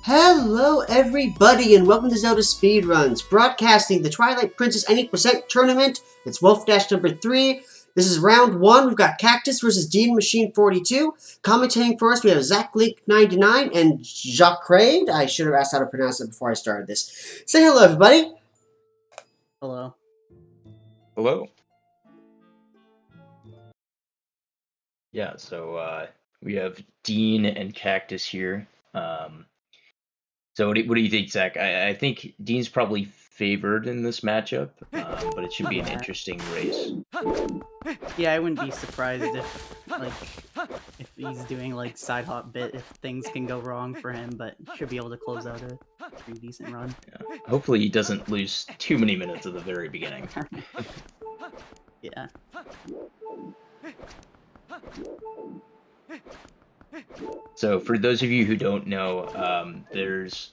Hello everybody and welcome to Zelda Speedruns, broadcasting the Twilight Princess Any Percent Tournament. It's Wolfdash number 3. This is round 1. We've got Kaktus versus DeanMachine42. Commentating for us, we have ZachLink99 and Jacques. I should have asked how to pronounce it before I started this. Say hello everybody. Hello. Hello. Yeah, so we have Dean and Kaktus here. So what do you think, Zach? I think Dean's probably favored in this matchup, but it should be an interesting race. Yeah, I wouldn't be surprised if he's doing like side hop bit, if things can go wrong for him, but should be able to close out a pretty decent run. Yeah. Hopefully he doesn't lose too many minutes at the very beginning. Yeah. So for those of you who don't know, there's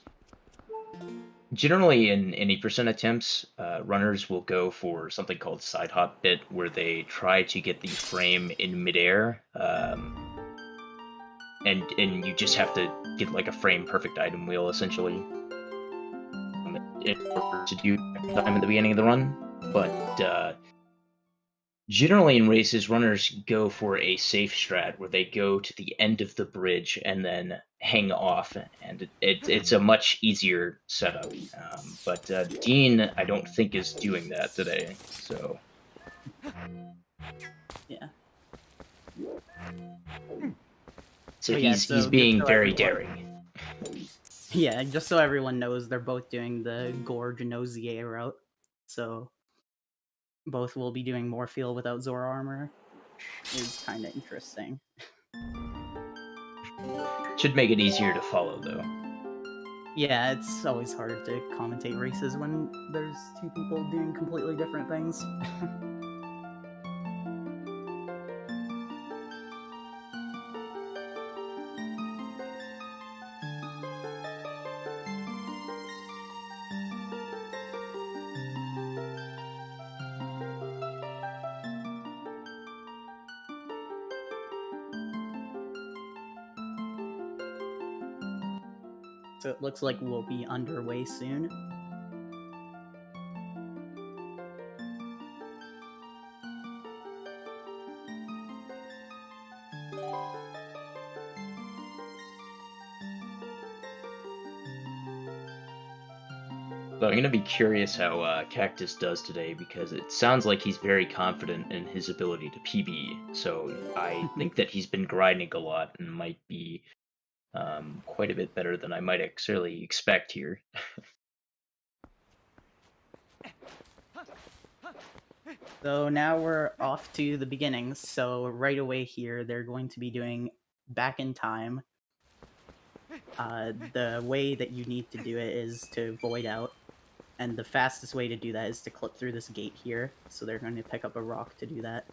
generally in any percent attempts, runners will go for something called side hop bit, where they try to get the frame in midair, and you just have to get like a frame perfect item wheel essentially in order to do time at the beginning of the run. But generally in races, runners go for a safe strat where they go to the end of the bridge and then hang off, and it's a much easier setup. But Dean, I don't think, is doing that today, so... Yeah. So he's being very daring. Yeah, just so everyone knows, they're both doing the Gorge and Ozier route, so... both will be doing Morpheal without Zora armor. Is kind of interesting. Should make it easier to follow, though. Yeah, it's always hard to commentate races when there's two people doing completely different things. So it looks like we'll be underway soon. So I'm going to be curious how Kaktus does today, because it sounds like he's very confident in his ability to PB. So I think that he's been grinding a lot and might be quite a bit better than I might actually expect here. So now we're off to the beginnings. So right away here, they're going to be doing back in time. The way that you need to do it is to void out. And the fastest way to do that is to clip through this gate here. So they're going to pick up a rock to do that.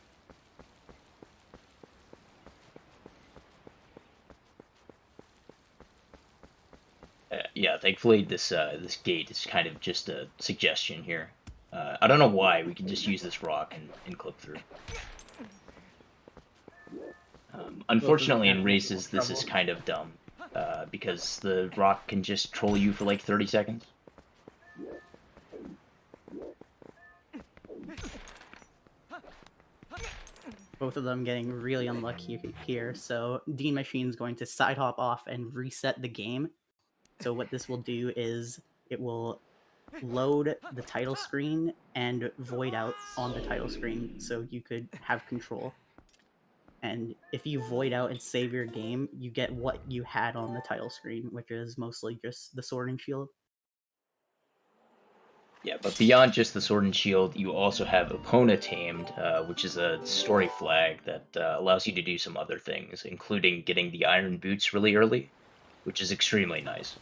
Yeah, thankfully this gate is kind of just a suggestion here. I don't know why, we can just use this rock and clip through. Unfortunately in races this is kind of dumb, because the rock can just troll you for like 30 seconds. Both of them getting really unlucky here, so DeanMachine's going to side hop off and reset the game. So what this will do is it will load the title screen and void out on the title screen so you could have control. And if you void out and save your game, you get what you had on the title screen, which is mostly just the sword and shield. Yeah, but beyond just the sword and shield, you also have Epona Tamed, which is a story flag that allows you to do some other things, including getting the iron boots really early, which is extremely nice.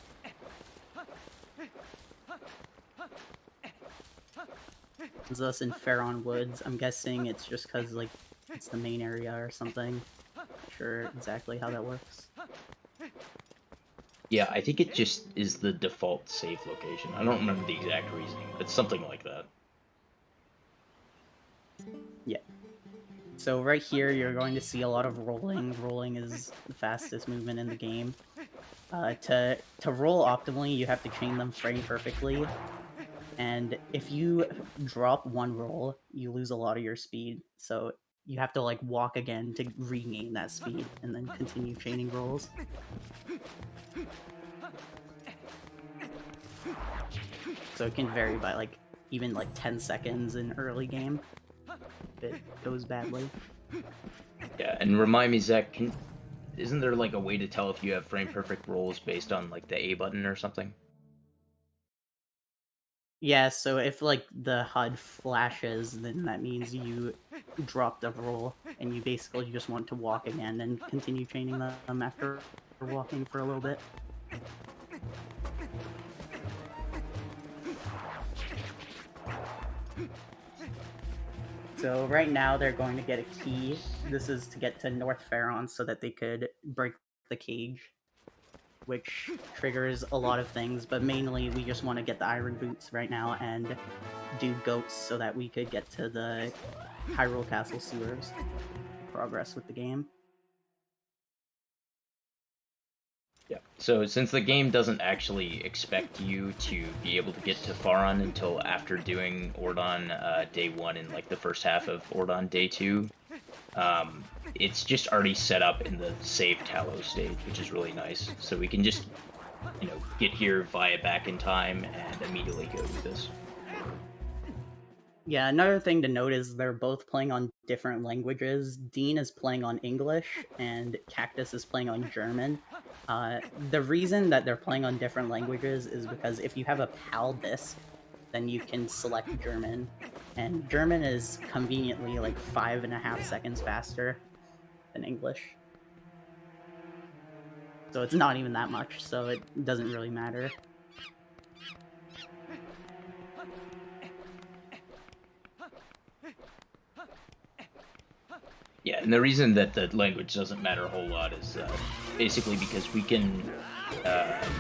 It's us in Faron Woods. I'm guessing it's just because like it's the main area or something. Not sure exactly how that works. Yeah, I think it just is the default save location. I don't remember the exact reasoning, but it's something like that. Yeah. So right here, you're going to see a lot of rolling. Rolling is the fastest movement in the game. To roll optimally, you have to chain them frame perfectly, and if you drop one roll, you lose a lot of your speed. So you have to like walk again to regain that speed, and then continue chaining rolls. So it can vary by like even like 10 seconds in early game if it goes badly. Yeah, and remind me, Zach, isn't there like a way to tell if you have frame perfect rolls based on like the A button or something? Yeah, so if like the HUD flashes, then that means you dropped a roll, and you basically just want to walk again and continue chaining them after walking for a little bit. So right now they're going to get a key. This is to get to North Faron so that they could break the cage, which triggers a lot of things, but mainly we just want to get the iron boots right now and do goats so that we could get to the Hyrule Castle sewers, progress with the game. Yeah. So since the game doesn't actually expect you to be able to get to Faron until after doing Ordon Day 1 and like the first half of Ordon Day 2, it's just already set up in the save Tallow stage, which is really nice. So we can just, get here via back in time and immediately go do this. Yeah, another thing to note is they're both playing on different languages. Dean is playing on English, and Kaktus is playing on German. The reason that they're playing on different languages is because if you have a PAL disc, then you can select German, and German is conveniently like 5.5 seconds faster than English. So it's not even that much, so it doesn't really matter. Yeah, and the reason that the language doesn't matter a whole lot is basically because we can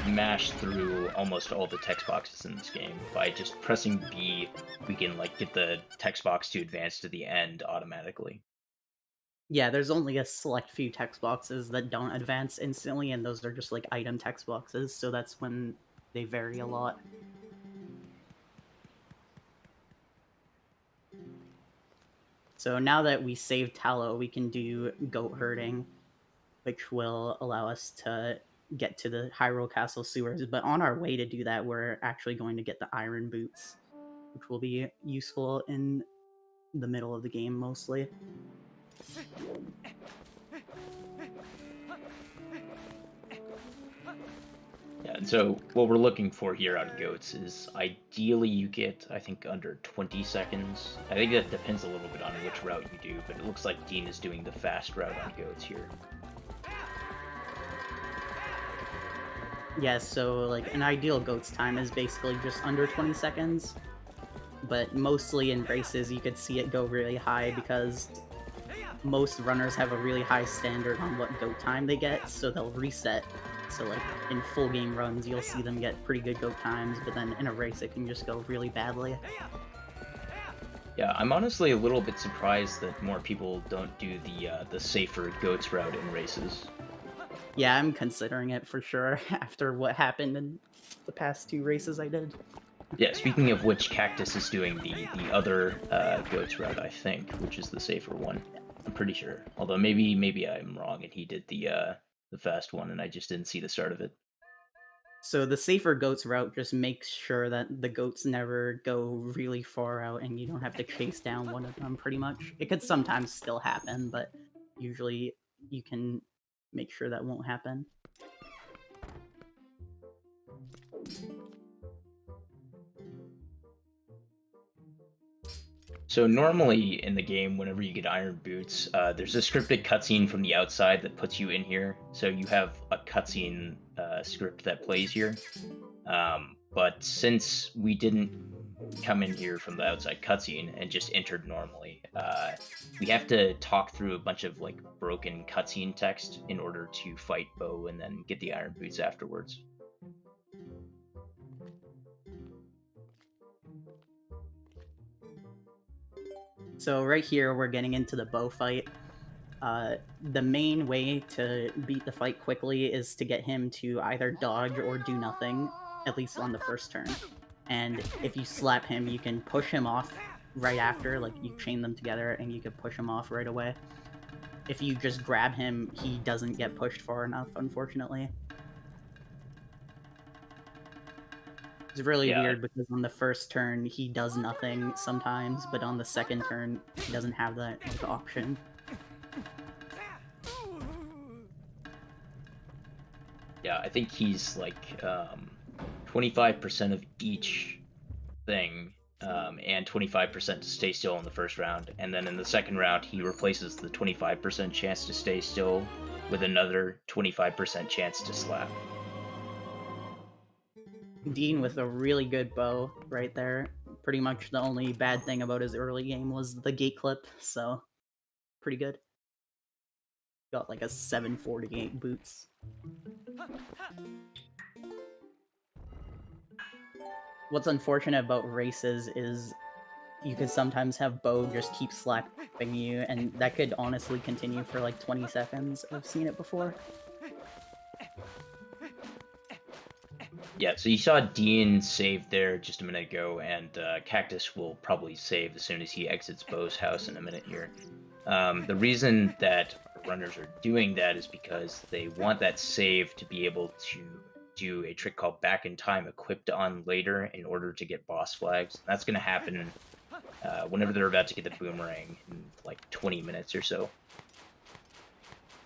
mash through almost all the text boxes in this game. By just pressing B, we can like get the text box to advance to the end automatically. Yeah, there's only a select few text boxes that don't advance instantly, and those are just like item text boxes, so that's when they vary a lot. So now that we saved Tallow, we can do goat herding, which will allow us to get to the Hyrule Castle sewers. But on our way to do that, we're actually going to get the iron boots, which will be useful in the middle of the game mostly. Yeah, and so what we're looking for here out of goats is ideally you get, I think, under 20 seconds. I think that depends a little bit on which route you do, but it looks like Dean is doing the fast route on goats here. Yeah, so like an ideal goat's time is basically just under 20 seconds, but mostly in races you could see it go really high because most runners have a really high standard on what goat time they get, so they'll reset. So like in full game runs, you'll see them get pretty good goat times, but then in a race it can just go really badly. Yeah, I'm honestly a little bit surprised that more people don't do the safer goats route in races. Yeah, I'm considering it for sure after what happened in the past 2 races I did. Yeah, speaking of which, Kaktus is doing the other goats route, I think, which is the safer one. I'm pretty sure. Although maybe I'm wrong and he did the fast one and I just didn't see the start of it. So the safer goats route just makes sure that the goats never go really far out and you don't have to chase down one of them pretty much. It could sometimes still happen, but usually you can make sure that won't happen. So normally in the game, whenever you get iron boots, there's a scripted cutscene from the outside that puts you in here. So you have a cutscene script that plays here. But since we didn't come in here from the outside cutscene and just entered normally, we have to talk through a bunch of like broken cutscene text in order to fight Bo and then get the iron boots afterwards. So right here we're getting into the bow fight. The main way to beat the fight quickly is to get him to either dodge or do nothing, at least on the first turn. And if you slap him, you can push him off right after, like you chain them together and you can push him off right away. If you just grab him, he doesn't get pushed far enough, unfortunately. It's really weird because on the first turn he does nothing sometimes, but on the second turn he doesn't have that like, option. Yeah, I think he's like 25% of each thing, and 25% to stay still in the first round, and then in the second round he replaces the 25% chance to stay still with another 25% chance to slap. Dean with a really good bow right there. Pretty much the only bad thing about his early game was the gate clip, so pretty good. Got like a 748 boots. What's unfortunate about races is you could sometimes have Bo just keep slapping you, and that could honestly continue for like 20 seconds. I've seen it before. Yeah, so you saw Dean save there just a minute ago, and Kaktus will probably save as soon as he exits Bo's house in a minute here. The reason that runners are doing that is because they want that save to be able to do a trick called back in time equipped on later in order to get boss flags. That's going to happen whenever they're about to get the boomerang in like 20 minutes or so.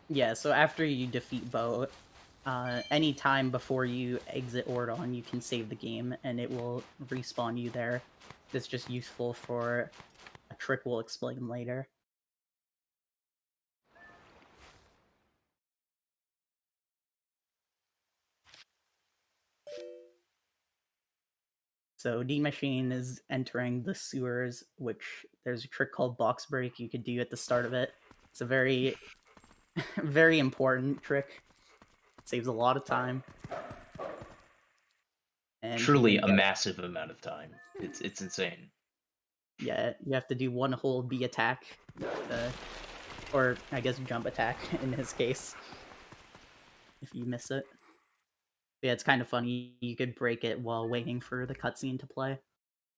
Yeah, so after you defeat Bo, any time before you exit Ordon, you can save the game, and it will respawn you there. It's just useful for a trick we'll explain later. So DeanMachine is entering the sewers, which there's a trick called box break you could do at the start of it. It's a very, very important trick. It saves a lot of time. And truly a massive amount of time. It's insane. Yeah, you have to do one whole B attack, or I guess jump attack in his case, if you miss it. Yeah, it's kind of funny. You could break it while waiting for the cutscene to play.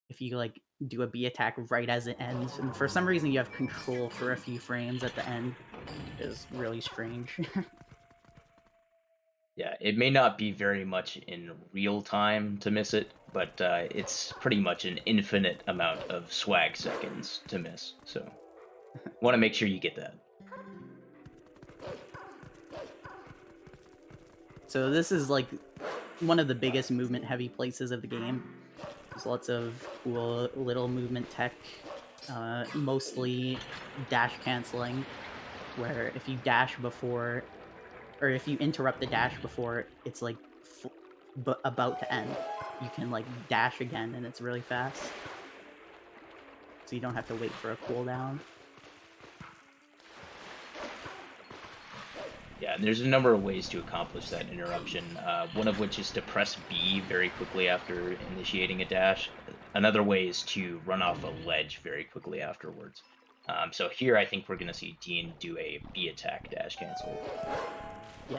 If you like do a B attack right as it ends, and for some reason you have control for a few frames at the end, is really strange. Yeah, it may not be very much in real time to miss it, but it's pretty much an infinite amount of swag seconds to miss. So, want to make sure you get that. So this is like one of the biggest movement heavy places of the game. There's lots of cool little movement tech, mostly dash canceling, where if you dash before, or if you interrupt the dash before it's like about to end, you can like dash again and it's really fast. So you don't have to wait for a cooldown. Yeah, and there's a number of ways to accomplish that interruption, one of which is to press B very quickly after initiating a dash. Another way is to run off a ledge very quickly afterwards. So here I think we're going to see Dean do a B attack dash cancel. Yeah.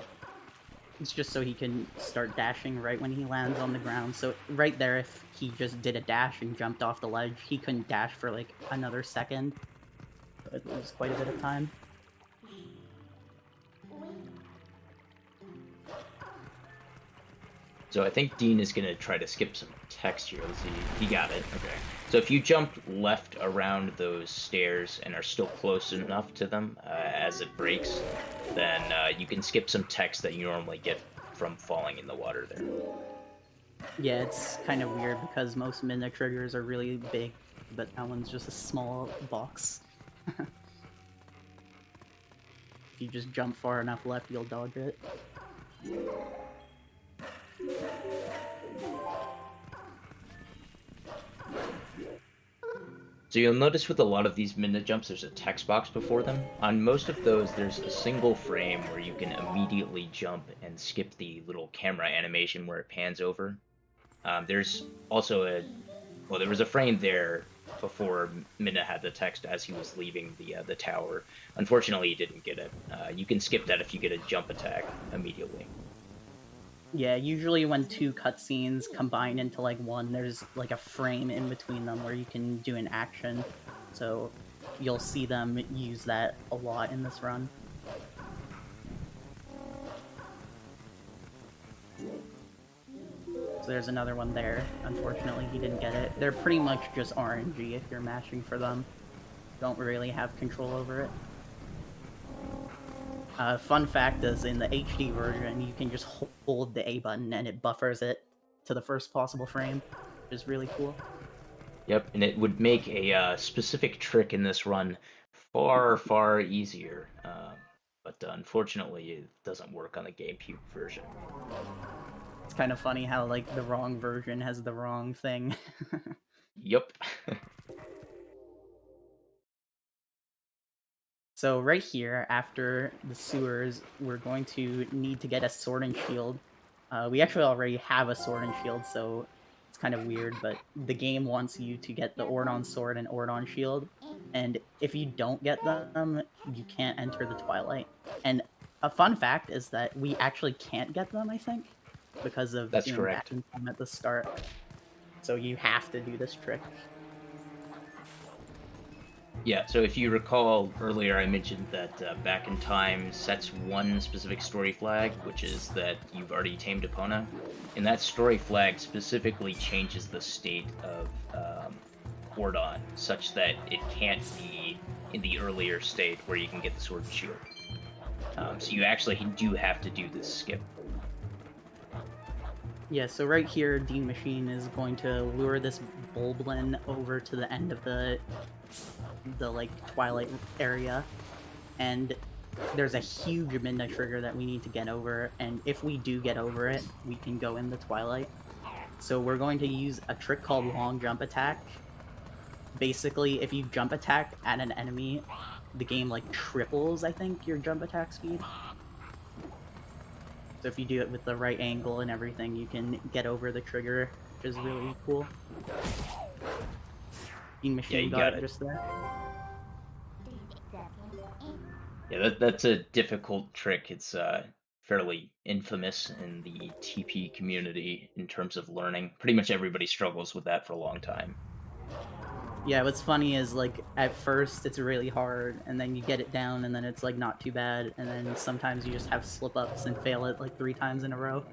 It's just so he can start dashing right when he lands on the ground. So right there, if he just did a dash and jumped off the ledge, he couldn't dash for like another second. So it was quite a bit of time. So I think Dean is going to try to skip some text here. Let's see. He got it. Okay. So if you jump left around those stairs and are still close enough to them as it breaks, then you can skip some text that you normally get from falling in the water there. Yeah, it's kind of weird because most midna triggers are really big, but that one's just a small box. If you just jump far enough left, you'll dodge it. So you'll notice with a lot of these midna jumps, there's a text box before them. On most of those, there's a single frame where you can immediately jump and skip the little camera animation where it pans over. There's also there was a frame there before Minna had the text as he was leaving the tower. Unfortunately, he didn't get it. You can skip that if you get a jump attack immediately. Yeah, usually when two cutscenes combine into like one, there's like a frame in between them where you can do an action. So you'll see them use that a lot in this run. So there's another one there. Unfortunately, he didn't get it. They're pretty much just RNG if you're mashing for them. Don't really have control over it. Fun fact is, in the HD version, you can just hold the A button and it buffers it to the first possible frame, which is really cool. Yep, and it would make a specific trick in this run far, far easier. But unfortunately, it doesn't work on the GameCube version. It's kind of funny how, like, the wrong version has the wrong thing. Yep. So right here, after the sewers, we're going to need to get a sword and shield. We actually already have a sword and shield, so it's kind of weird, but the game wants you to get the Ordon sword and Ordon shield, and if you don't get them, you can't enter the Twilight. And a fun fact is that we actually can't get them, I think, because of That's being correct. back in time at the start. So you have to do this trick. Yeah, so if you recall earlier, I mentioned that Back in Time sets one specific story flag, which is that you've already tamed Epona. And that story flag specifically changes the state of Ordon, such that it can't be in the earlier state where you can get the sword and shield. So you actually do have to do this skip. Yeah, so right here, DeanMachine is going to lure this Bulblin over to the end of the like Twilight area, and there's a huge midnight trigger that we need to get over, and if we do get over it, we can go in the Twilight. So we're going to use a trick called long jump attack. Basically, if you jump attack at an enemy, the game like triples, I think, your jump attack speed. So if you do it with the right angle and everything, you can get over the trigger, which is really cool. DeanMachine got it just there. Yeah, that's a difficult trick. It's fairly infamous in the TP community in terms of learning. Pretty much everybody struggles with that for a long time. Yeah, what's funny is, like, at first it's really hard, and then you get it down, and then it's, like, not too bad, and then sometimes you just have slip-ups and fail it, like, 3 times in a row.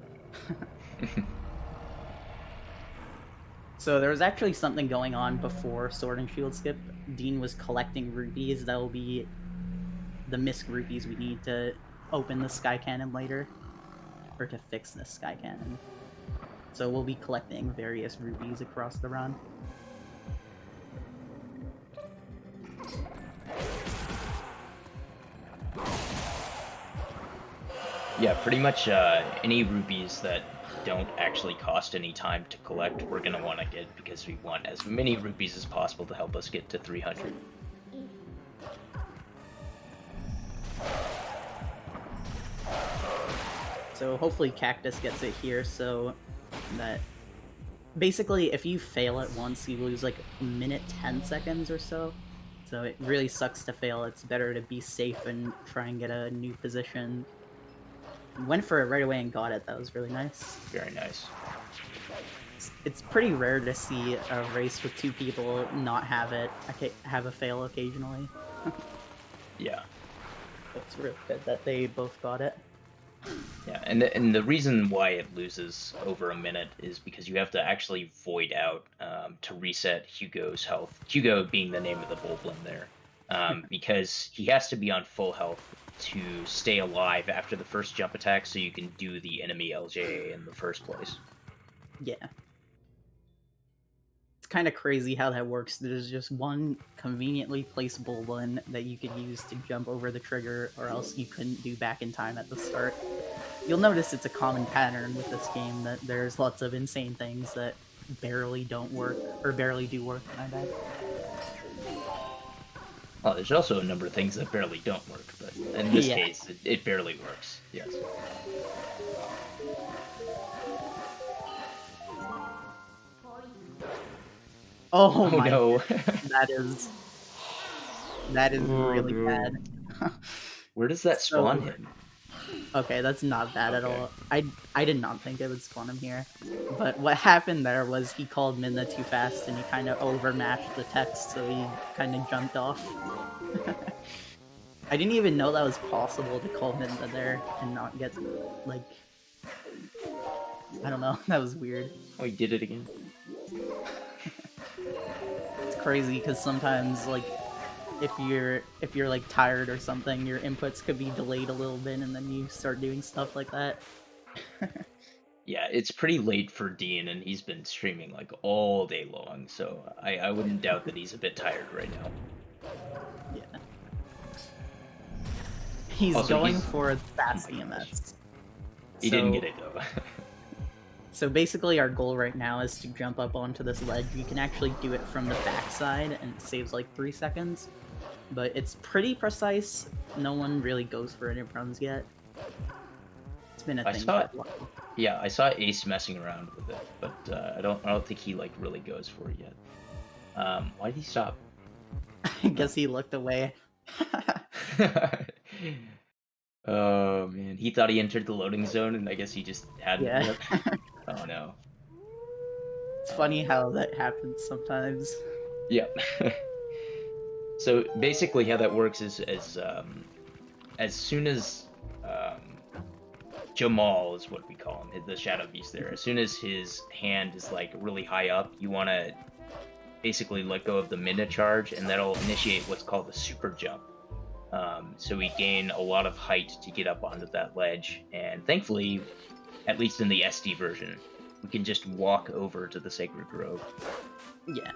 So there was actually something going on before Sword and Shield skip. Dean was collecting rupees. That will be the misc rupees we need to open the Sky Cannon later, or to fix this Sky Cannon. So we'll be collecting various rupees across the run. Yeah, pretty much any rupees that don't actually cost any time to collect, we're going to want to get, because we want as many rupees as possible to help us get to 300. So hopefully Kaktus gets it here, so that... Basically, if you fail it once, you lose like a minute 10 seconds or so. So it really sucks to fail. It's better to be safe and try and get a new position. Went for it right away and got it. That was really nice. Very nice. It's pretty rare to see a race with 2 people not have it. Have a fail occasionally. Yeah. It's really good that they both got it. Yeah, and the reason why it loses over a minute is because you have to actually void out to reset Hugo's health. Hugo being the name of the Bulblin there. Because he has to be on full health to stay alive after the first jump attack so you can do the enemy LJA in the first place. Yeah. It's kind of crazy how that works. There's just one conveniently placed Bulblin that you could use to jump over the trigger, or else you couldn't do back in time at the start. You'll notice it's a common pattern with this game that there's lots of insane things that barely don't work, or barely do work, my bad. Well, there's also a number of things that barely don't work, but in this case, it barely works, yes. Oh Oh my no. goodness, that is Oh, really no. bad. Where does that spawn So, him? okay, that's not bad at Okay. all. I did not think it would spawn him here. But what happened there was he called Minna too fast and he kind of overmashed the text, so he kind of jumped off. I didn't even know that was possible to call Minna there and not get, like... I don't know, that was weird. Oh, he did it again. It's crazy, because sometimes, like, if you're like tired or something, your inputs could be delayed a little bit, and then you start doing stuff like that. Yeah, it's pretty late for Dean, and he's been streaming like all day long, so I wouldn't doubt that he's a bit tired right now. Yeah. He's Also, going he's- for Oh fast my EMS. He didn't get it though. So basically our goal right now is to jump up onto this ledge. You can actually do it from the backside, and it saves like 3 seconds. But it's pretty precise. No one really goes for it in runs yet. It's been a I thing saw for it. a while. Yeah, I saw Ace messing around with it, but I don't think he like really goes for it yet. Why did he stop? I guess he looked away. Oh man, he thought he entered the loading zone, and I guess he just hadn't Yeah. yet. Oh no. It's funny how that happens sometimes. Yeah. So basically, how that works is as soon as Jamal is what we call him, the Shadow Beast there. As soon as his hand is like really high up, you want to basically let go of the Minna charge, and that'll initiate what's called the super jump. So we gain a lot of height to get up onto that ledge, and thankfully, at least in the SD version, we can just walk over to the Sacred Grove. Yeah.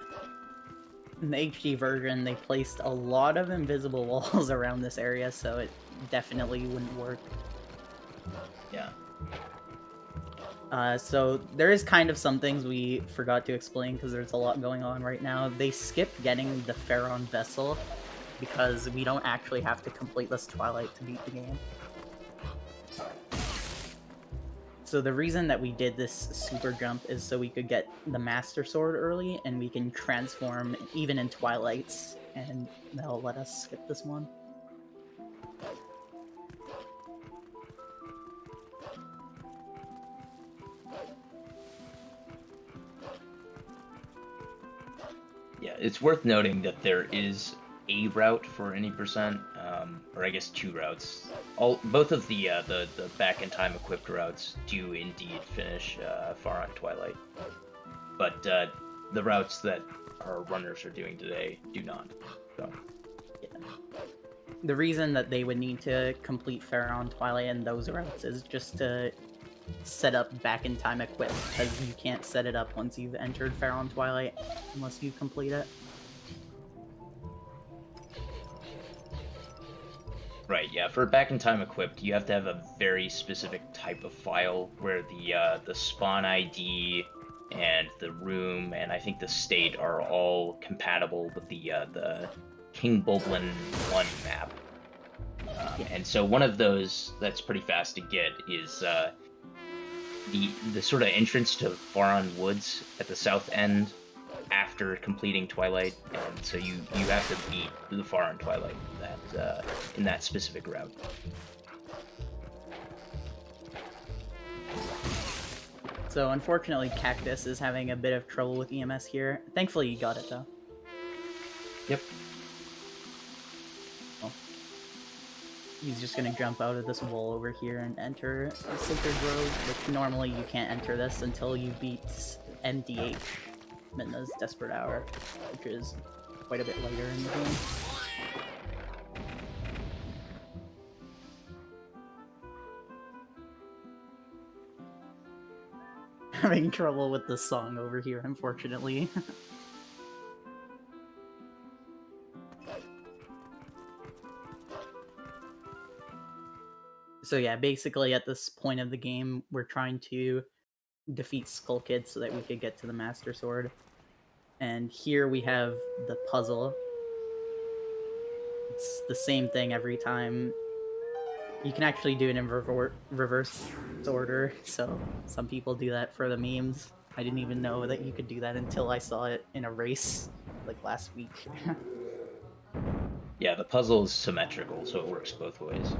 In the HD version, they placed a lot of invisible walls around this area, so it definitely wouldn't work. Yeah. So there is kind of some things we forgot to explain because there's a lot going on right now. They skipped getting the Pharaon vessel because we don't actually have to complete this Twilight to beat the game. So the reason that we did this super jump is so we could get the Master Sword early, and we can transform even in Twilights, and they'll let us skip this one. Yeah, it's worth noting that there is a route for any percent, or I guess 2 routes. Both of the back in time equipped routes do indeed finish far on Twilight, but the routes that our runners are doing today do not. So. Yeah. The reason that they would need to complete Pharaon, Twilight, and those routes is just to set up back in time equipped, because you can't set it up once you've entered Pharaon, Twilight unless you complete it. Right, yeah, for back in time equipped, you have to have a very specific type of file where the spawn ID and the room and I think the state are all compatible with the King Bulblin 1 map. And so one of those that's pretty fast to get is the sort of entrance to Faron Woods at the south end after completing Twilight, and so you have to beat the Faron Twilight in that specific route. So unfortunately, Kaktus is having a bit of trouble with EMS here. Thankfully, you got it though. Yep. Well, he's just gonna jump out of this wall over here and enter the Sacred Grove, which normally you can't enter this until you beat MDH, Minna's Desperate Hour, which is quite a bit later in the game. Having trouble with the song over here, unfortunately. So yeah, basically at this point of the game, we're trying to defeat Skull Kid so that we could get to the Master Sword. And here we have the puzzle. It's the same thing every time. You can actually do it in reverse order, so some people do that for the memes. I didn't even know that you could do that until I saw it in a race, like last week. Yeah, the puzzle is symmetrical, so it works both ways.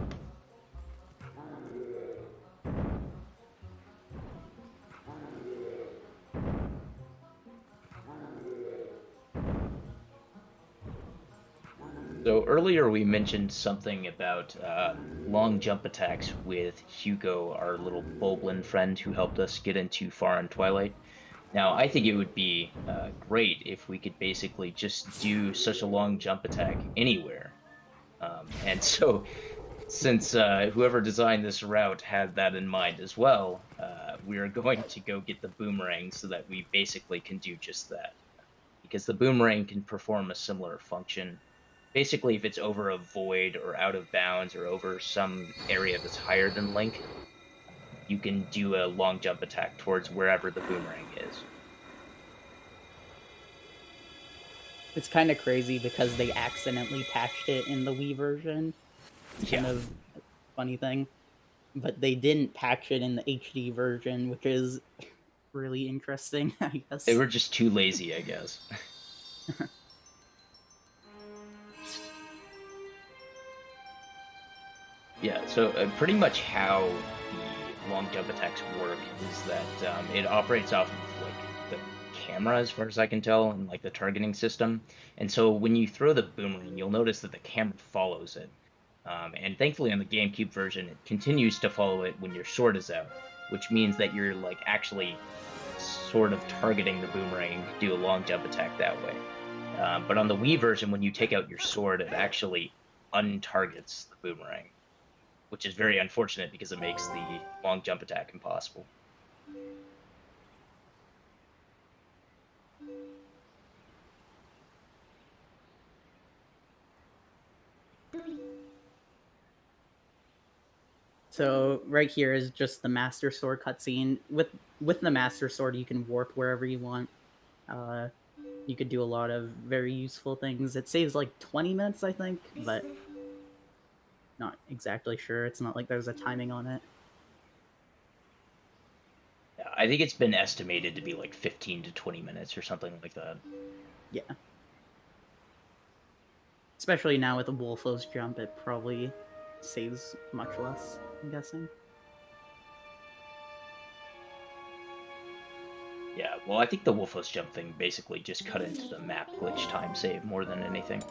So earlier we mentioned something about long jump attacks with Hugo, our little Bulblin friend who helped us get into far on Twilight. Now, I think it would be great if we could basically just do such a long jump attack anywhere. And so, since whoever designed this route had that in mind as well, we are going to go get the boomerang so that we basically can do just that. Because the boomerang can perform a similar function. Basically, if it's over a void or out of bounds or over some area that's higher than Link, you can do a long jump attack towards wherever the boomerang is. It's kind of crazy because they accidentally patched it in the Wii version. It's kind of a funny thing. But they didn't patch it in the HD version, which is really interesting, I guess. They were just too lazy, I guess. Yeah, so pretty much how the long jump attacks work is that it operates off of like the camera, as far as I can tell, and like the targeting system. And so when you throw the boomerang, you'll notice that the camera follows it. And thankfully on the GameCube version, it continues to follow it when your sword is out, which means that you're like actually sort of targeting the boomerang and do a long jump attack that way. But on the Wii version, when you take out your sword, it actually untargets the boomerang, which is very unfortunate because it makes the long jump attack impossible. So right here is just the Master Sword cutscene. With the Master Sword, you can warp wherever you want. You could do a lot of very useful things. It saves like 20 minutes, I think, but not exactly sure. It's not like there's a timing on it. Yeah, I think it's been estimated to be like 15 to 20 minutes or something like that. Yeah. Especially now with the Wolfdash jump, it probably saves much less, I'm guessing. Yeah, well, I think the Wolfdash jump thing basically just cut into the map glitch time save more than anything.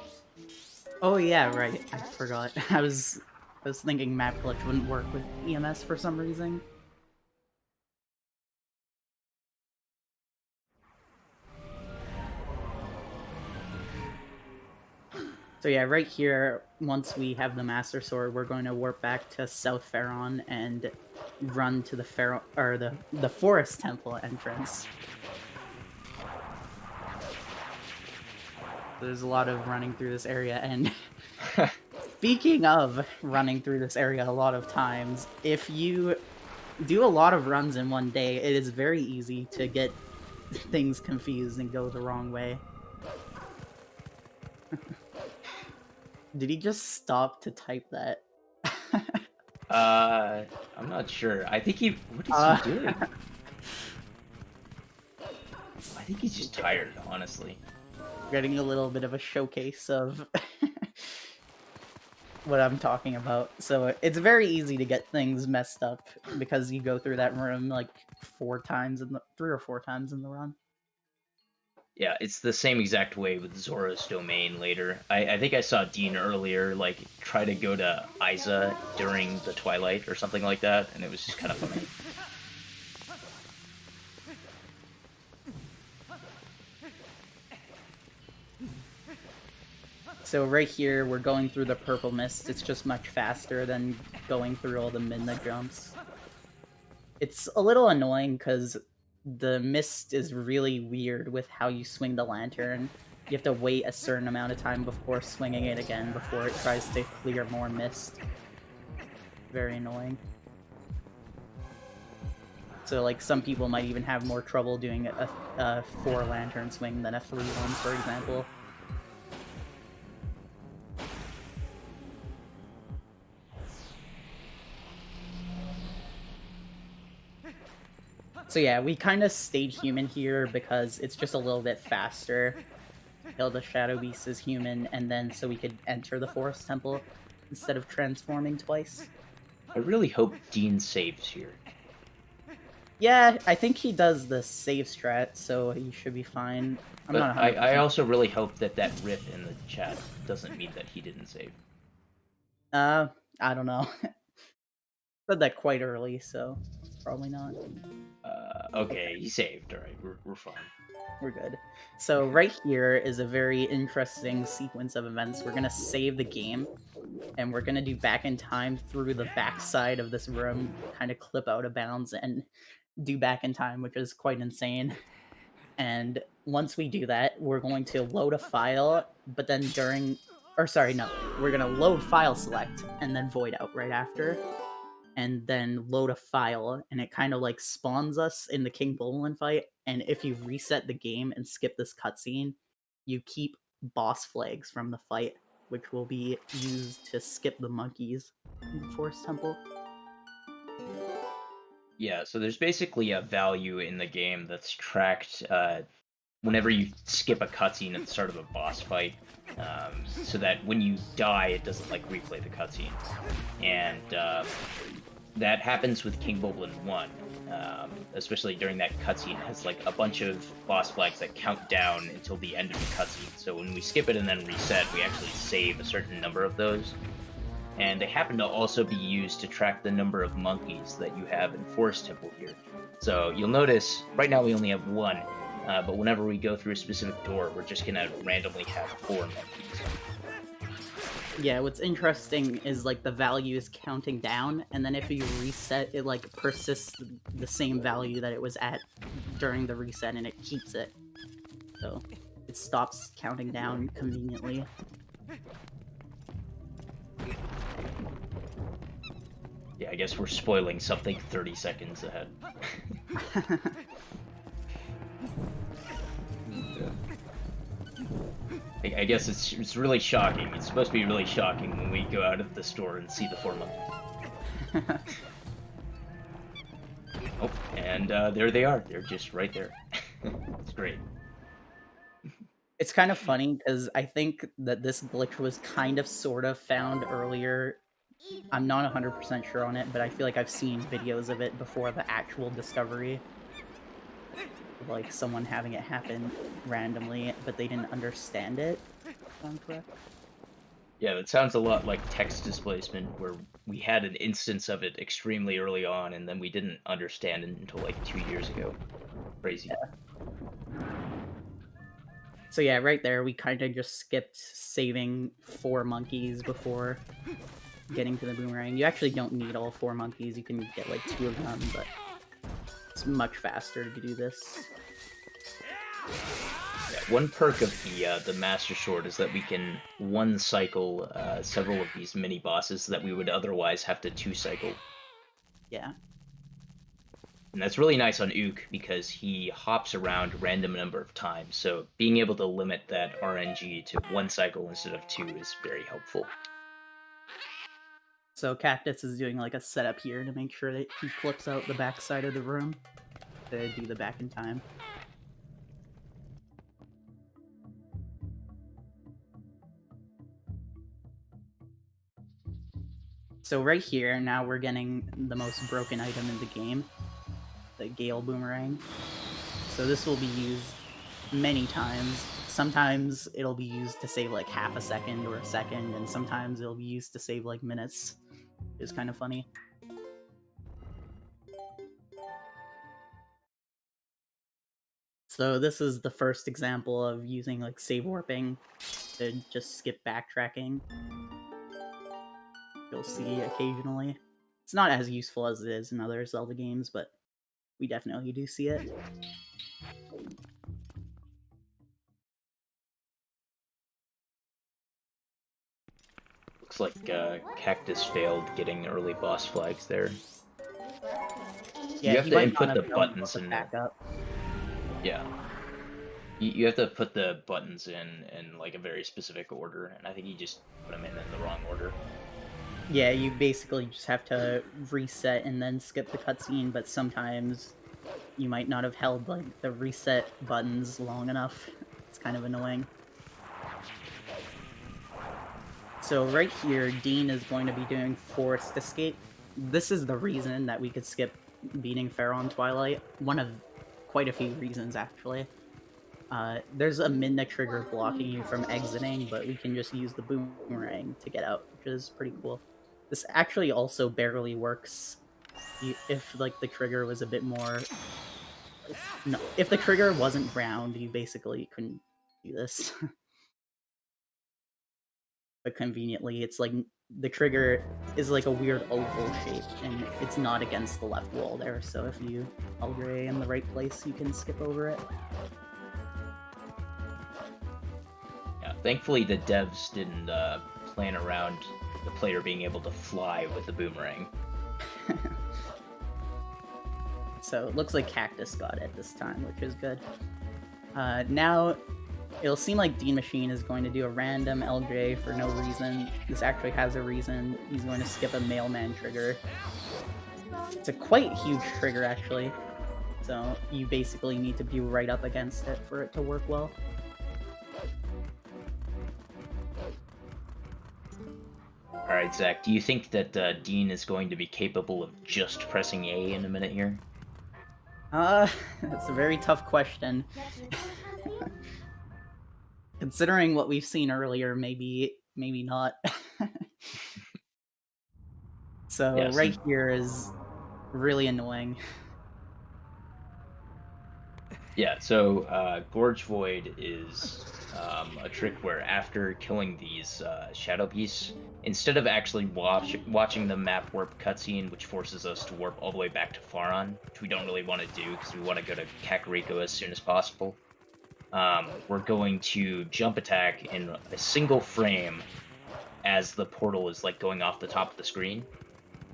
Oh yeah, right. I forgot. I was thinking map glitch wouldn't work with EMS for some reason. So yeah, right here, once we have the Master Sword, we're going to warp back to South Pharaon and run to the Forest Temple entrance. There's a lot of running through this area, and speaking of running through this area a lot of times, if you do a lot of runs in one day, it is very easy to get things confused and go the wrong way. Did he just stop to type that? I'm not sure. I think what is he doing? I think he's just tired, honestly. Getting a little bit of a showcase of what I'm talking about. So it's very easy to get things messed up because you go through that room like 3 or 4 times in the run. Yeah, it's the same exact way with Zora's Domain later. I think I saw Dean earlier, like, try to go to Isa during the Twilight or something like that, and it was just kind of funny. So right here, we're going through the Purple Mist. It's just much faster than going through all the Midna jumps. It's a little annoying because the mist is really weird with how you swing the lantern. You have to wait a certain amount of time before swinging it again before it tries to clear more mist. Very annoying. So like some people might even have more trouble doing a 4 lantern swing than a 3 one, for example. So yeah, we kind of stayed human here because it's just a little bit faster. Kill the Shadow Beast as human, and then so we could enter the Forest Temple instead of transforming twice. I really hope Dean saves here. Yeah, I think he does the save strat, so he should be fine. I'm But not 100%. I also really hope that that riff in the chat doesn't mean that he didn't save. I don't know. Said that quite early, so probably not. Okay, he saved. All right, we're fine. We're good. So right here is a very interesting sequence of events. We're gonna save the game, and we're gonna do back in time through the backside of this room, kind of clip out of bounds and do back in time, which is quite insane. And once we do that, we're going to load a file, but then we're gonna load file select and then void out right after, and then load a file, and it kind of like spawns us in the King Bolin fight. And if you reset the game and skip this cutscene, you keep boss flags from the fight, which will be used to skip the monkeys in the Forest Temple. Yeah, so there's basically a value in the game that's tracked whenever you skip a cutscene at the start of a boss fight, so that when you die, it doesn't like replay the cutscene. And that happens with King Boblin 1, especially during that cutscene. It has like a bunch of boss flags that count down until the end of the cutscene. So when we skip it and then reset, we actually save a certain number of those. And they happen to also be used to track the number of monkeys that you have in Forest Temple here. So you'll notice, right now we only have 1, but whenever we go through a specific door, we're just gonna randomly have 4 monkeys. Yeah, what's interesting is like the value is counting down, and then if you reset, it like persists the same value that it was at during the reset, and it keeps it. So it stops counting down conveniently. Yeah, I guess we're spoiling something 30 seconds ahead. I guess it's really shocking. It's supposed to be really shocking when we go out of the store and see the 4 monkeys. Oh, and there they are. They're just right there. It's great. It's kind of funny because I think that this glitch was kind of sort of found earlier. I'm not 100% sure on it, but I feel like I've seen videos of it before the actual discovery. Like someone having it happen randomly, but they didn't understand it. If I'm correct. Yeah, that sounds a lot like text displacement, where we had an instance of it extremely early on, and then we didn't understand it until like 2 years ago. Crazy. Yeah. So yeah, right there, we kind of just skipped saving 4 monkeys before getting to the boomerang. You actually don't need all 4 monkeys, you can get like 2 of them, but it's much faster to do this. Yeah, one perk of the Master Sword is that we can 1-cycle several of these mini bosses that we would otherwise have to 2-cycle. Yeah. And that's really nice on Ook because he hops around a random number of times, so being able to limit that RNG to 1 cycle instead of 2 is very helpful. So Kaktus is doing like a setup here to make sure that he flips out the back side of the room to do the back in time. So right here, now we're getting the most broken item in the game, the Gale Boomerang. So this will be used many times. Sometimes it'll be used to save like half a second or a second, and sometimes it'll be used to save like minutes. It's kind of funny. So this is the first example of using like save warping to just skip backtracking. You'll see occasionally. It's not as useful as it is in other Zelda games, but we definitely do see it. Looks like Kaktus failed getting early boss flags there. Yeah, you have to input the buttons in. Yeah. You have to put the buttons in like a very specific order, and I think you just put them in the wrong order. Yeah, you basically just have to reset and then skip the cutscene, but sometimes you might not have held like the reset buttons long enough. It's kind of annoying. So right here, Dean is going to be doing Forced Escape. This is the reason that we could skip beating Pharaoh on Twilight. One of quite a few reasons, actually. There's a Midna trigger blocking you from exiting, but we can just use the boomerang to get out, which is pretty cool. This actually also barely works if like the trigger was a bit more... No, if the trigger wasn't round, you basically couldn't do this. But conveniently, it's like the trigger is like a weird oval shape, and it's not against the left wall there, so if you hold your A in the right place, you can skip over it. Yeah, thankfully the devs didn't plan around the player being able to fly with the boomerang. So it looks like Kaktus got it this time, which is good. Now, it'll seem like DeanMachine is going to do a random LJ for no reason. This actually has a reason. He's going to skip a mailman trigger. It's a quite huge trigger, actually. So you basically need to be right up against it for it to work well. Alright, Zach, do you think that Dean is going to be capable of just pressing A in a minute here? That's a very tough question. Considering what we've seen earlier, maybe not. So yes. Right here is really annoying. Yeah, so Gorge Void is a trick where after killing these Shadow Beasts, instead of actually watching the map warp cutscene, which forces us to warp all the way back to Faron, which we don't really want to do because we want to go to Kakariko as soon as possible, we're going to jump attack in a single frame as the portal is like going off the top of the screen,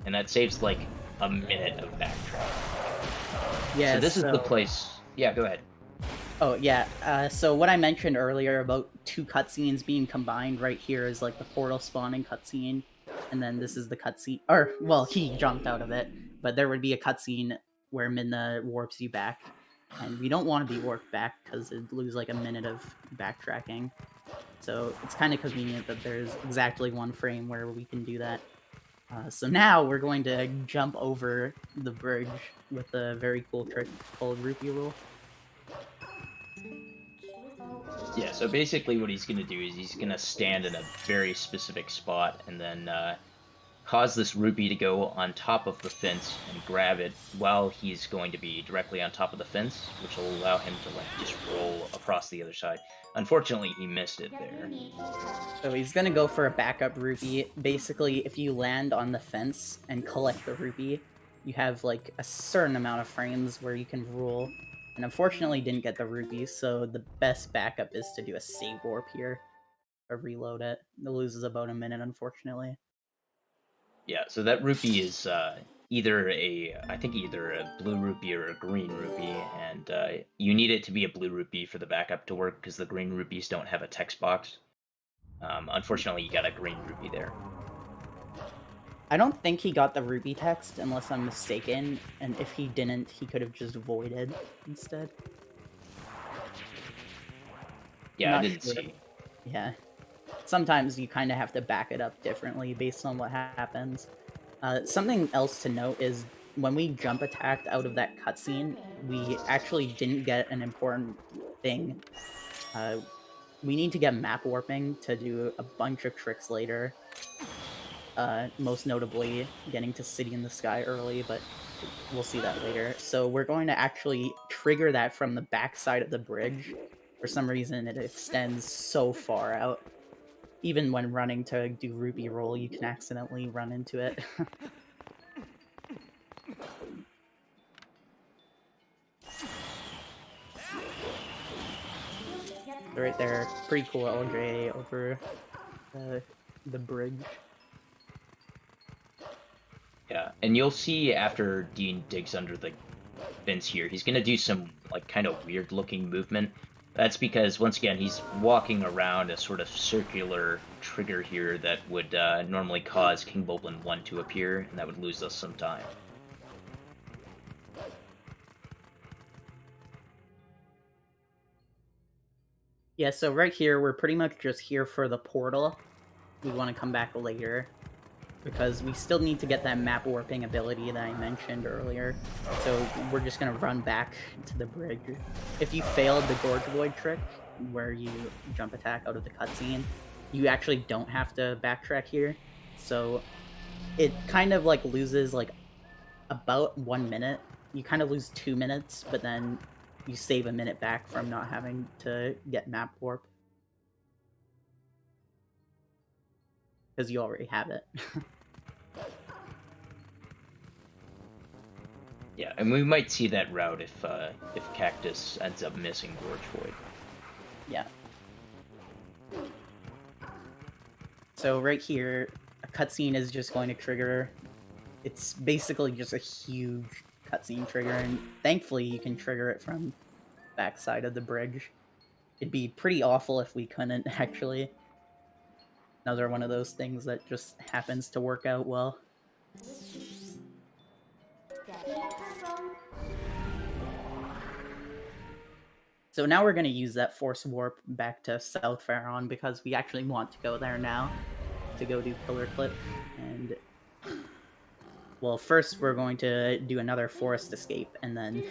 and that saves like a minute of backtrack. Yeah. So this is the place. Yeah, go ahead. Oh yeah. So what I mentioned earlier about two cutscenes being combined right here is like the portal spawning cutscene, and then this is the cutscene. Or well, he jumped out of it, but there would be a cutscene where Midna warps you back. And we don't want to be warped back because it'd lose like a minute of backtracking. So it's kind of convenient that there's exactly one frame where we can do that. So now we're going to jump over the bridge with a very cool trick called Rupee Roll. Yeah, so basically what he's going to do is he's going to stand in a very specific spot and then cause this rupee to go on top of the fence and grab it while he's going to be directly on top of the fence, which will allow him to like just roll across the other side. Unfortunately, he missed it there. So he's gonna go for a backup rupee. Basically, if you land on the fence and collect the rupee, you have like a certain amount of frames where you can roll. And unfortunately didn't get the rupee, so the best backup is to do a save warp here. Or reload it. It loses about a minute, unfortunately. Yeah, so that rupee is either a blue rupee or a green rupee, and you need it to be a blue rupee for the backup to work because the green rupees don't have a text box. Unfortunately, you got a green rupee there. I don't think he got the rupee text, unless I'm mistaken, and if he didn't, he could have just voided instead. Yeah, I didn't see. Yeah. Sometimes you kind of have to back it up differently based on what happens. Something else to note is when we jump attacked out of that cutscene, we actually didn't get an important thing. We need to get map warping to do a bunch of tricks later. Most notably, getting to City in the Sky early, but we'll see that later. So we're going to actually trigger that from the back side of the bridge. For some reason, it extends so far out. Even when running to do Rupee Roll, you can accidentally run into it. Right there, pretty cool LJ over the bridge. Yeah, and you'll see after Dean digs under the fence here, he's gonna do some like kind of weird looking movement. That's because, once again, he's walking around a sort of circular trigger here that would normally cause King Boblin 1 to appear, and that would lose us some time. Yeah, so right here, we're pretty much just here for the portal. We want to come back later, because we still need to get that map warping ability that I mentioned earlier. So we're just going to run back to the bridge. If you failed the Gorge Void trick, where you jump attack out of the cutscene, you actually don't have to backtrack here. So it kind of like loses like about 1 minute. You kind of lose 2 minutes, but then you save a minute back from not having to get map warp. Because you already have it. Yeah, and we might see that route if Kaktus ends up missing Gorge Void. Yeah. So right here, a cutscene is just going to trigger. It's basically just a huge cutscene trigger, and thankfully you can trigger it from backside of the bridge. It'd be pretty awful if we couldn't, actually. Another one of those things that just happens to work out well. So now we're going to use that Force Warp back to South Pharaon because we actually want to go there now to go do Pillar Clip. And, well, first we're going to do another Forest Escape and then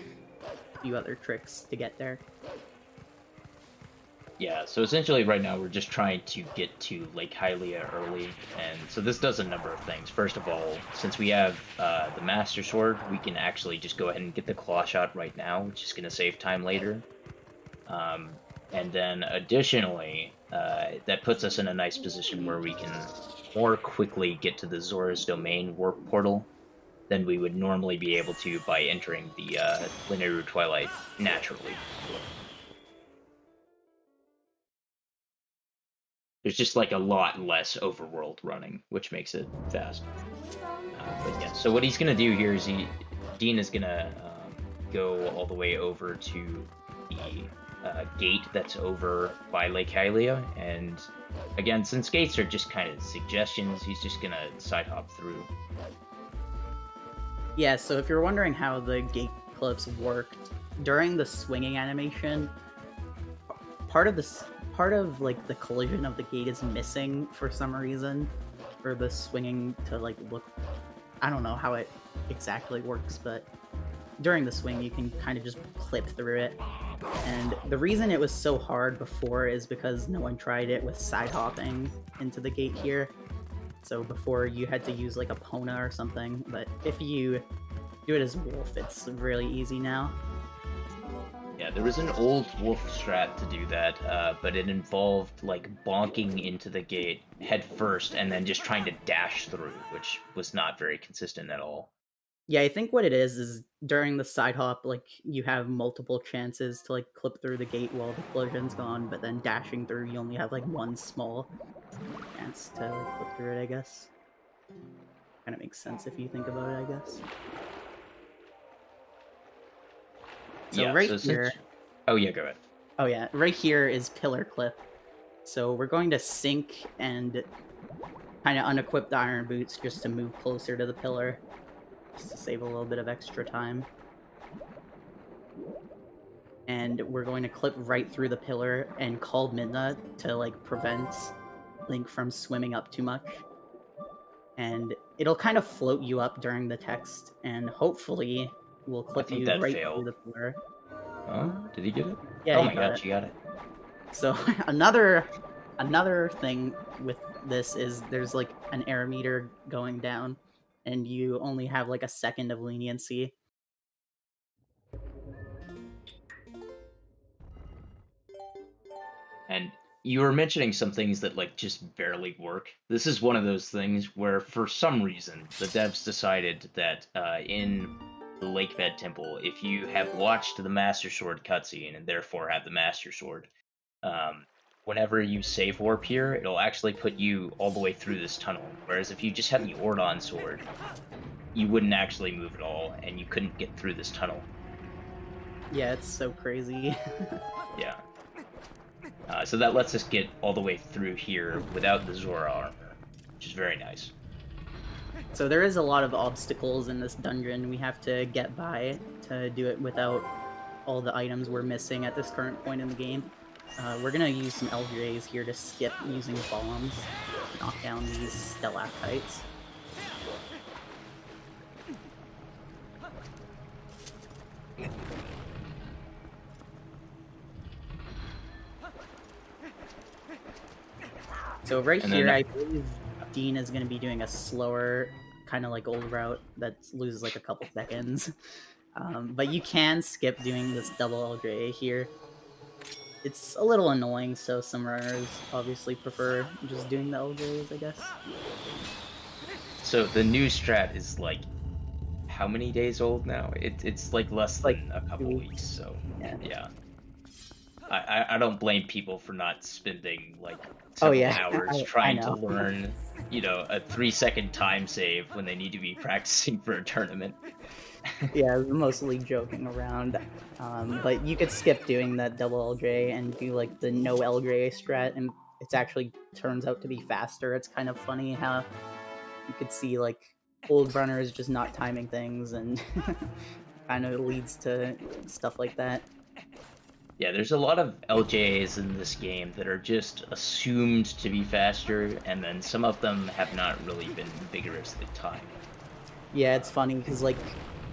a few other tricks to get there. Yeah, so essentially right now we're just trying to get to Lake Hylia early, and so this does a number of things. First of all, since we have the Master Sword, we can actually just go ahead and get the Claw Shot right now, which is going to save time later. And then additionally, that puts us in a nice position where we can more quickly get to the Zora's Domain warp portal than we would normally be able to by entering the Linear Twilight naturally. There's just like a lot less overworld running, which makes it fast. But yeah, so what he's gonna do here is Dean is gonna go all the way over to the gate that's over by Lake Hylia, and again, since gates are just kind of suggestions, he's just gonna side hop through. Yeah, so if you're wondering how the gate clips worked, during the swinging animation, part of like the collision of the gate is missing for some reason, for the swinging to like look. I don't know how it exactly works, but during the swing you can kind of just clip through it. And the reason it was so hard before is because no one tried it with side hopping into the gate here. So before you had to use like a Pona or something, but if you do it as Wolf, it's really easy now. Yeah, there was an old Wolf strat to do that, but it involved like bonking into the gate head first and then just trying to dash through, which was not very consistent at all. Yeah, I think what it is during the side hop, like, you have multiple chances to, like, clip through the gate while the collision's gone, but then dashing through, you only have, like, one small chance to like, clip through it, I guess. Kind of makes sense if you think about it, I guess. So yeah, right here... Oh yeah, go ahead. Oh yeah, right here is Pillar Clip. So we're going to sink and kind of unequip the Iron Boots just to move closer to the pillar. Just to save a little bit of extra time. And we're going to clip right through the pillar and call Midna to like prevent Link from swimming up too much. And it'll kind of float you up during the text, and hopefully we'll clip you right through the pillar. Oh, did he get it? Yeah, oh my god, she got it. So another thing with this is there's like an error meter going down, and you only have like a second of leniency. And you were mentioning some things that like just barely work. This is one of those things where for some reason the devs decided that in the Lakebed Temple, if you have watched the Master Sword cutscene and therefore have the Master Sword, whenever you save warp here, it'll actually put you all the way through this tunnel. Whereas if you just had the Ordon Sword, you wouldn't actually move at all, and you couldn't get through this tunnel. Yeah, it's so crazy. Yeah. So that lets us get all the way through here without the Zora armor, which is very nice. So there is a lot of obstacles in this dungeon we have to get by to do it without all the items we're missing at this current point in the game. We're gonna use some LJs here to skip using bombs to knock down these stalactites. So right here, I believe Dean is going to be doing a slower, kind of like old route that loses like a couple seconds. But you can skip doing this double LJ here. It's a little annoying, so some runners obviously prefer just doing the LJs, I guess. So the new strat is like, how many days old now? It's like less than a couple weeks, so yeah. I don't blame people for not spending like several hours trying to learn, you know, a 3-second time save when they need to be practicing for a tournament. Yeah, mostly joking around. But you could skip doing that double LJ and do like the no LJ strat, and it actually turns out to be faster. It's kind of funny how you could see like old runners just not timing things, and kind of leads to stuff like that. Yeah, there's a lot of LJs in this game that are just assumed to be faster, and then some of them have not really been vigorously timed. Yeah, it's funny because like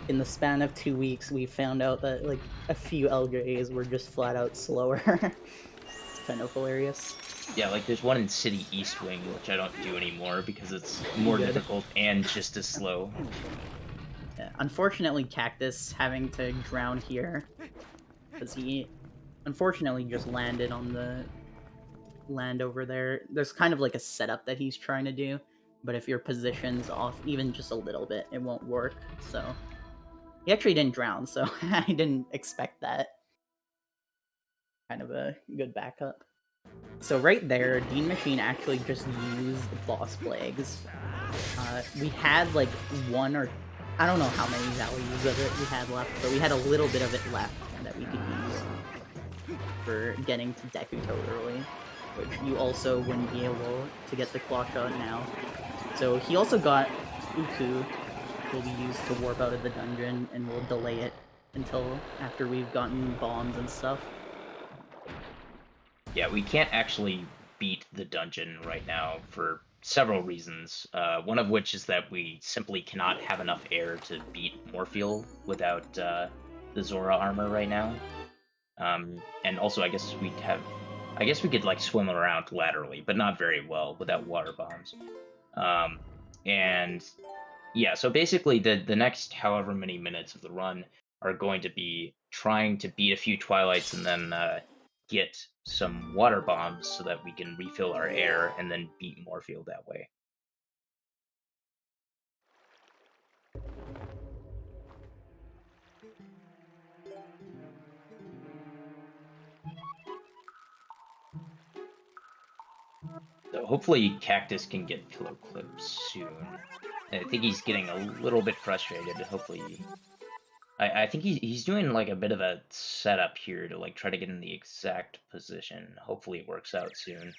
in the span of 2 weeks, we found out that like a few LJs were just flat out slower. It's kind of hilarious. Yeah, like there's one in City East Wing, which I don't do anymore because it's more difficult and just as slow. Yeah, unfortunately, Kaktus having to drown here because he unfortunately just landed on the land over there. There's kind of like a setup that he's trying to do, but if your position's off even just a little bit, it won't work. So he actually didn't drown, so I didn't expect that. Kind of a good backup. So right there, DeanMachine actually just used boss flags. We had like one or I don't know how many values of it we had left, but we had a little bit of it left that we could use for getting to Dekuto early, which you also wouldn't be able to get the claw shot now. So he also got Uku, will be used to warp out of the dungeon, and we'll delay it until after we've gotten bombs and stuff. Yeah, we can't actually beat the dungeon right now for several reasons. One of which is that we simply cannot have enough air to beat Morpheal without the Zora armor right now. And also, I guess we could like swim around laterally, but not very well without water bombs. And yeah, so basically the next however many minutes of the run are going to be trying to beat a few Twilights and then get some water bombs so that we can refill our air and then beat Morpheal that way. So hopefully Kaktus can get pillow clips soon. I think he's getting a little bit frustrated. Hopefully, I think he's doing like a bit of a setup here to like try to get in the exact position. Hopefully it works out soon.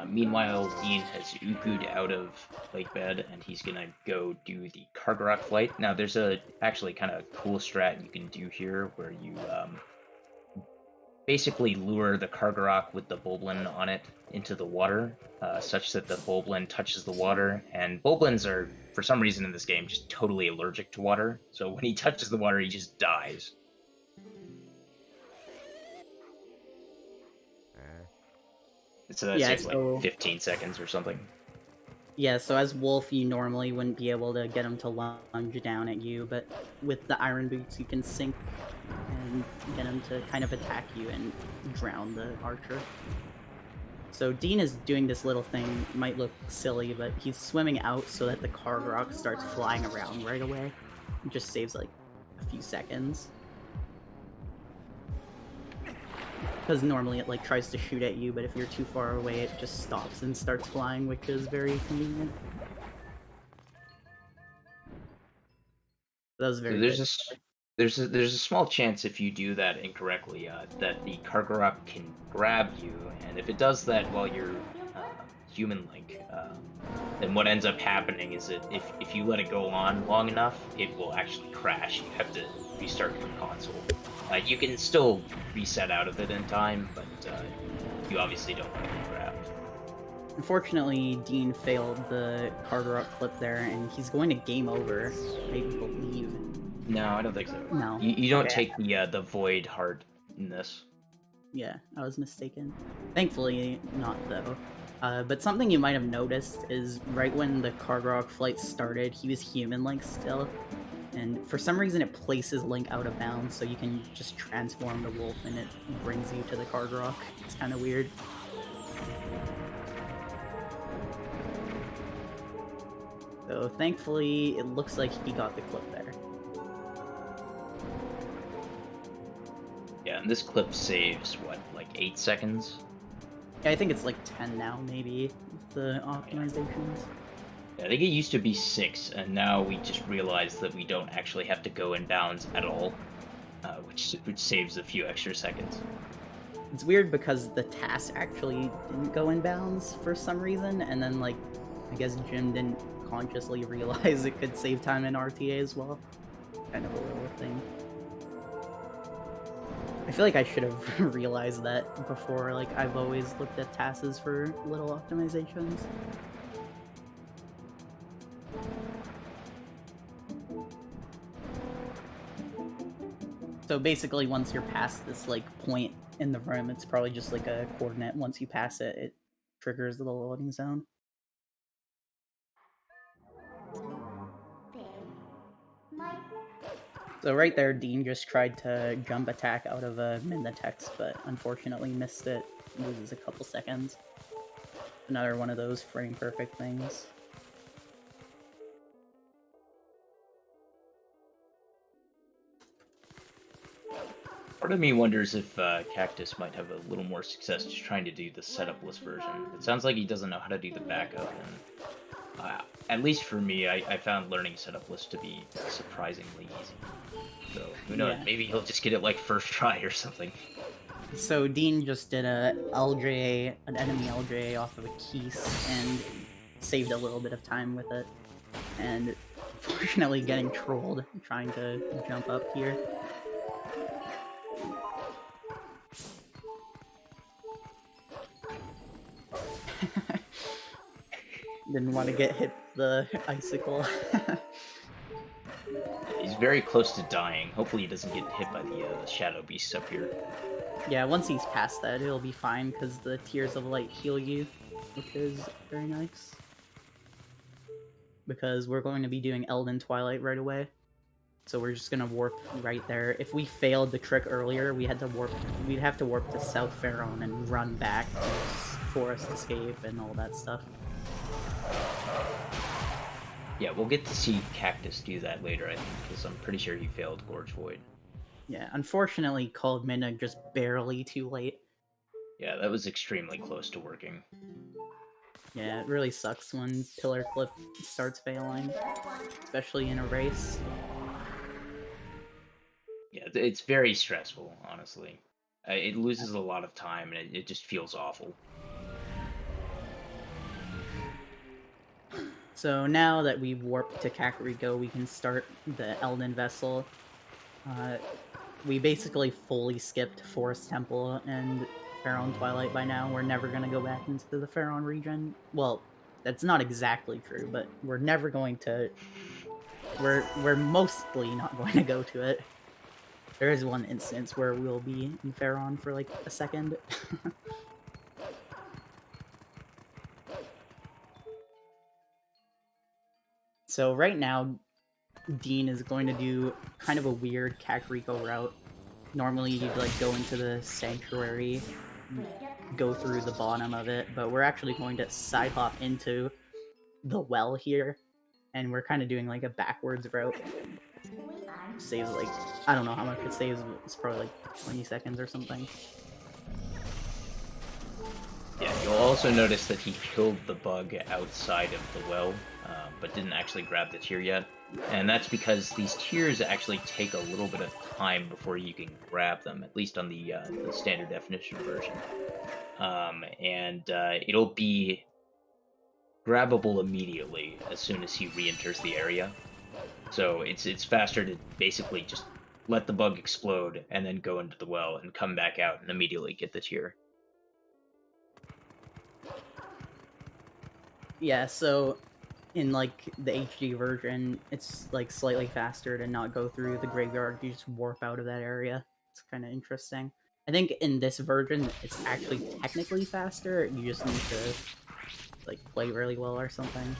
Meanwhile, Dean has Uku'd out of Lake Bed, and he's gonna go do the Kargarok flight. Now, there's a actually kind of cool strat you can do here, where you basically lure the Kargarok with the Boblin on it into the water, such that the Boblin touches the water. And Boblins are, for some reason in this game, just totally allergic to water. So when he touches the water, he just dies. So that saves like 15 seconds or something. Yeah, so as Wolf, you normally wouldn't be able to get him to lunge down at you, but with the Iron Boots, you can sink and get him to kind of attack you and drown the archer. So Dean is doing this little thing, might look silly, but he's swimming out so that the Kargarok starts flying around right away. It just saves like a few seconds. Because normally it like tries to shoot at you, but if you're too far away, it just stops and starts flying, which is very convenient. That was very good. There's a small chance if you do that incorrectly that the Kargarok can grab you, and if it does that while you're human Link, then what ends up happening is that if you let it go on long enough, it will actually crash. You have to restart your console. You can still reset out of it in time, but you obviously don't want to get grabbed. Unfortunately, Dean failed the card rock clip there, and he's going to game over, I believe. No, I don't think so. No. You don't Okay. take the void heart in this. Yeah, I was mistaken. Thankfully, not though. But something you might have noticed is right when the card rock flight started, he was human-like still. And for some reason it places Link out of bounds, so you can just transform the wolf and it brings you to the card rock. It's kind of weird. So thankfully, it looks like he got the clip there. Yeah, and this clip saves, what, like 8 seconds? Yeah, I think it's like 10 now, maybe, with the optimizations. Yeah, I think it used to be 6, and now we just realized that we don't actually have to go in bounds at all, which saves a few extra seconds. It's weird because the task actually didn't go in bounds for some reason, and then, like, I guess Jim didn't consciously realize it could save time in RTA as well. Kind of a little thing. I feel like I should have realized that before. Like, I've always looked at tasks for little optimizations. So basically, once you're past this, like, point in the room, it's probably just like a coordinate. Once you pass it, it triggers the loading zone. So right there, Dean just tried to jump attack out of a Mindatex, but unfortunately missed it. Loses a couple seconds. Another one of those frame perfect things. Part of me wonders if Kaktus might have a little more success just trying to do the setup-less version. It sounds like he doesn't know how to do the backup, and at least for me, I found learning setup-less to be surprisingly easy. So, who knows, Yeah. maybe he'll just get it like first try or something. So Dean just did an enemy LJA off of a Keese and saved a little bit of time with it. And fortunately getting trolled trying to jump up here. Didn't want to get hit with the icicle. He's very close to dying. Hopefully he doesn't get hit by the shadow beasts up here. Yeah, once he's past that, it'll be fine, because the Tears of Light heal you, which is very nice. Because we're going to be doing Elden Twilight right away. So we're just gonna warp right there. If we failed the trick earlier, we'd have to warp to South Pharaon and run back to Forest Escape and all that stuff. Yeah, we'll get to see Kaktus do that later, I think, because I'm pretty sure he failed Gorge Void. Yeah, unfortunately, called Midna just barely too late. Yeah, that was extremely close to working. Yeah, it really sucks when Pillar Clip starts failing, especially in a race. Yeah, it's very stressful, honestly. It loses a lot of time, and it just feels awful. So now that we've warped to Kakariko, we can start the Elden Vessel. We basically fully skipped Forest Temple and Pharaon Twilight by now. We're never going to go back into the Pharaon region. Well, that's not exactly true, but we're never going to... We're mostly not going to go to it. There is one instance where we'll be in Pharaon for like a second. So right now, Dean is going to do kind of a weird Kakariko route. Normally you'd like go into the sanctuary, go through the bottom of it, but we're actually going to side hop into the well here, and we're kind of doing like a backwards route. Saves like, I don't know how much it saves, but it's probably like 20 seconds or something. Yeah, you'll also notice that he killed the bug outside of the well, but didn't actually grab the tear yet. And that's because these tears actually take a little bit of time before you can grab them, at least on the standard definition version. It'll be grabbable immediately as soon as he re-enters the area. So it's faster to basically just let the bug explode, and then go into the well and come back out and immediately get the tier. Yeah, so in like the HD version, it's like slightly faster to not go through the graveyard. You just warp out of that area. It's kind of interesting. I think in this version, it's actually technically faster. You just need to like play really well or something.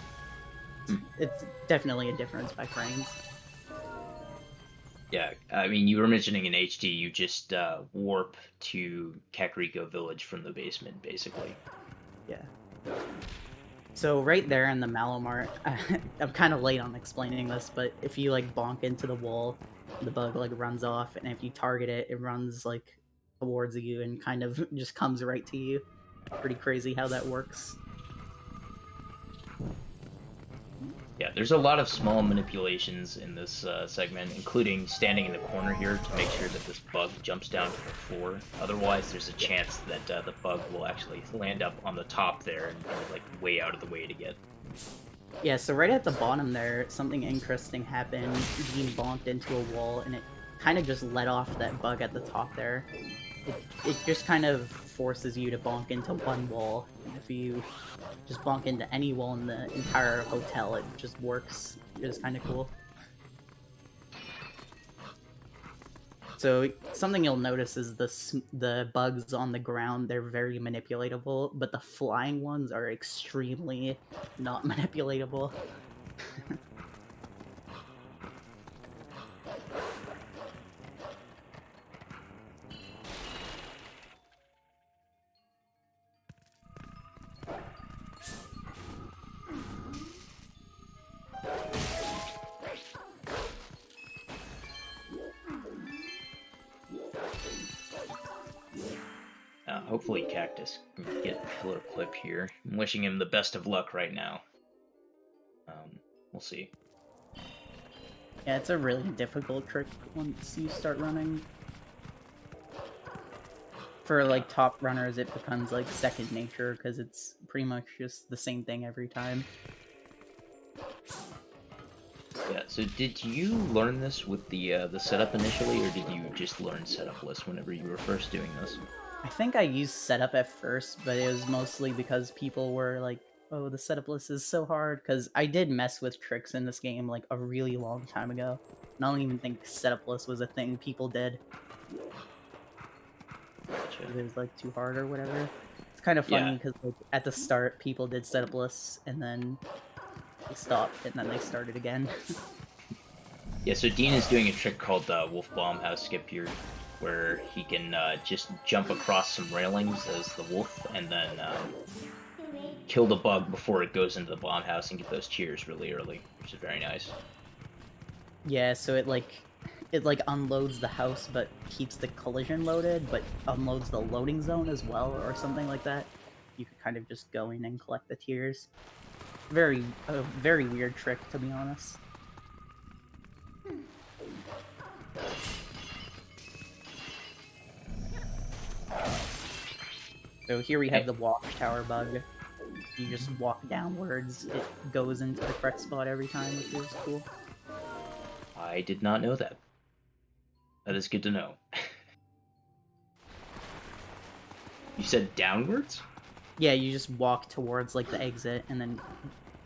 It's definitely a difference by frames. Yeah, I mean, you were mentioning in HD, you just warp to Kakariko Village from the basement, basically. Yeah. So right there in the Malomart, I'm kind of late on explaining this, but if you like bonk into the wall, the bug like runs off, and if you target it, it runs like towards you and kind of just comes right to you. Pretty crazy how that works. Yeah, there's a lot of small manipulations in this segment, including standing in the corner here to make sure that this bug jumps down to the floor. Otherwise, there's a chance that the bug will actually land up on the top there and like way out of the way to get. Yeah, so right at the bottom there, something interesting happened. Dean bonked into a wall, and it kind of just let off that bug at the top there. It just kind of forces you to bonk into one wall. If you just bonk into any wall in the entire hotel, it just works. It's kind of cool. So something you'll notice is the bugs on the ground, they're very manipulatable, but the flying ones are extremely not manipulatable. Hopefully Kaktus can get Pillar Clip here. I'm wishing him the best of luck right now. We'll see. Yeah, it's a really difficult trick once you start running. For like top runners, it becomes like second nature because it's pretty much just the same thing every time. Yeah, so did you learn this with the setup initially, or did you just learn setup list whenever you were first doing this? I think I used setup at first, but it was mostly because people were like, oh, the setup list is so hard, because I did mess with tricks in this game like a really long time ago. And I don't even think setup list was a thing people did. Gotcha. It was like too hard or whatever. It's kind of funny because like, at the start people did setup lists and then they stopped and then they started again. Yeah, so Dean is doing a trick called Wolf Bomb House Skip here, where he can just jump across some railings as the wolf and then kill the bug before it goes into the bomb house and get those cheers really early, which is very nice. Yeah, so it unloads the house but keeps the collision loaded, but unloads the loading zone as well, or something like that. You could kind of just go in and collect the tiers. A very weird trick, to be honest. So here we have the watchtower bug. You just walk downwards, it goes into the correct spot every time, which is cool. I did not know that. That is good to know. You said downwards? Yeah, you just walk towards like the exit and then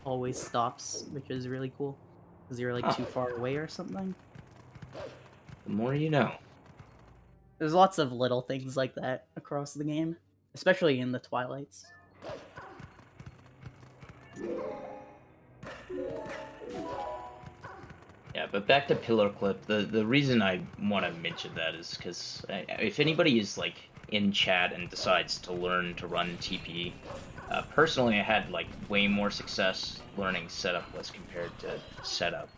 always stops, which is really cool. Because you're like too far away or something. The more you know. There's lots of little things like that across the game, especially in the Twilights. Yeah, but back to Pillar Clip, the reason I want to mention that is because if anybody is like in chat and decides to learn to run TP, personally I had like way more success learning setup list compared to setup.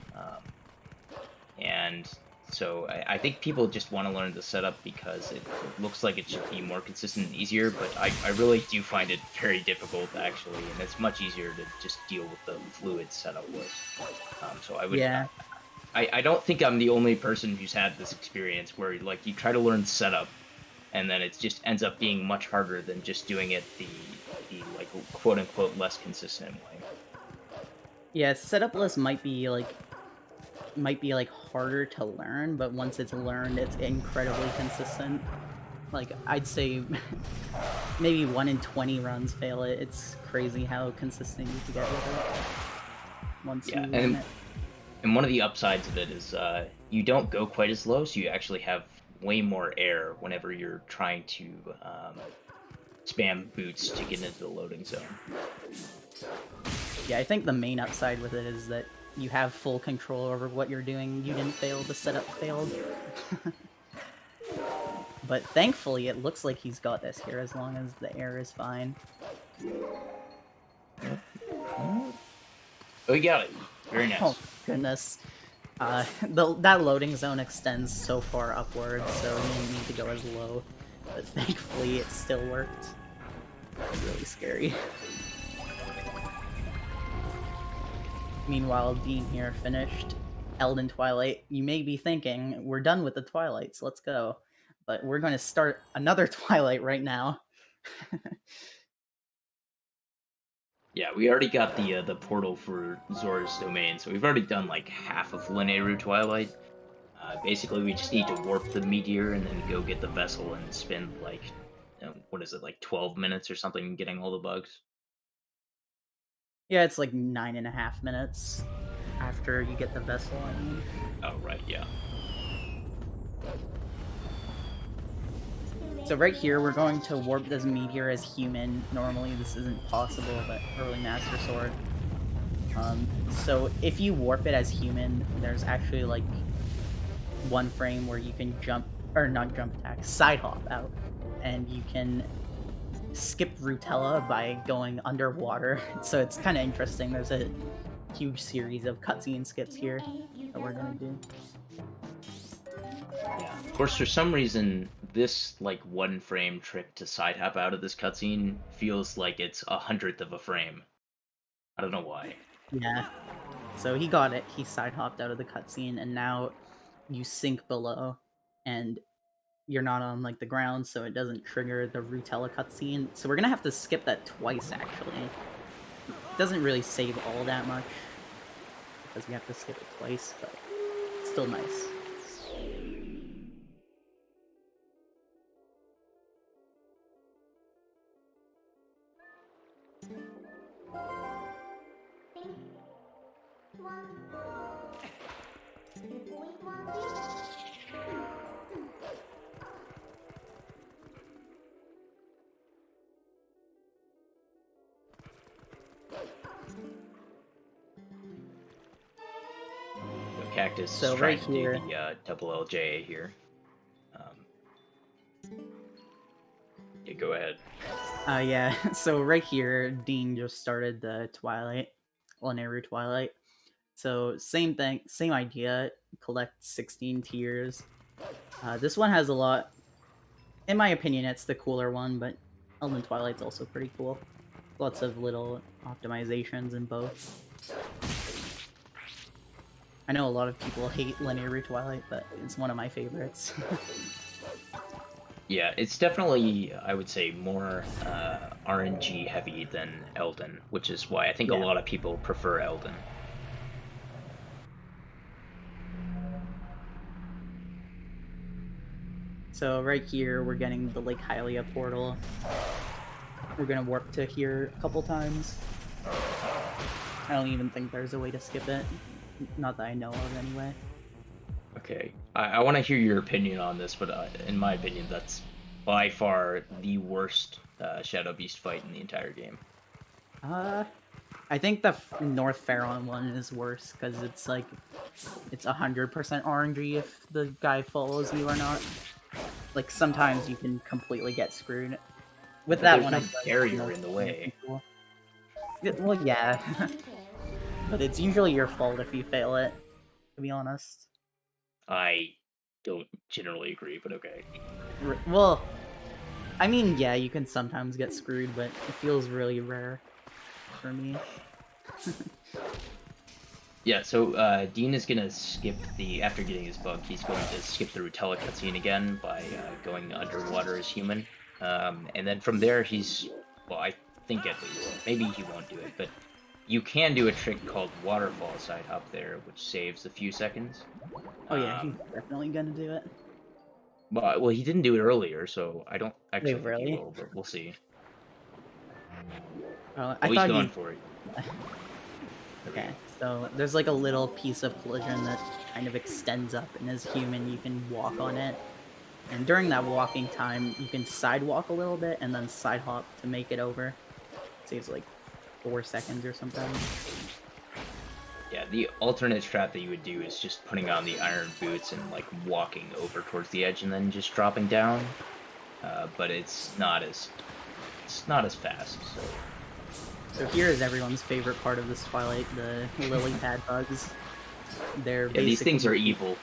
And so I think people just want to learn the setup because it looks like it should be more consistent and easier, but I really do find it very difficult actually, and it's much easier to just deal with the fluid setup list. So I would... Yeah. I don't think I'm the only person who's had this experience where like you try to learn setup and then it just ends up being much harder than just doing it the like quote unquote less consistent way. Yeah, setup list might be like harder to learn, but once it's learned, it's incredibly consistent. Like, I'd say maybe 1 in 20 runs fail it. It's crazy how consistent you can get with it once you learn it. And one of the upsides of it is you don't go quite as low, so you actually have way more air whenever you're trying to spam boots to get into the loading zone. Yeah, I think the main upside with it is that you have full control over what you're doing. You didn't fail, the setup failed. But thankfully, it looks like he's got this here as long as the air is fine. Oh, you got it. Very nice. Oh, goodness. That loading zone extends so far upward, so you didn't need to go as low. But thankfully, it still worked. That was really scary. Meanwhile, Dean here finished Elden Twilight. You may be thinking, we're done with the Twilights, let's go. But we're going to start another Twilight right now. Yeah, we already got the portal for Zora's Domain, so we've already done like half of Linearu Twilight. Basically, we just need to warp the meteor and then go get the vessel and spend like, what is it, like 12 minutes or something getting all the bugs? Yeah, it's like 9.5 minutes after you get the vessel, I mean. Oh, right, yeah. So right here, we're going to warp this meteor as human. Normally, this isn't possible, but early Master Sword. So if you warp it as human, there's actually like one frame where you can jump, or not jump attack, side hop out, and you can skip Rutella by going underwater. So it's kind of interesting. There's a huge series of cutscene skips here that we're gonna do. Yeah. Of course, for some reason, this like one frame trick to side hop out of this cutscene feels like it's 100th of a frame. I don't know why. Yeah. So he got it. He side hopped out of the cutscene, and now you sink below, and you're not on like the ground, so it doesn't trigger the Rutella cutscene. So we're gonna have to skip that twice, actually. It doesn't really save all that much because we have to skip it twice, but it's still nice. Kaktus So is trying right to here- do the double LJA here. Yeah, go ahead. Yeah, so right here, Dean just started the Twilight, Linearu Twilight. So same thing, same idea, collect 16 tiers. This one has a lot, in my opinion, it's the cooler one, but Elden Twilight's also pretty cool. Lots of little optimizations in both. I know a lot of people hate Linearu Twilight, but it's one of my favorites. Yeah, it's definitely, I would say, more RNG heavy than Elden, which is why I think a lot of people prefer Elden. So right here, we're getting the Lake Hylia portal. We're gonna warp to here a couple times. I don't even think there's a way to skip it. Not that I know of, anyway. Okay, I want to hear your opinion on this, but in my opinion, that's by far the worst Shadow Beast fight in the entire game. I think the North Pharaoh one is worse, because it's like, it's 100% RNG if the guy follows you or not. Like, sometimes you can completely get screwed. With that one, there's no barrier in the way. Well, yeah. But it's usually your fault if you fail it, to be honest. I don't generally agree, but okay. Well, I mean, yeah, you can sometimes get screwed, but it feels really rare for me. Yeah, so Dean is gonna skip after getting his bug, he's going to skip the Rutella cutscene again by going underwater as human. And then from there, well, I think at least, maybe he won't do it, but you can do a trick called waterfall side hop there, which saves a few seconds. Oh yeah, he's definitely gonna do it. Well, he didn't do it earlier, so I don't Wait, actually think he really? will, but we'll see. I Oh, he's thought going he. for it. Okay, so there's like a little piece of collision that kind of extends up, and as human, you can walk on it. And during that walking time, you can sidewalk a little bit and then side hop to make it over. Saves like 4 seconds or something. Yeah, the alternate strat that you would do is just putting on the iron boots and like walking over towards the edge and then just dropping down. But it's not as fast. So here is everyone's favorite part of this Twilight, the lily pad bugs. They're Yeah, these things are basically- evil.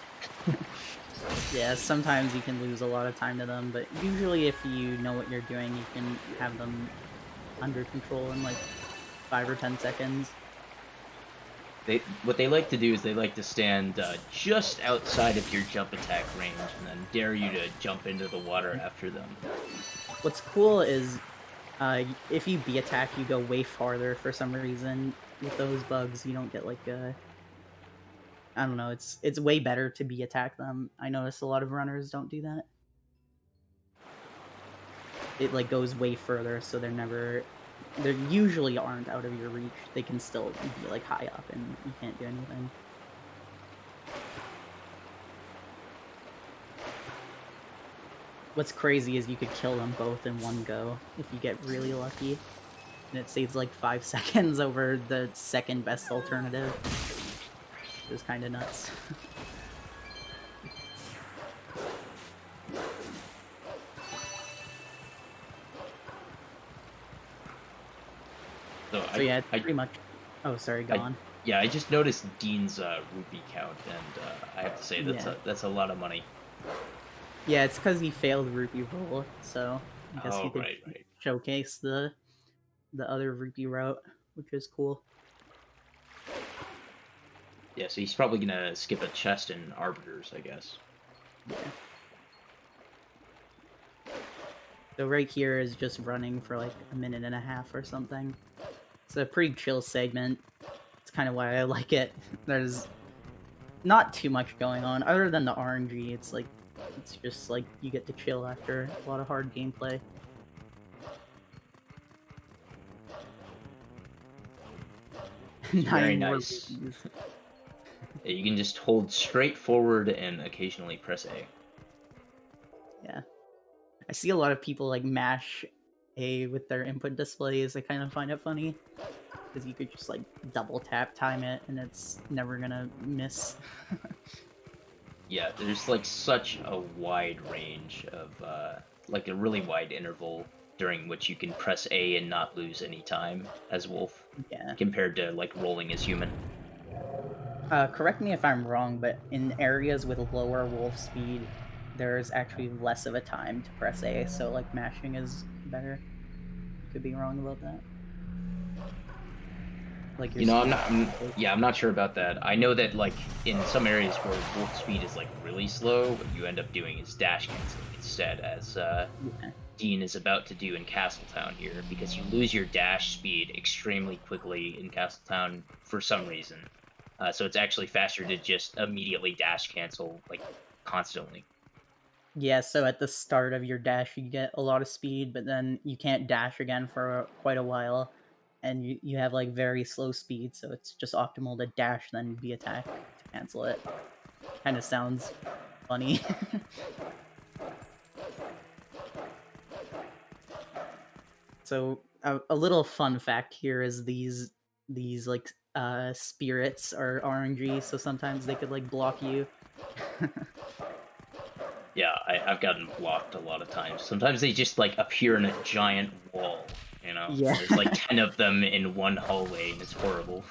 Yeah, sometimes you can lose a lot of time to them, but usually if you know what you're doing, you can have them under control in like 5 or 10 seconds. What they like to do is they like to stand just outside of your jump attack range and then dare you to jump into the water after them. What's cool is if you B attack, you go way farther for some reason. With those bugs, you don't get like a... I don't know, it's way better to B attack them. I notice a lot of runners don't do that. It like goes way further, so they usually aren't out of your reach. They can still be like high up and you can't do anything. What's crazy is you could kill them both in one go if you get really lucky. And it saves like 5 seconds over the second best alternative. It was kind of nuts. So yeah, it's pretty much... Oh, sorry, go on. Yeah, I just noticed Dean's rupee count, and I have to say that's a lot of money. Yeah, it's because he failed rupee roll, so I guess he could right. showcase the other rupee route, which is cool. Yeah, so he's probably gonna skip a chest in Arbiters, I guess. Yeah. So right here is just running for like a minute and a half or something. It's a pretty chill segment. It's kind of why I like it. There's not too much going on other than the RNG. It's just like you get to chill after a lot of hard gameplay. Very nice. Yeah, you can just hold straight forward and occasionally press A. Yeah. I see a lot of people like mash A with their input displays. I kind of find it funny because you could just like double tap time it and it's never gonna miss. Yeah, there's like such a wide range of like a really wide interval during which you can press A and not lose any time as Wolf. Yeah. Compared to like rolling as human. Correct me if I'm wrong, but in areas with lower Wolf speed, there's actually less of a time to press A, so like mashing is better. Could be wrong about that. Like I'm not sure about that. I know that like in some areas where Wolf speed is like really slow, what you end up doing is dash canceling instead, as Dean is about to do in Castletown here, because you lose your dash speed extremely quickly in Castletown for some reason. So it's actually faster to just immediately dash cancel, like, constantly. Yeah, so at the start of your dash, you get a lot of speed, but then you can't dash again for quite a while, and you have, like, very slow speed, so it's just optimal to dash, then be attack to cancel it. Kind of sounds funny. So, a little fun fact here is these like, spirits are RNG, so sometimes they could, like, block you. Yeah, I've gotten blocked a lot of times. Sometimes they just, like, appear in a giant wall, you know? Yeah. There's, like, 10 of them in one hallway, and it's horrible.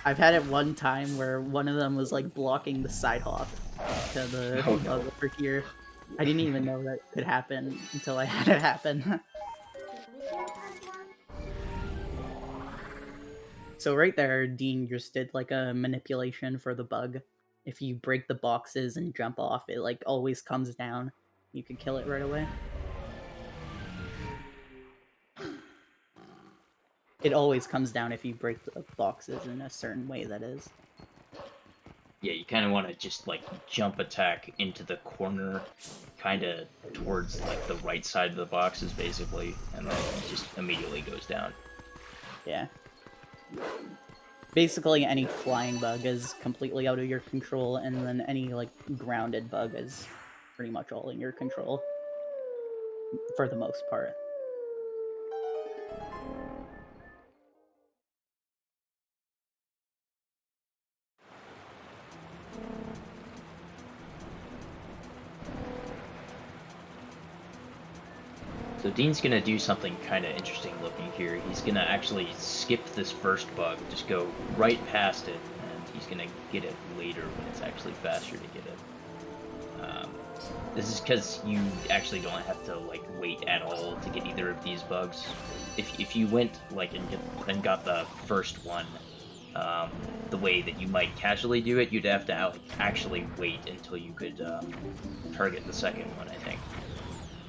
I've had it one time where one of them was, like, blocking the side hop to the bug over here. I didn't even know that could happen until I had it happen. So right there, Dean just did like a manipulation for the bug. If you break the boxes and jump off, it like always comes down. You can kill it right away. It always comes down if you break the boxes in a certain way, that is. Yeah, you kind of want to just, like, jump attack into the corner, kind of towards, like, the right side of the boxes, basically, and then it just immediately goes down. Yeah. Basically, any flying bug is completely out of your control, and then any, like, grounded bug is pretty much all in your control. For the most part. So Dean's gonna do something kind of interesting looking here. He's gonna actually skip this first bug, just go right past it, and he's gonna get it later when it's actually faster to get it. This is because you actually don't have to like wait at all to get either of these bugs. If you went like and got the first one, the way that you might casually do it, you'd have to actually wait until you could target the second one, I think.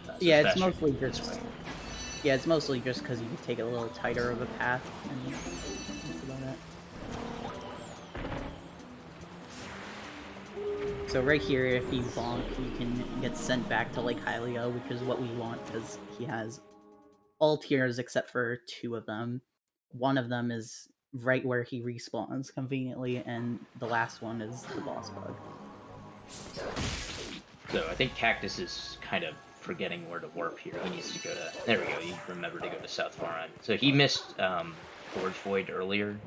So yeah, it's mostly just. Yeah, it's mostly just because you can take a little tighter of a path, and that's about it. So right here, if you bonk, you can get sent back to Lake Hylia, which is what we want, because he has all tiers except for 2 of them. One of them is right where he respawns conveniently, and the last one is the boss bug. So I think Kaktus is kind of forgetting where to warp here. He needs to go to... There we go, he remembered to go to South Faron. So he missed Forge Void earlier,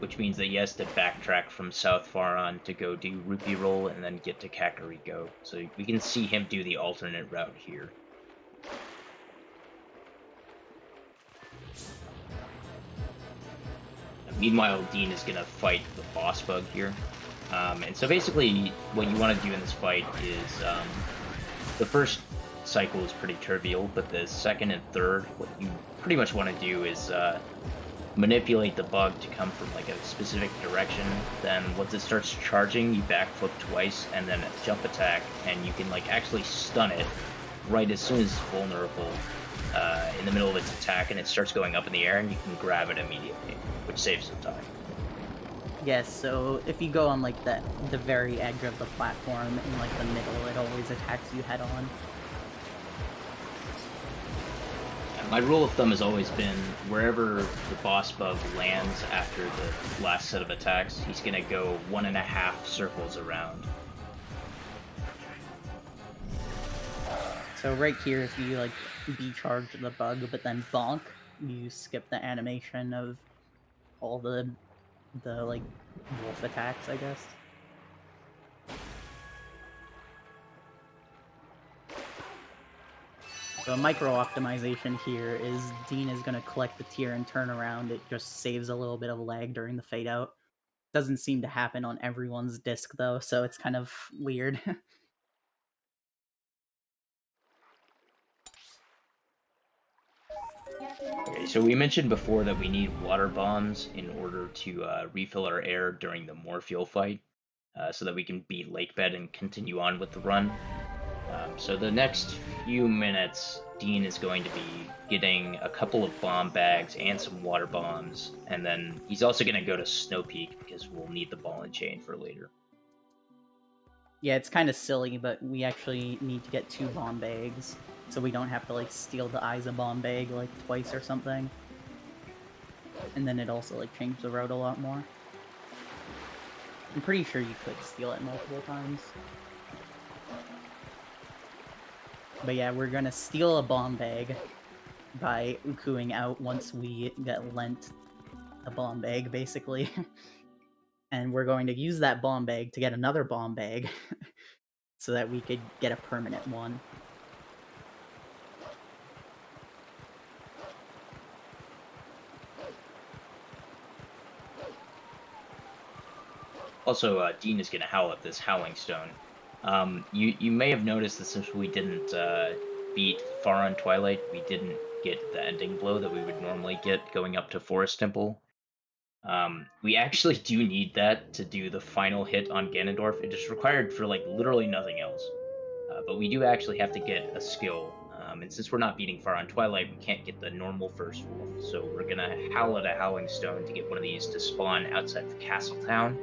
which means that he has to backtrack from South Faron to go do Rupee Roll and then get to Kakariko. So we can see him do the alternate route here. Meanwhile, Dean is going to fight the boss bug here. And so basically, what you want to do in this fight is, the first cycle is pretty trivial, but the second and third, what you pretty much want to do is manipulate the bug to come from like a specific direction. Then once it starts charging, you backflip twice and then jump attack, and you can like actually stun it right as soon as it's vulnerable in the middle of its attack, and it starts going up in the air, and you can grab it immediately, which saves some time. Yes, so if you go on like the very edge of the platform in like the middle, it always attacks you head on. My rule of thumb has always been wherever the boss bug lands after the last set of attacks, he's gonna go 1.5 circles around. So right here, if you like B-charge the bug but then bonk, you skip the animation of all the like wolf attacks, I guess. So a micro optimization here is Dean is going to collect the tier and turn around. It just saves a little bit of lag during the fade out. Doesn't seem to happen on everyone's disc though, so it's kind of weird. Okay, so we mentioned before that we need water bombs in order to refill our air during the Morpheal fight, so that we can beat Lakebed and continue on with the run. So the next few minutes, Dean is going to be getting a couple of bomb bags and some water bombs, and then he's also going to go to Snow Peak because we'll need the ball and chain for later. Yeah, it's kind of silly, but we actually need to get 2 bomb bags, so we don't have to like steal the Isa bomb bag like twice or something. And then it also like changed the route a lot more. I'm pretty sure you could steal it multiple times. But yeah, we're gonna steal a bomb bag by ukuing out once we get lent a bomb bag, basically. And we're going to use that bomb bag to get another bomb bag so that we could get a permanent one. Also, Dean is going to howl at this Howling Stone. You may have noticed that since we didn't beat Faron Twilight, we didn't get the ending blow that we would normally get going up to Forest Temple. We actually do need that to do the final hit on Ganondorf. It is required for like literally nothing else. But we do actually have to get a skill And since we're not beating far on Twilight, we can't get the normal first wolf. So we're gonna howl at a Howling Stone to get one of these to spawn outside of Castle Town,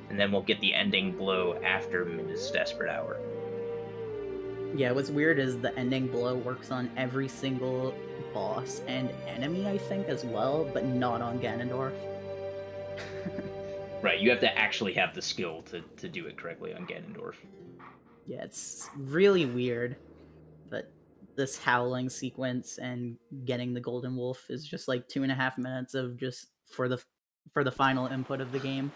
and then we'll get the ending blow after Minda's Desperate Hour. Yeah, what's weird is the ending blow works on every single boss and enemy, I think, as well, but not on Ganondorf. Right, you have to actually have the skill to do it correctly on Ganondorf. Yeah, it's really weird that this howling sequence and getting the golden wolf is just like 2.5 minutes of just for the final input of the game.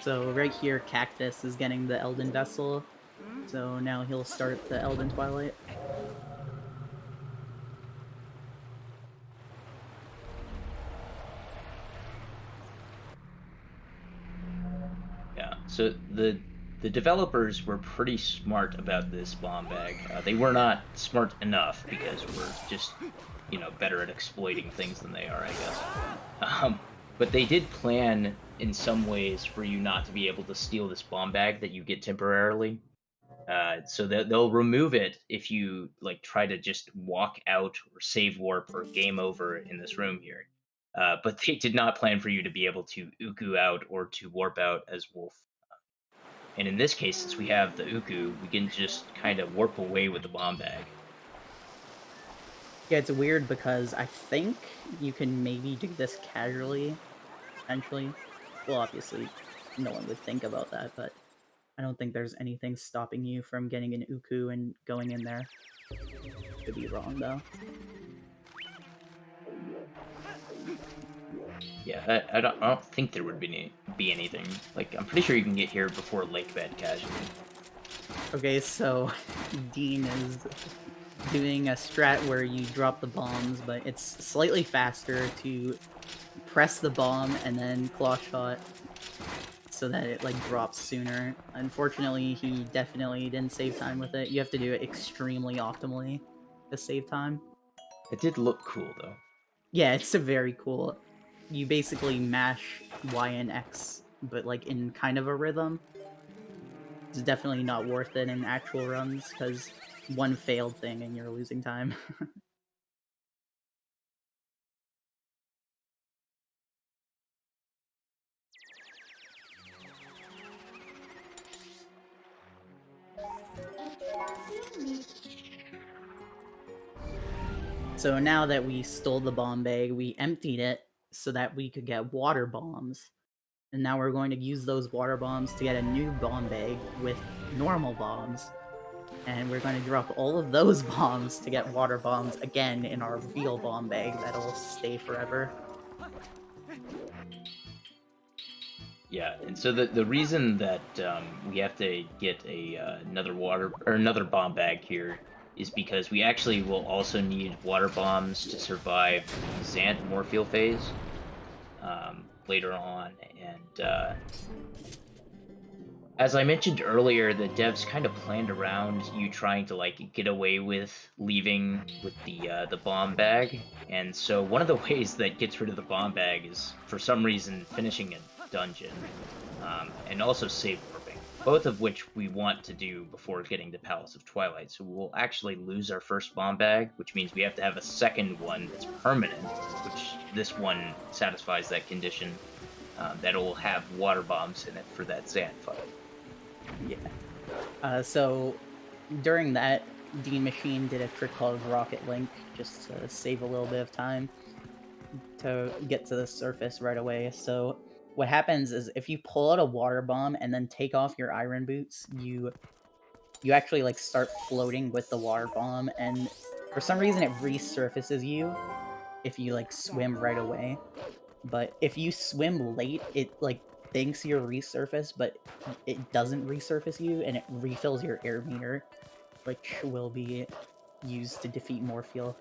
So right here, Kaktus is getting the Elden Vessel, so now he'll start the Elden Twilight. Yeah, so the developers were pretty smart about this bomb bag. They were not smart enough because we're just, better at exploiting things than they are, I guess. But they did plan in some ways for you not to be able to steal this bomb bag that you get temporarily. So they'll remove it if you try to just walk out or save warp or game over in this room here. But they did not plan for you to be able to Uku out or to warp out as Wolf. And in this case, since we have the Uku, we can just kind of warp away with the bomb bag. Yeah, it's weird because I think you can maybe do this casually, potentially. Well, obviously, no one would think about that, but I don't think there's anything stopping you from getting an Uku and going in there. Could be wrong, though. Yeah, I don't think there would be anything. I'm pretty sure you can get here before Lake Bed casually. Okay, so Dean is doing a strat where you drop the bombs, but it's slightly faster to press the bomb and then claw shot so that it drops sooner. Unfortunately, he definitely didn't save time with it. You have to do it extremely optimally to save time. It did look cool though. Yeah, it's very cool. You basically mash Y and X, but in kind of a rhythm. It's definitely not worth it in actual runs, because one failed thing and you're losing time. So now that we stole the bomb bag, we emptied it so that we could get water bombs. And now we're going to use those water bombs to get a new bomb bag with normal bombs. And we're going to drop all of those bombs to get water bombs again in our real bomb bag that'll stay forever. Yeah, and so the reason that we have to get another bomb bag here is because we actually will also need water bombs to survive the Zant Morpheal phase later on, and as I mentioned earlier, the devs kind of planned around you trying to get away with leaving with the bomb bag, and so one of the ways that gets rid of the bomb bag is for some reason finishing a dungeon, and also save warping, both of which we want to do before getting to Palace of Twilight. So we'll actually lose our first bomb bag, which means we have to have a second one that's permanent, which this one satisfies that condition, that'll have water bombs in it for that Zant fight. Yeah. So during that, DeanMachine did a trick called Rocket Link, just to save a little bit of time to get to the surface right away. So what happens is if you pull out a water bomb and then take off your iron boots, you actually start floating with the water bomb, and for some reason it resurfaces you if you swim right away. But if you swim late, it thinks you're resurfaced, but it doesn't resurface you, and it refills your air meter, which will be used to defeat Morpheal.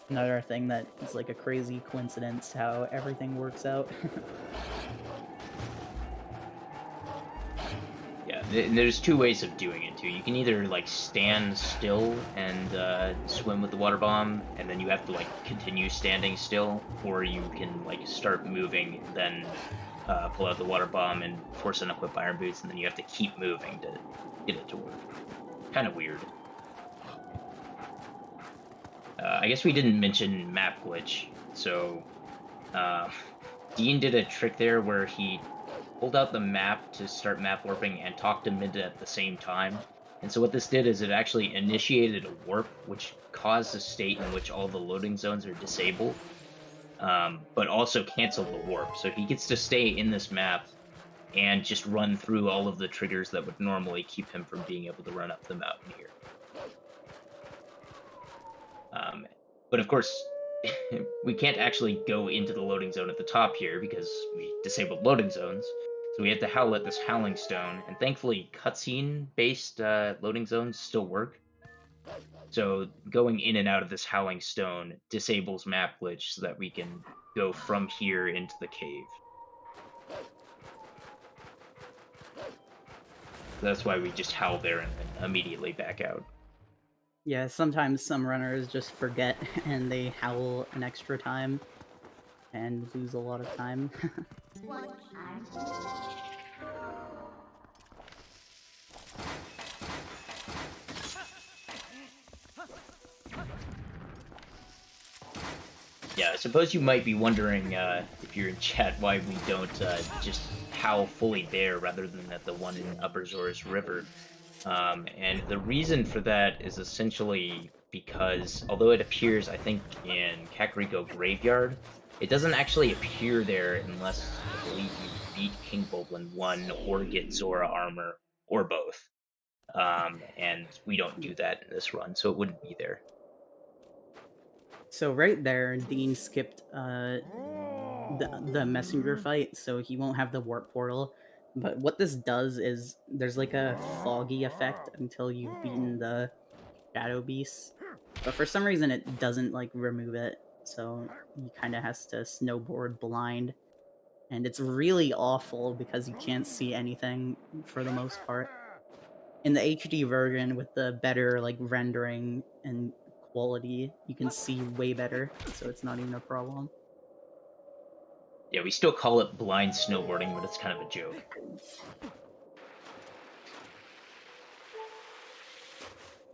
Another thing that is a crazy coincidence how everything works out. Yeah, There's two ways of doing it too. You can either like stand still and swim with the water bomb, and then you have to like continue standing still, or you can like start moving, then pull out the water bomb and force an equip iron boots, and then you have to keep moving to get it to work. Kind of weird. I guess we didn't mention map glitch, so Dean did a trick there where he pulled out the map to start map warping and talked to Minda at the same time. And so what this did is it actually initiated a warp, which caused a state in which all the loading zones are disabled, but also canceled the warp. So he gets to stay in this map and just run through all of the triggers that would normally keep him from being able to run up the mountain here. But of course, we can't actually go into the loading zone at the top here because we disabled loading zones. So we have to howl at this howling stone, and thankfully cutscene-based loading zones still work. So going in and out of this howling stone disables map glitch so that we can go from here into the cave. That's why we just howl there and then immediately back out. Yeah, sometimes some runners just forget and they howl an extra time and lose a lot of time. Yeah, I suppose you might be wondering, if you're in chat, why we don't just howl fully there rather than at the one in Upper Zorus River. And the reason for that is essentially because, although it appears, I think, in Kakariko Graveyard, it doesn't actually appear there unless, I believe, you beat King Bulblin 1 or get Zora armor, or both. And we don't do that in this run, so it wouldn't be there. So right there, Dean skipped the messenger fight, so he won't have the warp portal. But what this does is there's like a foggy effect until you've beaten the shadow beast. But for some reason it doesn't like remove it, so he kind of has to snowboard blind. And it's really awful because you can't see anything for the most part. In the HD version with the better like rendering and quality, you can see way better, so it's not even a problem. Yeah, we still call it blind snowboarding, but it's kind of a joke.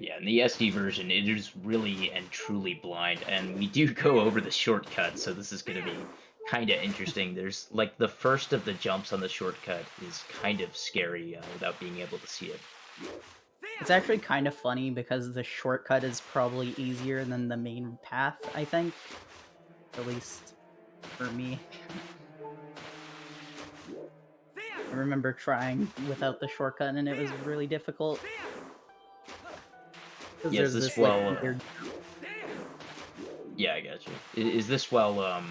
Yeah, in the SD version, it is really and truly blind, and we do go over the shortcut, so this is going to be kind of interesting. There's, like, the first of the jumps on the shortcut is kind of scary without being able to see it. It's actually kind of funny because the shortcut is probably easier than the main path, I think. At least for me. I remember trying without the shortcut and it was really difficult. Yes, this like, yeah, I got you. Is this while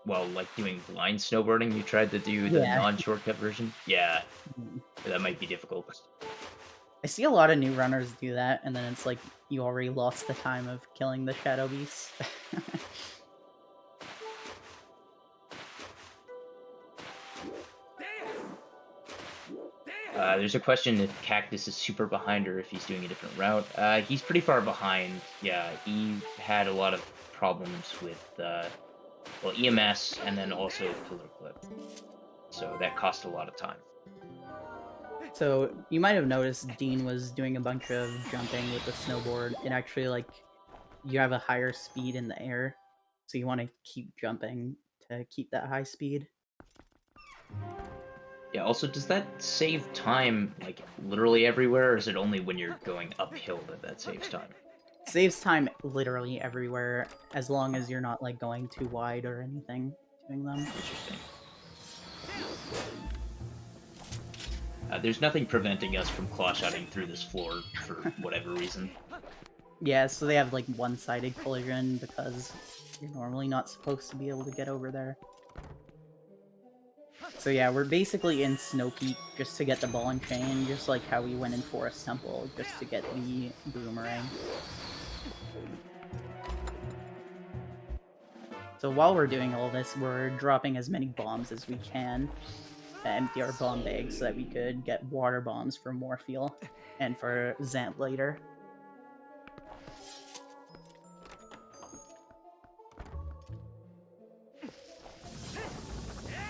like doing blind snowboarding you tried to do the non-shortcut version? Yeah, that might be difficult. I see a lot of new runners do that, and then it's like you already lost the time of killing the shadow beast. There's a question if Kaktus is super behind or if he's doing a different route. He's pretty far behind. Yeah, he had a lot of problems with, well, EMS and then also Pillar Clip. So that cost a lot of time. So you might have noticed Dean was doing a bunch of jumping with the snowboard. It actually, like, you have a higher speed in the air, so you want to keep jumping to keep that high speed. Yeah, also, does that save time, like, literally everywhere, or is it only when you're going uphill that saves time? It saves time literally everywhere, as long as you're not, like, going too wide or anything doing them. Interesting. There's nothing preventing us from claw-shotting through this floor for whatever reason. Yeah, so they have, like, one-sided collision because you're normally not supposed to be able to get over there. So yeah, we're basically in Snow Peak just to get the ball and chain, just like how we went in Forest Temple just to get the boomerang. So while we're doing all this, we're dropping as many bombs as we can. empty our bomb bags so that we could get water bombs for more fuel and for Zamp later.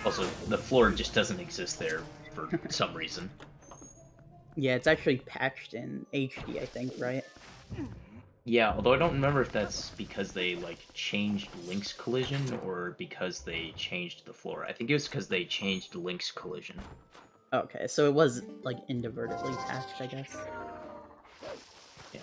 Also, the floor just doesn't exist there for some reason. Yeah, it's actually patched in HD, I think, right? Yeah, although I don't remember if that's because they, like, changed Link's collision or because they changed the floor. I think it was because they changed Link's collision. Okay, so it was, like, inadvertently patched, I guess. Yeah.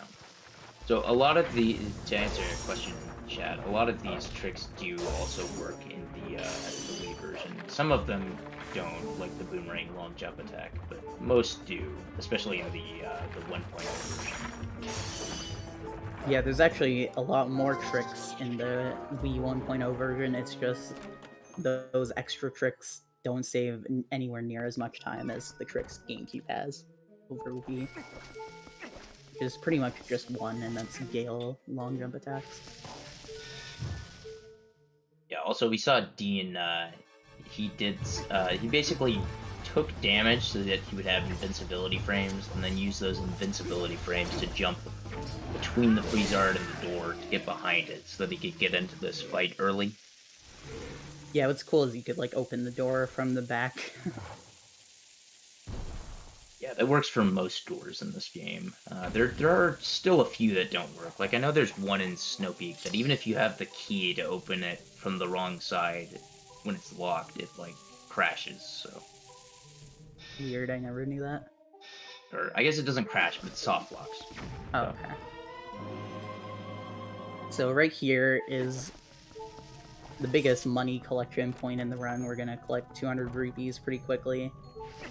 So a lot of the, to answer your question, Chad, a lot of these tricks do also work in the Wii version. Some of them don't, like the boomerang long jump attack, but most do, especially in the 1.0 version. Yeah, there's actually a lot more tricks in the Wii 1.0 version. It's just those extra tricks don't save anywhere near as much time as the tricks GameCube has over Wii. It's pretty much just one, and that's Gale long jump attacks. Yeah, also we saw Dean, he basically took damage so that he would have invincibility frames, and then use those invincibility frames to jump between the freeze art and the door to get behind it, so that he could get into this fight early. Yeah, what's cool is you could, like, open the door from the back. Yeah, that works for most doors in this game. There are still a few that don't work. Like, I know there's one in Snow Peak that even if you have the key to open it from the wrong side, when it's locked, it, like, crashes, so... Weird, I never knew that. Or, I guess it doesn't crash, but it soft locks. Oh, okay. So right here is the biggest money collection point in the run. We're gonna collect 200 rupees pretty quickly.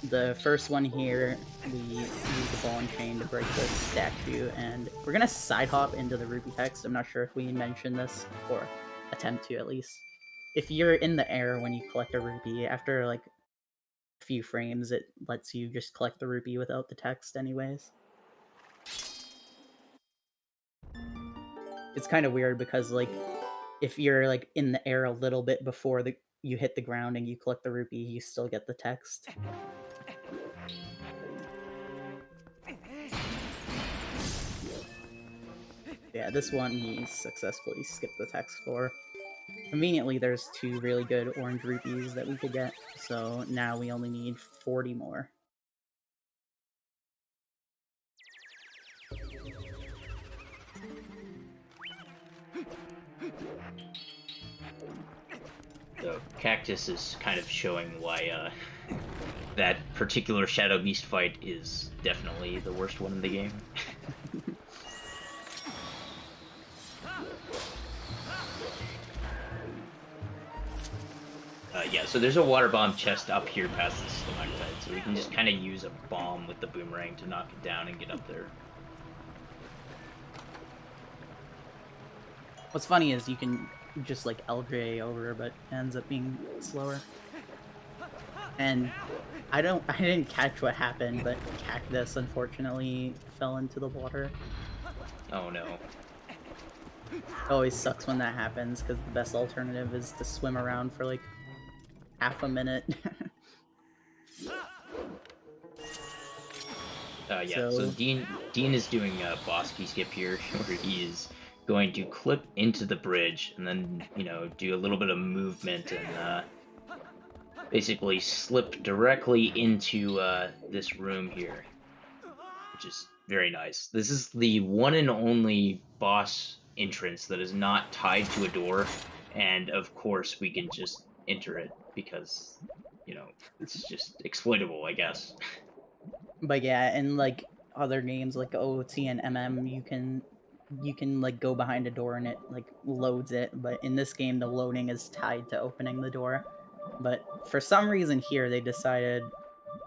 The first one here, we use the ball and chain to break the statue, and we're gonna side hop into the rupee text. I'm not sure if we mentioned this, or attempt to at least. If you're in the air when you collect a rupee, after like a few frames, it lets you just collect the rupee without the text anyways. It's kind of weird because, like, if you're like in the air a little bit before you hit the ground and you collect the rupee, you still get the text. Yeah, this one he successfully skipped the text for. Conveniently, there's 2 really good orange rupees that we could get, so now we only need 40 more. So Kaktus is kind of showing why that particular Shadow Beast fight is definitely the worst one in the game. Yeah, so there's a water bomb chest up here past the stalactite, so we can just kind of use a bomb with the boomerang to knock it down and get up there. What's funny is you can just like LJ over, but it ends up being slower. And I didn't catch what happened, but Kaktus unfortunately fell into the water. Oh no. It always sucks when that happens, because the best alternative is to swim around for like half a minute. Yeah, so Dean is doing a boss key skip here, where he is going to clip into the bridge, and then, you know, do a little bit of movement, and basically slip directly into this room here, which is very nice. This is the one and only boss entrance that is not tied to a door, and of course we can just enter it, because, you know, it's just exploitable, I guess. But yeah, in like other games like OOT and MM, you can like go behind a door and it like loads it, but in this game the loading is tied to opening the door. But for some reason here they decided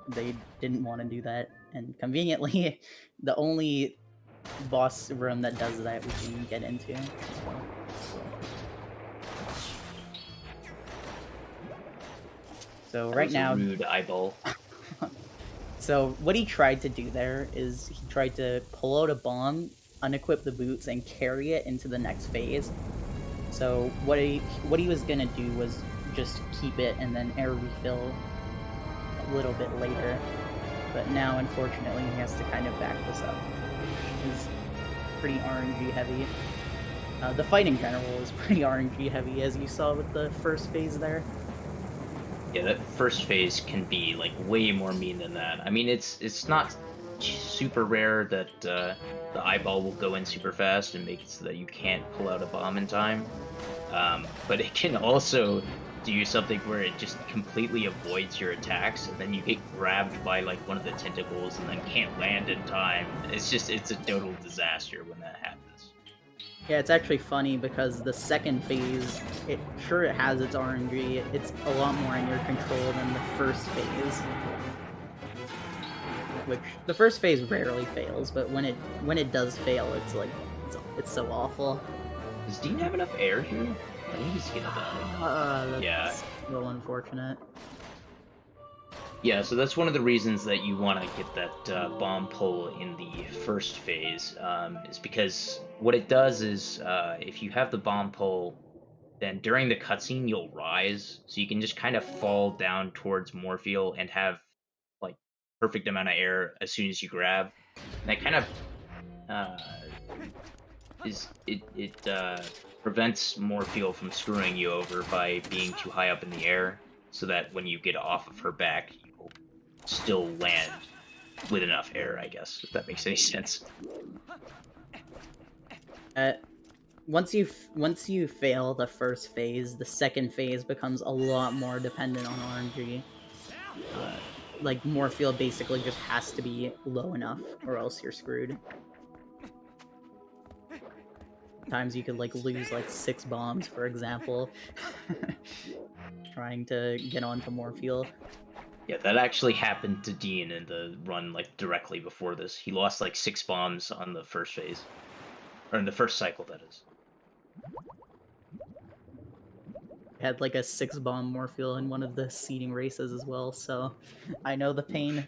they didn't want to do that, and conveniently the only boss room that does that we can get into. So right now, rude eyeball. So what he tried to do there is he tried to pull out a bomb, unequip the boots, and carry it into the next phase. So what he was gonna do was just keep it and then air refill little bit later. But now, unfortunately, he has to kind of back this up. It's pretty RNG heavy. The fight in general is pretty RNG heavy, as you saw with the first phase there. Yeah, that first phase can be like way more mean than that. I mean, it's not super rare that the eyeball will go in super fast and make it so that you can't pull out a bomb in time. But it can also do something where it just completely avoids your attacks, and then you get grabbed by like one of the tentacles and then can't land in time. It's a total disaster when that happens. Yeah, it's actually funny because the second phase, it has its RNG. It's a lot more in your control than the first phase. Which the first phase rarely fails, but when it does fail, it's like it's so awful. Does Dean have enough air here? I think he's gonna die. That's Yeah. so unfortunate. Yeah, so that's one of the reasons that you want to get that bomb pull in the first phase, is because what it does is, if you have the bomb pull, then during the cutscene you'll rise, so you can just kind of fall down towards Morpheal and have like perfect amount of air as soon as you grab. And that kind of prevents Morpheal from screwing you over by being too high up in the air, so that when you get off of her back, you'll still land with enough air, I guess, if that makes any sense. Once you fail the first phase, the second phase becomes a lot more dependent on RNG. Like, Morpheal basically just has to be low enough, or else you're screwed. Times you could like lose like 6 bombs, for example, trying to get onto Morpheal. Yeah, that actually happened to Dean in the run like directly before this. He lost like 6 bombs on the first phase, or in the first cycle, that is. Had like a 6-bomb Morpheal in one of the seeding races as well, so I know the pain.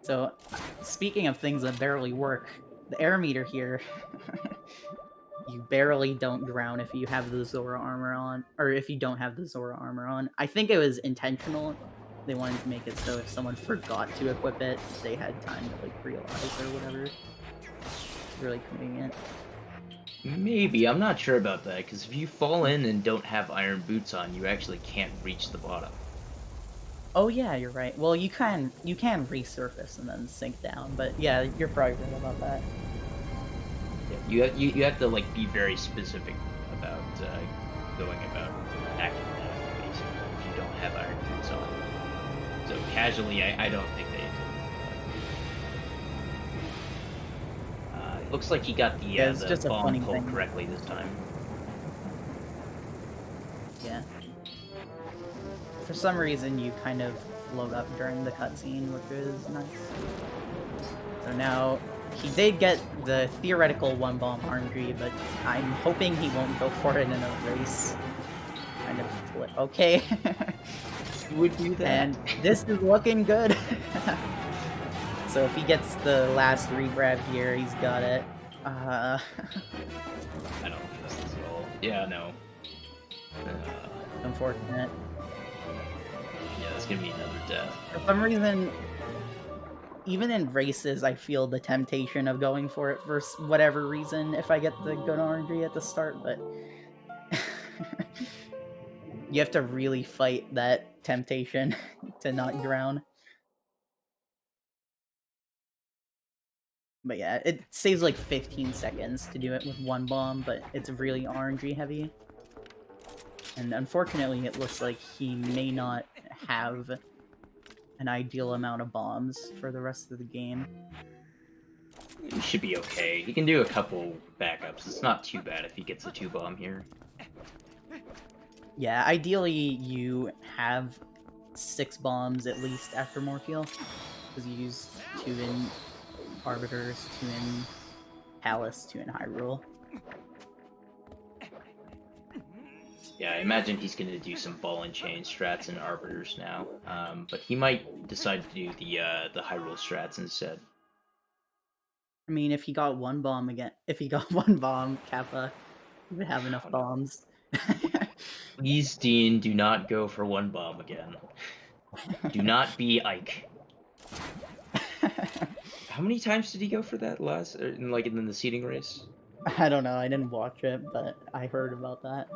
So, speaking of things that barely work, the air meter here, you barely don't drown if you have the Zora armor on, or if you don't have the Zora armor on. I think it was intentional. They wanted to make it so if someone forgot to equip it, they had time to like realize or whatever. It's really convenient. Maybe, I'm not sure about that, because if you fall in and don't have iron boots on, you actually can't reach the bottom. Oh yeah, you're right. Well, you can resurface and then sink down, but yeah, you're probably right about that. Yeah, you have to like be very specific about going about attacking that, basically, if you don't have iron boots on. So casually, I don't think they do. It looks like he got the bomb pull correctly this time. Yeah. For some reason, you kind of float up during the cutscene, which is nice. So now, he did get the theoretical 1-bomb RNG, but I'm hoping he won't go for it in a race. Kind of flip. Okay. You would do that. And this is looking good. So if he gets the last regrab here, he's got it. I don't trust this at all. Yeah, no. Unfortunate. Yeah, that's gonna be another death. For some reason, even in races, I feel the temptation of going for it for whatever reason if I get the good RNG at the start, but you have to really fight that temptation to not drown. But yeah, it saves like 15 seconds to do it with 1 bomb, but it's really RNG heavy. And unfortunately, it looks like he may not have an ideal amount of bombs for the rest of the game. He should be okay. He can do a couple backups. It's not too bad if he gets a 2-bomb here. Yeah, ideally you have 6 bombs at least after Morpheal, because you use 2 in Arbiters, 2 in Palace, 2 in Hyrule. Yeah, I imagine he's going to do some ball and chain strats and Arbiters now, but he might decide to do the Hyrule strats instead. I mean, if he got 1 bomb again, if he got 1 bomb, Kappa, he would have enough bombs. Please, Dean, do not go for one bomb again. Do not be Ike. How many times did he go for that last, in the seeding race? I don't know. I didn't watch it, but I heard about that.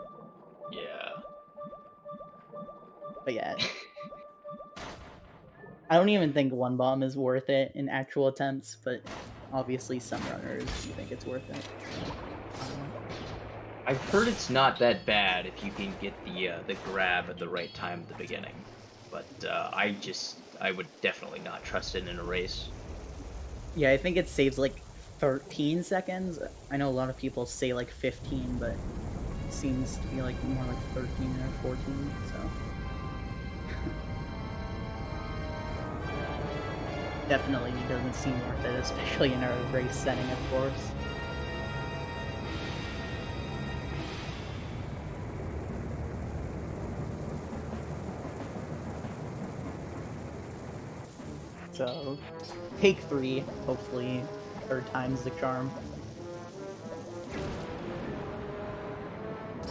Yeah. But yeah, I don't even think one bomb is worth it in actual attempts, but obviously some runners do think it's worth it. I've heard it's not that bad if you can get the grab at the right time at the beginning, but I would definitely not trust it in a race. Yeah, I think it saves like 13 seconds. I know a lot of people say like 15, but it seems to be like more like 13 or 14, so. Definitely doesn't seem worth it, especially in a race setting, of course. So, take 3, hopefully, third time's the charm.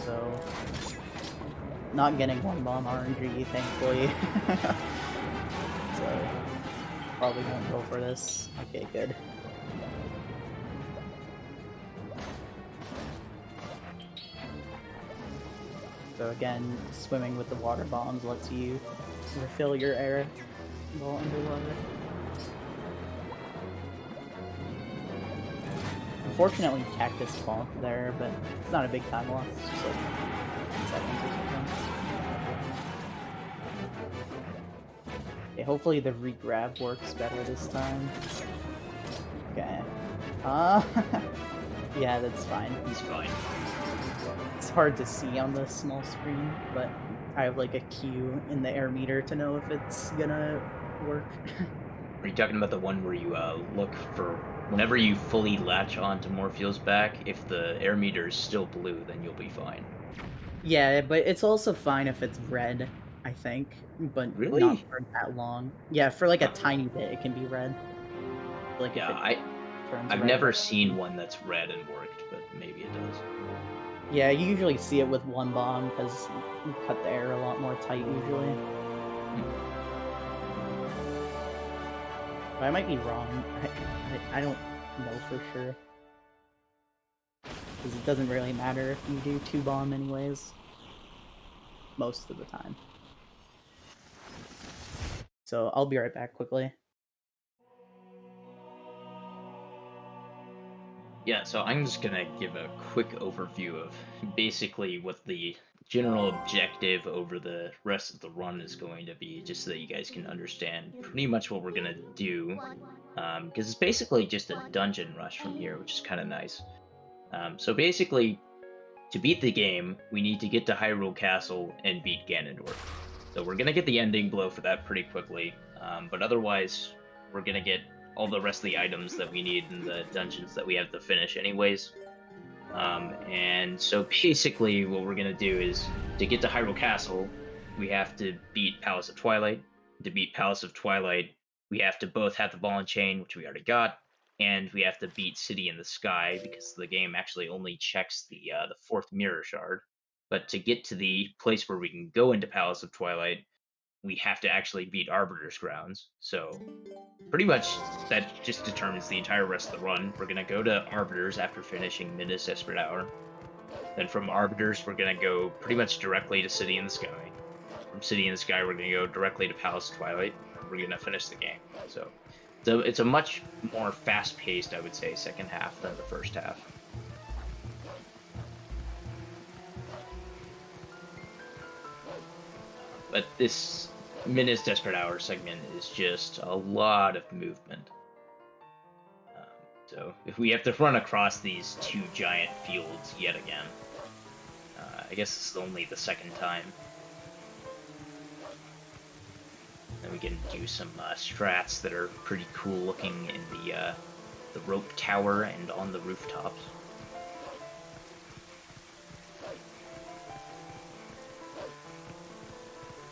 So, not getting one bomb RNG, thankfully. So, probably won't go for this. Okay, good. So again, swimming with the water bombs lets you refill your air while underwater. Unfortunately, Kaktus spawned there, but it's not a big time loss. It's just like 10 seconds or something. Okay, hopefully the re-grab works better this time. Okay. Yeah, that's fine. He's fine. It's hard to see on the small screen, but I have like a cue in the air meter to know if it's gonna work. Are you talking about the one where you look for whenever you fully latch onto Morpheus' back? If the air meter is still blue, then you'll be fine. Yeah, but it's also fine if it's red, I think, but Really? not for that long. Yeah, for like a tiny bit, it can be red. Like Yeah, if it turns I've red, never like- seen one that's red and worked, but maybe it does. Yeah, you usually see it with one bomb because you cut the air a lot more tight usually. But I might be wrong. I don't know for sure. Because it doesn't really matter if you do 2 bomb anyways. Most of the time. So I'll be right back quickly. Yeah, so I'm just gonna give a quick overview of basically what the general objective over the rest of the run is going to be, just so that you guys can understand pretty much what we're gonna do. Because it's basically just a dungeon rush from here, which is kind of nice. So basically, to beat the game, we need to get to Hyrule Castle and beat Ganondorf. So we're gonna get the ending blow for that pretty quickly, but otherwise, we're gonna get all the rest of the items that we need in the dungeons that we have to finish anyways. And so basically what we're going to do is, to get to Hyrule Castle, we have to beat Palace of Twilight. To beat Palace of Twilight, we have to both have the ball and chain, which we already got, and we have to beat City in the Sky, because the game actually only checks the 4th mirror shard. But to get to the place where we can go into Palace of Twilight, we have to actually beat Arbiter's Grounds. So pretty much that just determines the entire rest of the run. We're gonna go to Arbiters after finishing Midas Desperate Hour. Then from Arbiters, we're gonna go pretty much directly to City in the Sky. From City in the Sky, we're gonna go directly to Palace of Twilight. We're gonna finish the game. So it's a much more fast-paced, I would say, second half than the first half. But this Midas Desperate Hour segment is just a lot of movement. So if we have to run across these 2 giant fields yet again, I guess it's only the second time. Then we can do some strats that are pretty cool looking in the rope tower and on the rooftops.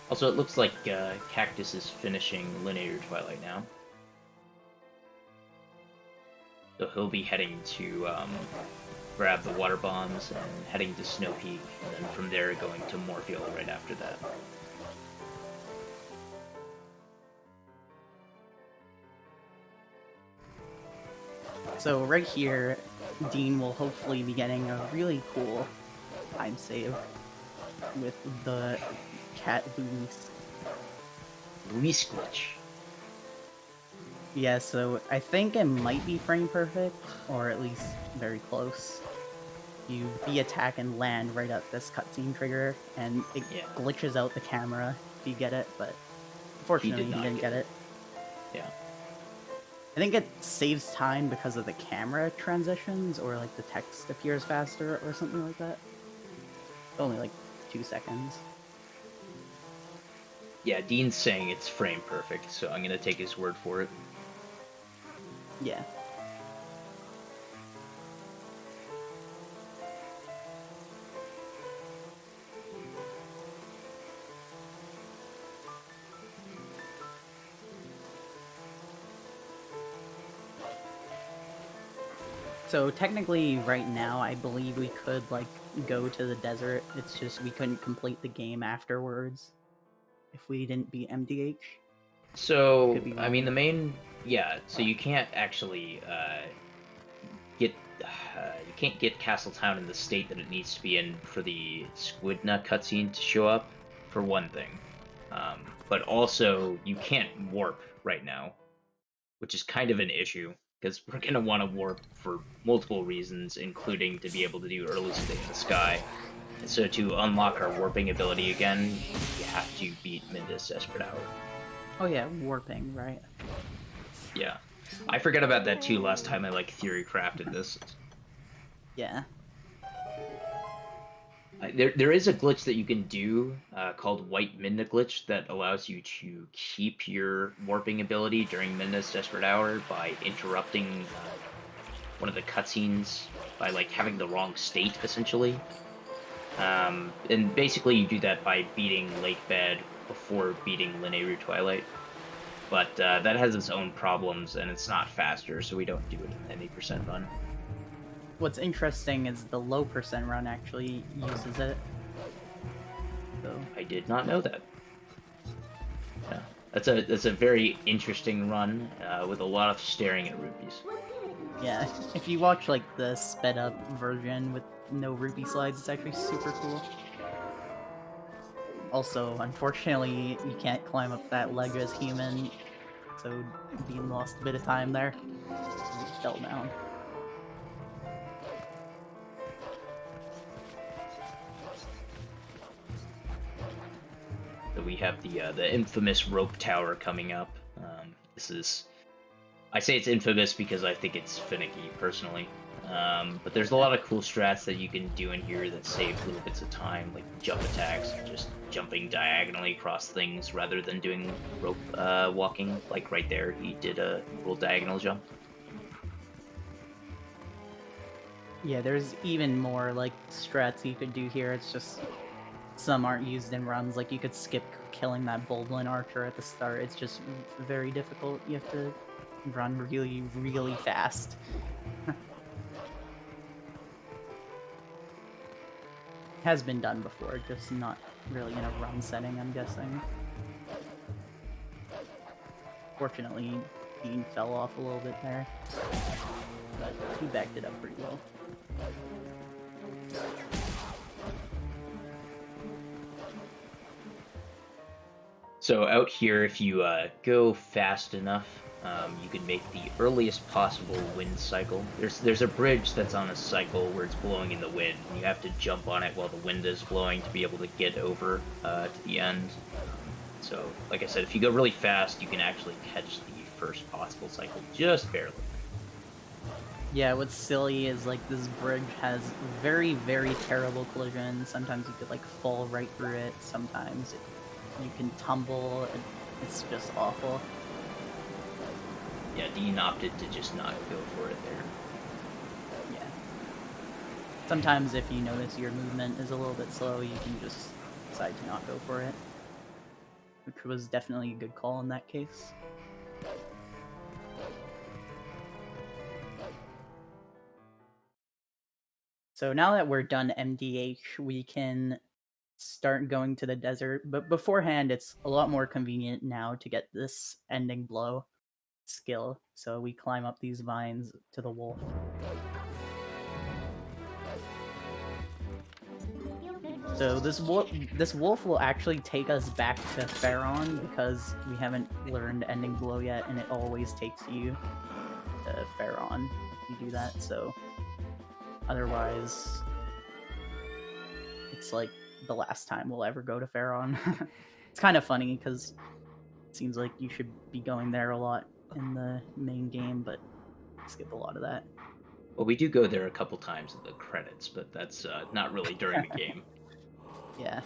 Also, it looks like Kaktus is finishing Linear Twilight now. So he'll be heading to grab the water bombs and heading to Snow Peak, and then from there going to Moorfield right after that. So right here, Dean will hopefully be getting a really cool time save with the cat Luis. Luis glitch. Yeah, so I think it might be frame perfect, or at least very close. You B-attack and land right at this cutscene trigger, and it glitches out the camera if you get it, but unfortunately he didn't get it. Yeah. I think it saves time because of the camera transitions, or like the text appears faster, or something like that. Only like 2 seconds. Yeah, Dean's saying it's frame perfect, so I'm gonna take his word for it. Yeah. So technically, right now, I believe we could, like, go to the desert. It's just we couldn't complete the game afterwards if we didn't beat MDH. So, I mean, the main... Yeah, so you can't actually get... you can't get Castletown in the state that it needs to be in for the Squidna cutscene to show up, for one thing. But also, you can't warp right now, which is kind of an issue, because we're going to want to warp for multiple reasons, including to be able to do early stay in the sky. And so to unlock our warping ability again, you have to beat Minda's Desperate Hour. Oh yeah, warping, right? Yeah. I forgot about that too last time I, like, theory crafted this. Yeah. There is a glitch that you can do called White Minda glitch that allows you to keep your warping ability during Minda's Desperate Hour by interrupting one of the cutscenes by, like, having the wrong state, essentially. And basically you do that by beating Lake Bed before beating Linear Twilight. But that has its own problems, and it's not faster, so we don't do it in an 80% run. What's interesting is the low percent run actually uses it. So I did not know that. Yeah, that's a very interesting run with a lot of staring at rupees. yeah, if you watch like the sped up version with no rupee slides, it's actually super cool. Also, unfortunately, you can't climb up that ledge as human, so Dean lost a bit of time there. He fell down. So we have the infamous rope tower coming up. This is, I say it's infamous because I think it's finicky personally. But there's a lot of cool strats that you can do in here that save little bits of time, like jump attacks, just jumping diagonally across things rather than doing rope walking. Like right there, he did a little diagonal jump. Yeah, there's even more like strats you could do here. It's just some aren't used in runs. Like you could skip killing that Bulblin archer at the start. It's just very difficult. You have to run really, really fast. Has been done before, just not really in a run setting, I'm guessing. Fortunately, Dean fell off a little bit there, but he backed it up pretty well. So out here, if you go fast enough, you can make the earliest possible wind cycle. There's a bridge that's on a cycle where it's blowing in the wind, and you have to jump on it while the wind is blowing to be able to get over to the end. So, like I said, if you go really fast, you can actually catch the first possible cycle just barely. Yeah, what's silly is like this bridge has very, very terrible collisions. Sometimes you could like fall right through it. Sometimes you can tumble. It's just awful. Yeah, Dean opted to just not go for it there. Yeah. Sometimes if you notice your movement is a little bit slow, you can just decide to not go for it. Which was definitely a good call in that case. So now that we're done MDH, we can start going to the desert. But beforehand, it's a lot more convenient now to get this ending blow skill. So we climb up these vines to the wolf. So this wolf will actually take us back to Pharaon because we haven't learned ending blow yet, and it always takes you to Pharaon if you do that. So otherwise, it's like the last time we'll ever go to Pharaon. It's kind of funny because it seems like you should be going there a lot in the main game, but skip a lot of that. Well, we do go there a couple times in the credits, but that's not really during the game. Yeah.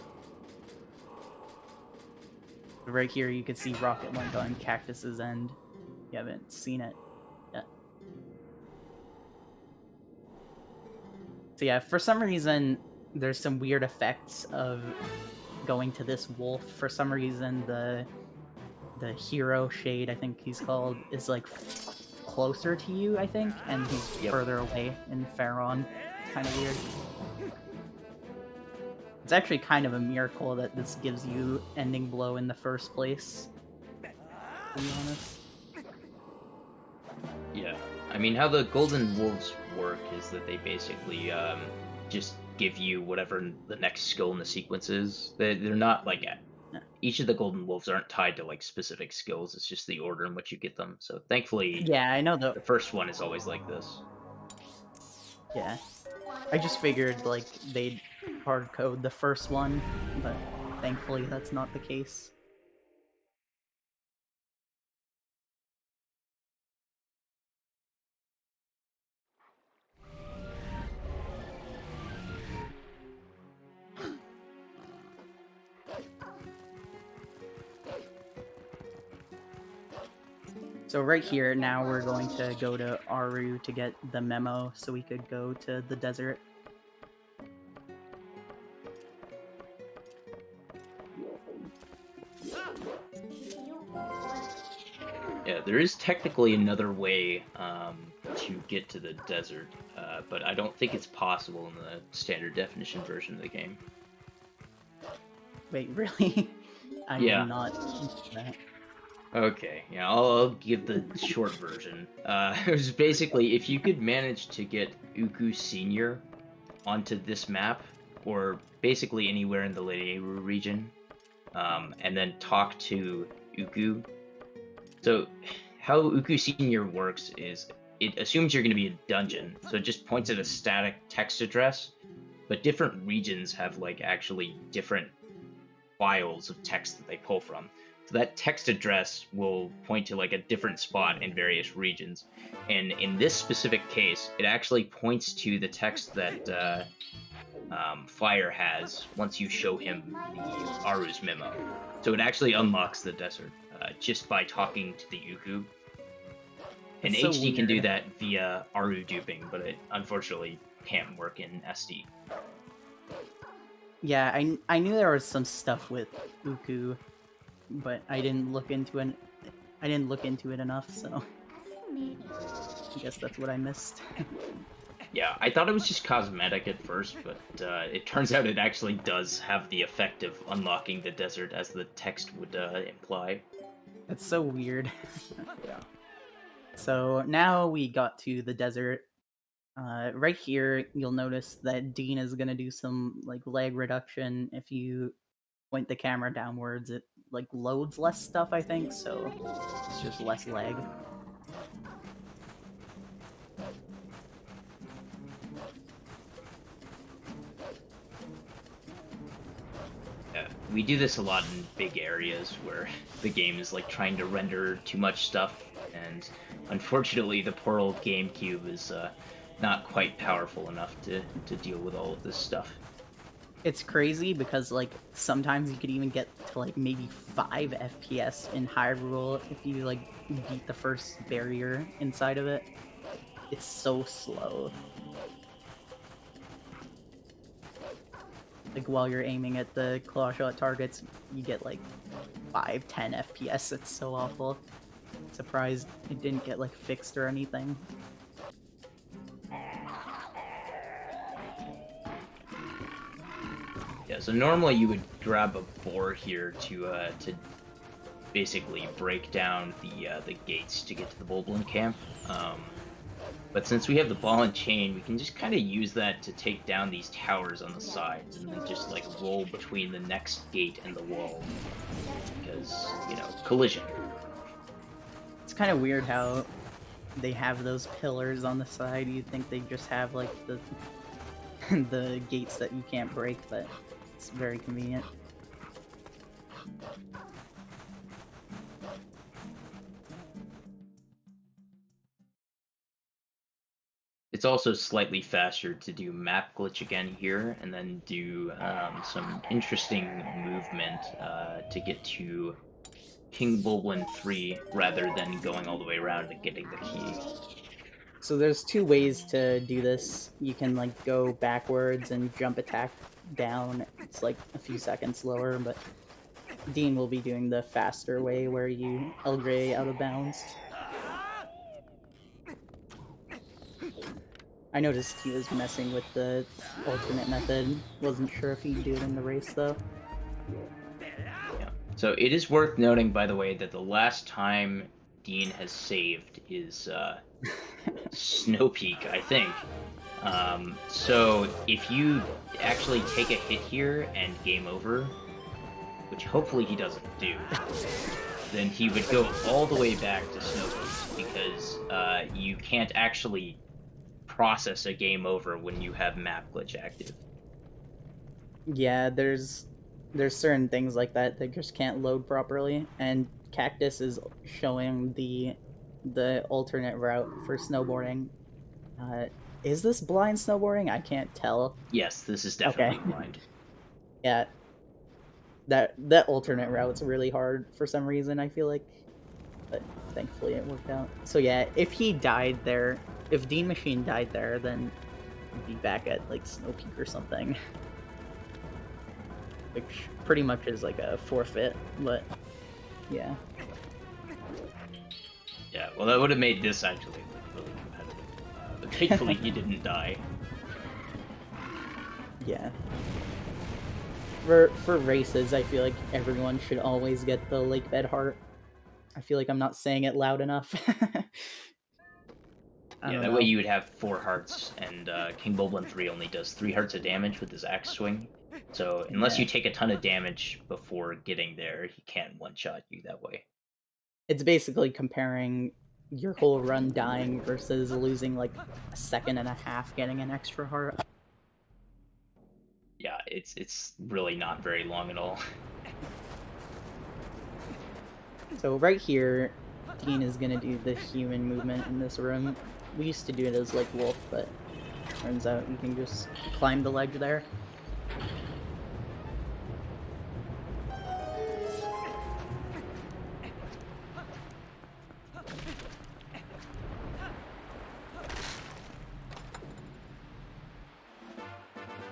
Right here, you can see Rocket Link on Kaktus's end. You haven't seen it yet. So yeah, for some reason, there's some weird effects of going to this wolf. For some reason, the hero shade, I think he's called, is like closer to you, I think, and he's further away in Pharaon. Kind of weird. It's actually kind of a miracle that this gives you ending blow in the first place, to be honest. Yeah, I mean, how the Golden Wolves work is that they basically just give you whatever the next skill in the sequence is. They're not like each of the Golden Wolves aren't tied to like specific skills. It's just the order in which you get them. So thankfully, Yeah, I know the first one is always like this. Yeah, I just figured like they'd hard code the first one, but thankfully that's not the case. So right here, now we're going to go to Aru to get the memo so we could go to the desert. Yeah, there is technically another way to get to the desert, but I don't think it's possible in the standard definition version of the game. Wait, really? I Yeah. did not know that. Okay, yeah, I'll give the short version. It was basically, if you could manage to get Uku Senior onto this map, or basically anywhere in the Lady Eru region, and then talk to Uku. So, how Uku Senior works is, it assumes you're going to be in a dungeon, so it just points at a static text address, but different regions have, like, actually different files of text that they pull from. So that text address will point to like a different spot in various regions. And in this specific case, it actually points to the text that Fire has once you show him the Aru's memo. So it actually unlocks the desert just by talking to the Uku. And That's so HD can do weird. that via Aru duping, but it unfortunately can't work in SD. Yeah, I knew there was some stuff with Uku, but I didn't look into it. I didn't look into it enough, so I guess that's what I missed. Yeah, I thought it was just cosmetic at first, but it turns out it actually does have the effect of unlocking the desert, as the text would imply. That's so weird. Yeah. So now we got to the desert. Right here, you'll notice that Dean is gonna do some like lag reduction. If you point the camera downwards, it like loads less stuff, I think, so it's just less lag. Yeah, we do this a lot in big areas where the game is like trying to render too much stuff, and unfortunately the poor old GameCube is not quite powerful enough to deal with all of this stuff. It's crazy because like sometimes you could even get to like maybe 5 FPS in Hyrule if you like beat the first barrier inside of it. It's so slow. Like while you're aiming at the claw shot targets, you get like 5-10 FPS. It's so awful. Surprised it didn't get like fixed or anything. Yeah, so normally you would grab a boar here to basically break down the gates to get to the Bulblin camp. But since we have the ball and chain, we can just kind of use that to take down these towers on the sides and then just like roll between the next gate and the wall. Because, you know, collision. It's kind of weird how they have those pillars on the side. You'd think they just have like the the gates that you can't break, but it's very convenient. It's also slightly faster to do map glitch again here, and then do some interesting movement to get to King Bulblin 3, rather than going all the way around and getting the key. So there's two ways to do this. You can like go backwards and jump attack down. It's like a few seconds slower, but Dean will be doing the faster way where you LJ out of bounds. I noticed he was messing with the alternate method. Wasn't sure if he'd do it in the race though. Yeah. So it is worth noting, by the way, that the last time Dean has saved is Snow Peak, I think. So if you actually take a hit here and game over, which hopefully he doesn't do, then he would go all the way back to Snow Peak, because you can't actually process a game over when you have map glitch active. Yeah, there's certain things like that that just can't load properly, and Kaktus is showing the alternate route for snowboarding. Is this blind snowboarding? I can't tell. Yes, this is definitely blind. Yeah, that alternate route's really hard for some reason, I feel like, but thankfully it worked out. So yeah, if he died there, if Dean Machine died there, then he'd be back at like Snow Peak or something, which pretty much is like a forfeit. But yeah. Yeah, well, that would have made this actually look really competitive. But thankfully, he didn't die. Yeah. For races, I feel like everyone should always get the lake bed heart. I feel like I'm not saying it loud enough. Yeah, that way you would have 4 hearts, and King Bulblin 3 only does 3 hearts of damage with his axe swing. So unless you take a ton of damage before getting there, he can't one-shot you that way. It's basically comparing your whole run dying versus losing like a second and a half getting an extra heart. Yeah, it's really not very long at all. So right here, Dean is gonna do the human movement in this room. We used to do it as like Wolf, but turns out you can just climb the ledge there.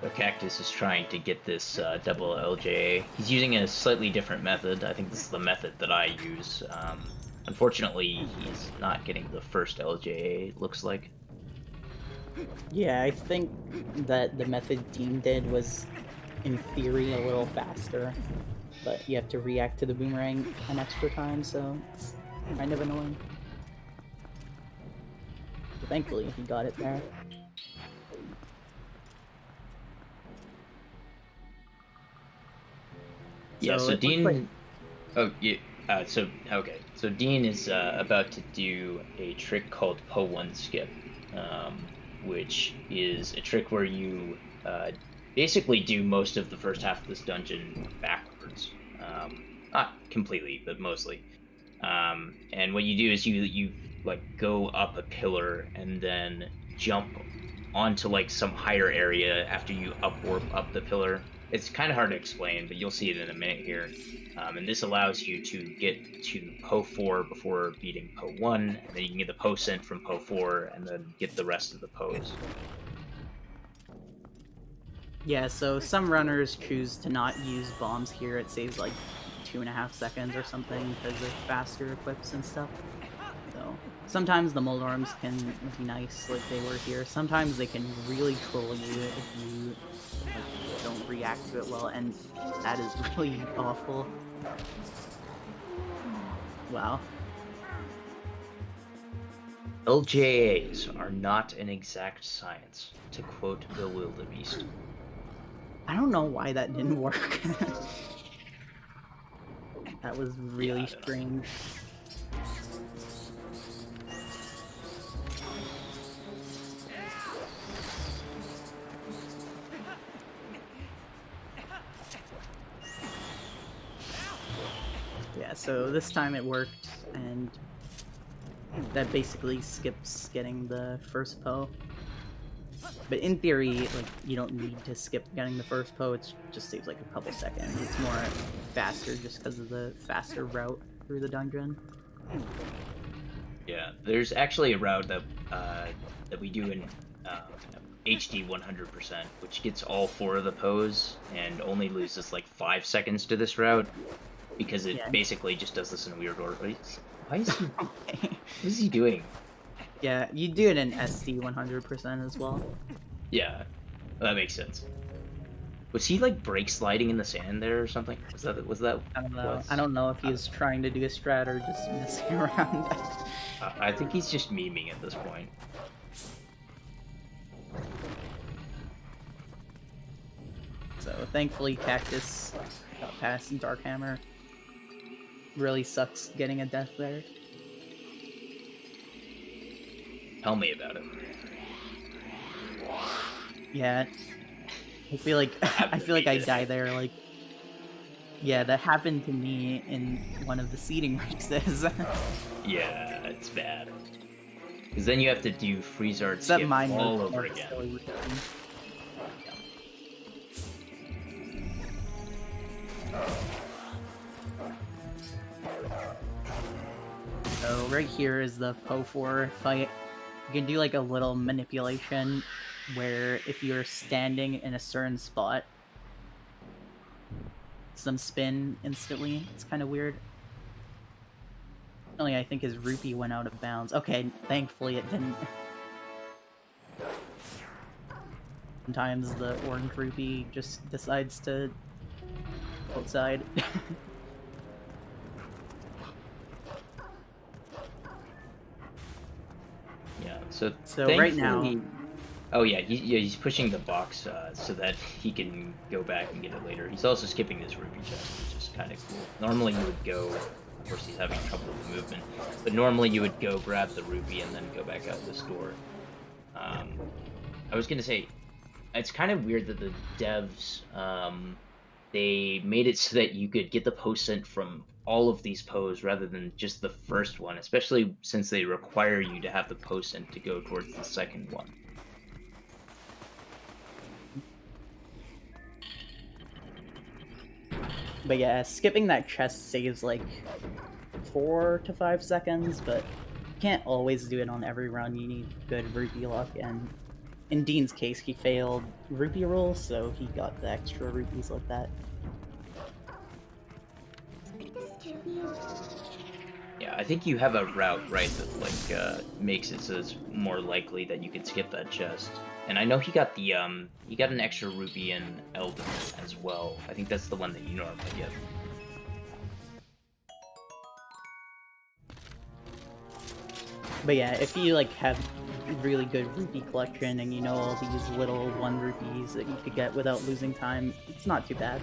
So Kaktus is trying to get this double LJA. He's using a slightly different method. I think this is the method that I use. Unfortunately, he's not getting the first LJA, it looks like. Yeah, I think that the method Dean did was, in theory, a little faster, but you have to react to the boomerang an extra time, so it's kind of annoying. But thankfully, he got it there. Yeah, so Dean... Oh, yeah. Okay. So Dean is about to do a trick called Po1 Skip, which is a trick where you basically do most of the first half of this dungeon backwards. Not completely, but mostly. And what you do is you like go up a pillar and then jump onto like some higher area after you warp up the pillar. It's kind of hard to explain, but you'll see it in a minute here. And this allows you to get to Po4 before beating Po1, and then you can get the Po sent from Po4, and then get the rest of the Pos. Yeah, so some runners choose to not use bombs here. It saves like 2.5 seconds or something because of faster equips and stuff. So sometimes the mold arms can be nice like they were here. Sometimes they can really troll you if you like, don't react to it well, and that is really awful. Wow. LJAs are not an exact science, to quote Bill Wildebeest. I don't know why that didn't work. That was really strange. Yeah, so this time it worked, and that basically skips getting the first Poe. But in theory, like, you don't need to skip getting the first Poe, it just saves like a couple seconds. It's more faster just because of the faster route through the dungeon. Yeah, there's actually a route that that we do in HD 100%, which gets all 4 of the Poes and only loses like 5 seconds to this route, because it basically just does this in a weird order. Why is he... Okay. What is he doing? Yeah, you do it in SD 100% as well. Yeah, that makes sense. Was he like brake sliding in the sand there or something? Was that? I don't know. I don't know if he was trying to do a strat or just messing around. I think he's just memeing at this point. So thankfully Kaktus got past Darkhammer. Really sucks getting a death there. Tell me about it. Yeah, I feel like I die there. Like, yeah, that happened to me in one of the seeding races. Yeah, it's bad. Because then you have to do freeze art Except skip mine all was over more again. silly. So right here is the Poe 4 fight. You can do like a little manipulation where if you're standing in a certain spot, some spin instantly. It's kind of weird. Only I think his rupee went out of bounds. Okay, thankfully it didn't. Sometimes the orange rupee just decides to outside. Yeah, so right now... Oh yeah, he's pushing the box so that he can go back and get it later. He's also skipping this rupee chest, which is kind of cool. Normally you would go... Of course he's having trouble with movement, but normally you would go grab the rupee and then go back out this door. I was gonna say, it's kind of weird that the devs, they made it so that you could get the Poe sent from all of these Poes rather than just the first one, especially since they require you to have the Poe sent to go towards the second one. But yeah, skipping that chest saves like 4 to 5 seconds, but you can't always do it on every run. You need good rupee luck, and in Dean's case, he failed rupee rolls, so he got the extra rupees like that. Yeah, I think you have a route, right, that like makes it so it's more likely that you can skip that chest. And I know he got the he got an extra rupee in Elden as well. I think that's the one that you normally get. But yeah, if you like have really good rupee collection and you know all these little 1 rupees that you could get without losing time, it's not too bad.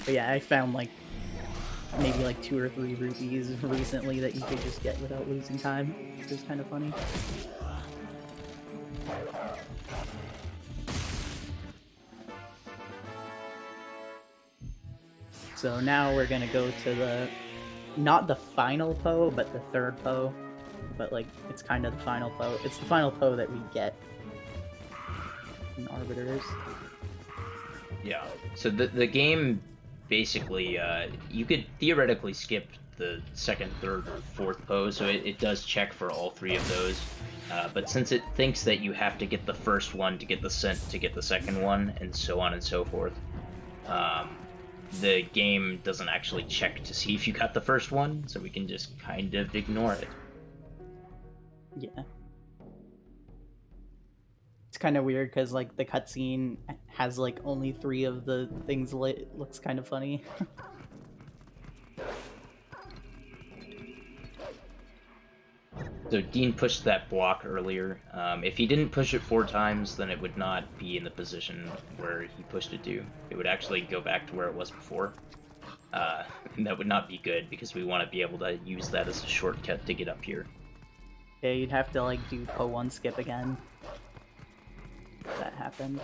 But yeah, I found like maybe like 2 or 3 rupees recently that you could just get without losing time, which is kind of funny. So now we're gonna go to the, not the final Poe, but the 3rd Poe. But like, it's kind of the final Poe. It's the final Poe that we get in Arbiters. Yeah, so the game basically, you could theoretically skip the 2nd, 3rd, or 4th Poe, so it does check for all 3 of those. But since it thinks that you have to get the first one to get the scent to get the second one, and so on and so forth, the game doesn't actually check to see if you got the first one, so we can just kind of ignore it. Yeah. It's kind of weird because like the cutscene has like only 3 of the things lit. It looks kind of funny. So Dean pushed that block earlier. If he didn't push it 4 times, then it would not be in the position where he pushed it to. It would actually go back to where it was before. And that would not be good, because we want to be able to use that as a shortcut to get up here. Yeah, you'd have to like do Po1 skip again. If that happened.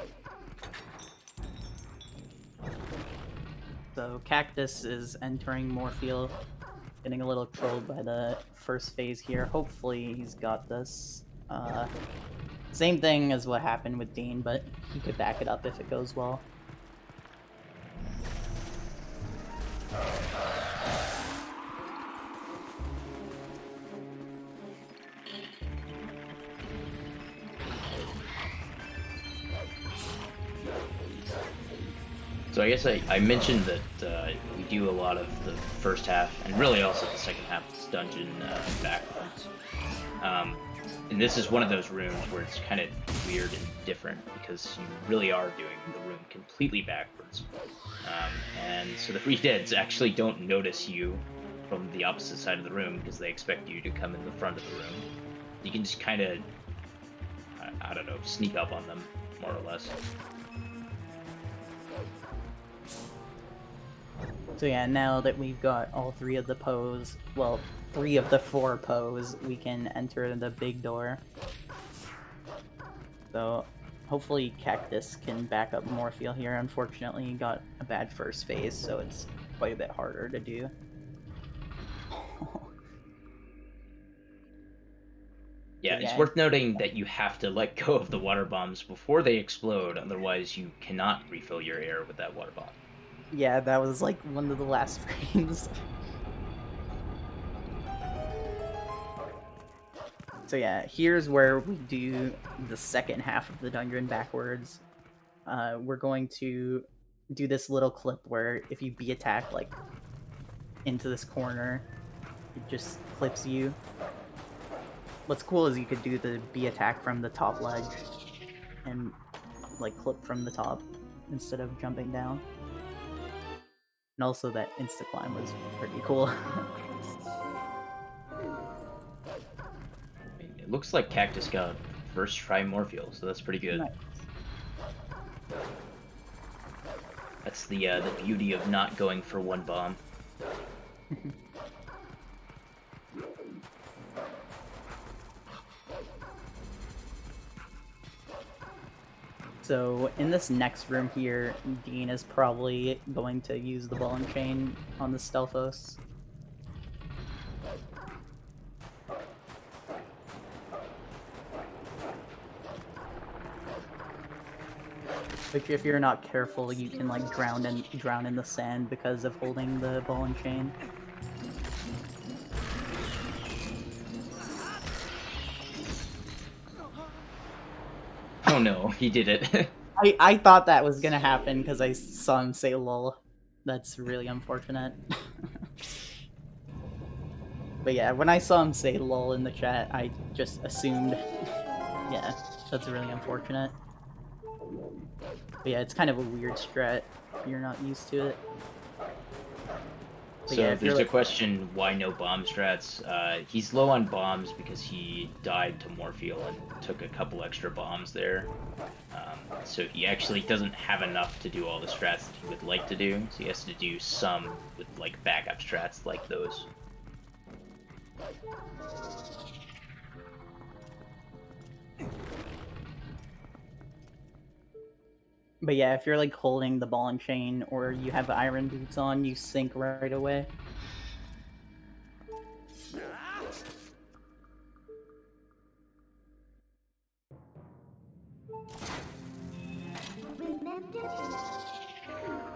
So Kaktus is entering Morpheal, getting a little trolled by the first phase here. Hopefully he's got this. Same thing as what happened with Dean, but he could back it up if it goes well. So I guess I mentioned that we do a lot of the first half, and really also the second half of this dungeon backwards. And this is one of those rooms where it's kind of weird and different, because you really are doing the room completely backwards. And so the re-deads actually don't notice you from the opposite side of the room, because they expect you to come in the front of the room. You can just kind of, I don't know, sneak up on them, more or less. So yeah, now that we've got all 3 of the Poes, well, 3 of the 4 Poes, we can enter the big door. So hopefully Kaktus can back up Morpheal here. Unfortunately, he got a bad first phase, so it's quite a bit harder to do. Yeah, it's worth noting that you have to let go of the water bombs before they explode, otherwise you cannot refill your air with that water bomb. Yeah, that was like one of the last frames. So yeah, here's where we do the second half of the dungeon backwards. We're going to do this little clip where if you B-attack like into this corner, it just clips you. What's cool is you could do the B-attack from the top ledge and like clip from the top instead of jumping down. And also that insta-climb was pretty cool. It looks like Kaktus got first try Morpheal, so that's pretty good. Nice. That's the beauty of not going for one bomb. So in this next room here, Dean is probably going to use the ball and chain on the Stealthos. Which, if you're not careful, you can like drown in the sand because of holding the ball and chain. Oh no, he did it. I thought that was gonna happen because I saw him say lol. That's really unfortunate. But yeah, when I saw him say lol in the chat, I just assumed, yeah, that's really unfortunate. But yeah, it's kind of a weird strat if you're not used to it. So yeah, there's a question, why no bomb strats? He's low on bombs because he died to Morpheal and took a couple extra bombs there. So he actually doesn't have enough to do all the strats that he would like to do, so he has to do some with like backup strats like those. But yeah, if you're like holding the ball and chain or you have iron boots on, you sink right away.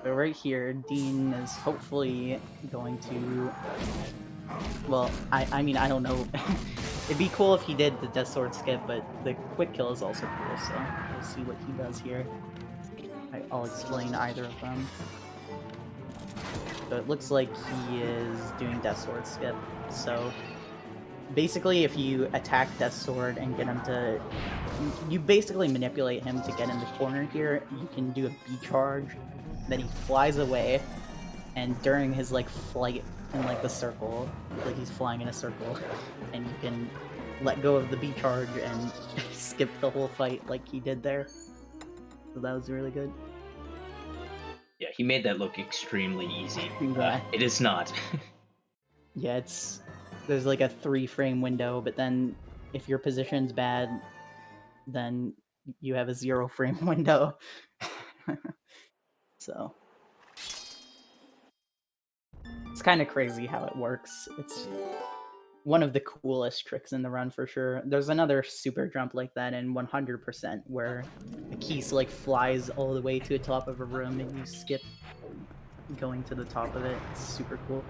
So right here, Dean is hopefully going to... Well, I mean, I don't know. It'd be cool if he did the Death Sword skip, but the quick kill is also cool, so we'll see what he does here. I'll explain either of them. So it looks like he is doing Death Sword skip, so basically, if you attack Death Sword and get him to... You basically manipulate him to get in the corner here. You can do a B-charge, then he flies away, and during his, like, flight in, like, the circle, like, he's flying in a circle, and you can let go of the B-charge and skip the whole fight like he did there. So that was really good. Yeah, he made that look extremely easy. Yeah. It is not. Yeah, there's like a 3-frame window, but then if your position's bad, then you have a 0-frame window. So it's kind of crazy how it works. It's one of the coolest tricks in the run for sure. There's another super jump like that in 100% where the keys like flies all the way to the top of a room and you skip going to the top of it. It's super cool.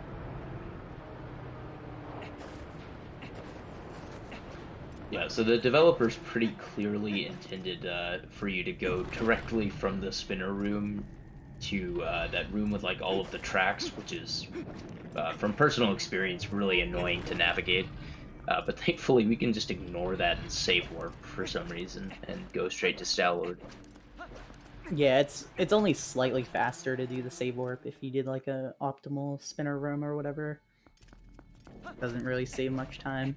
Yeah, so the developers pretty clearly intended for you to go directly from the spinner room to that room with like all of the tracks, which is, from personal experience, really annoying to navigate. But thankfully we can just ignore that and save warp for some reason and go straight to Stalord. Yeah, it's only slightly faster to do the save warp if you did like a optimal spinner room or whatever. Doesn't really save much time,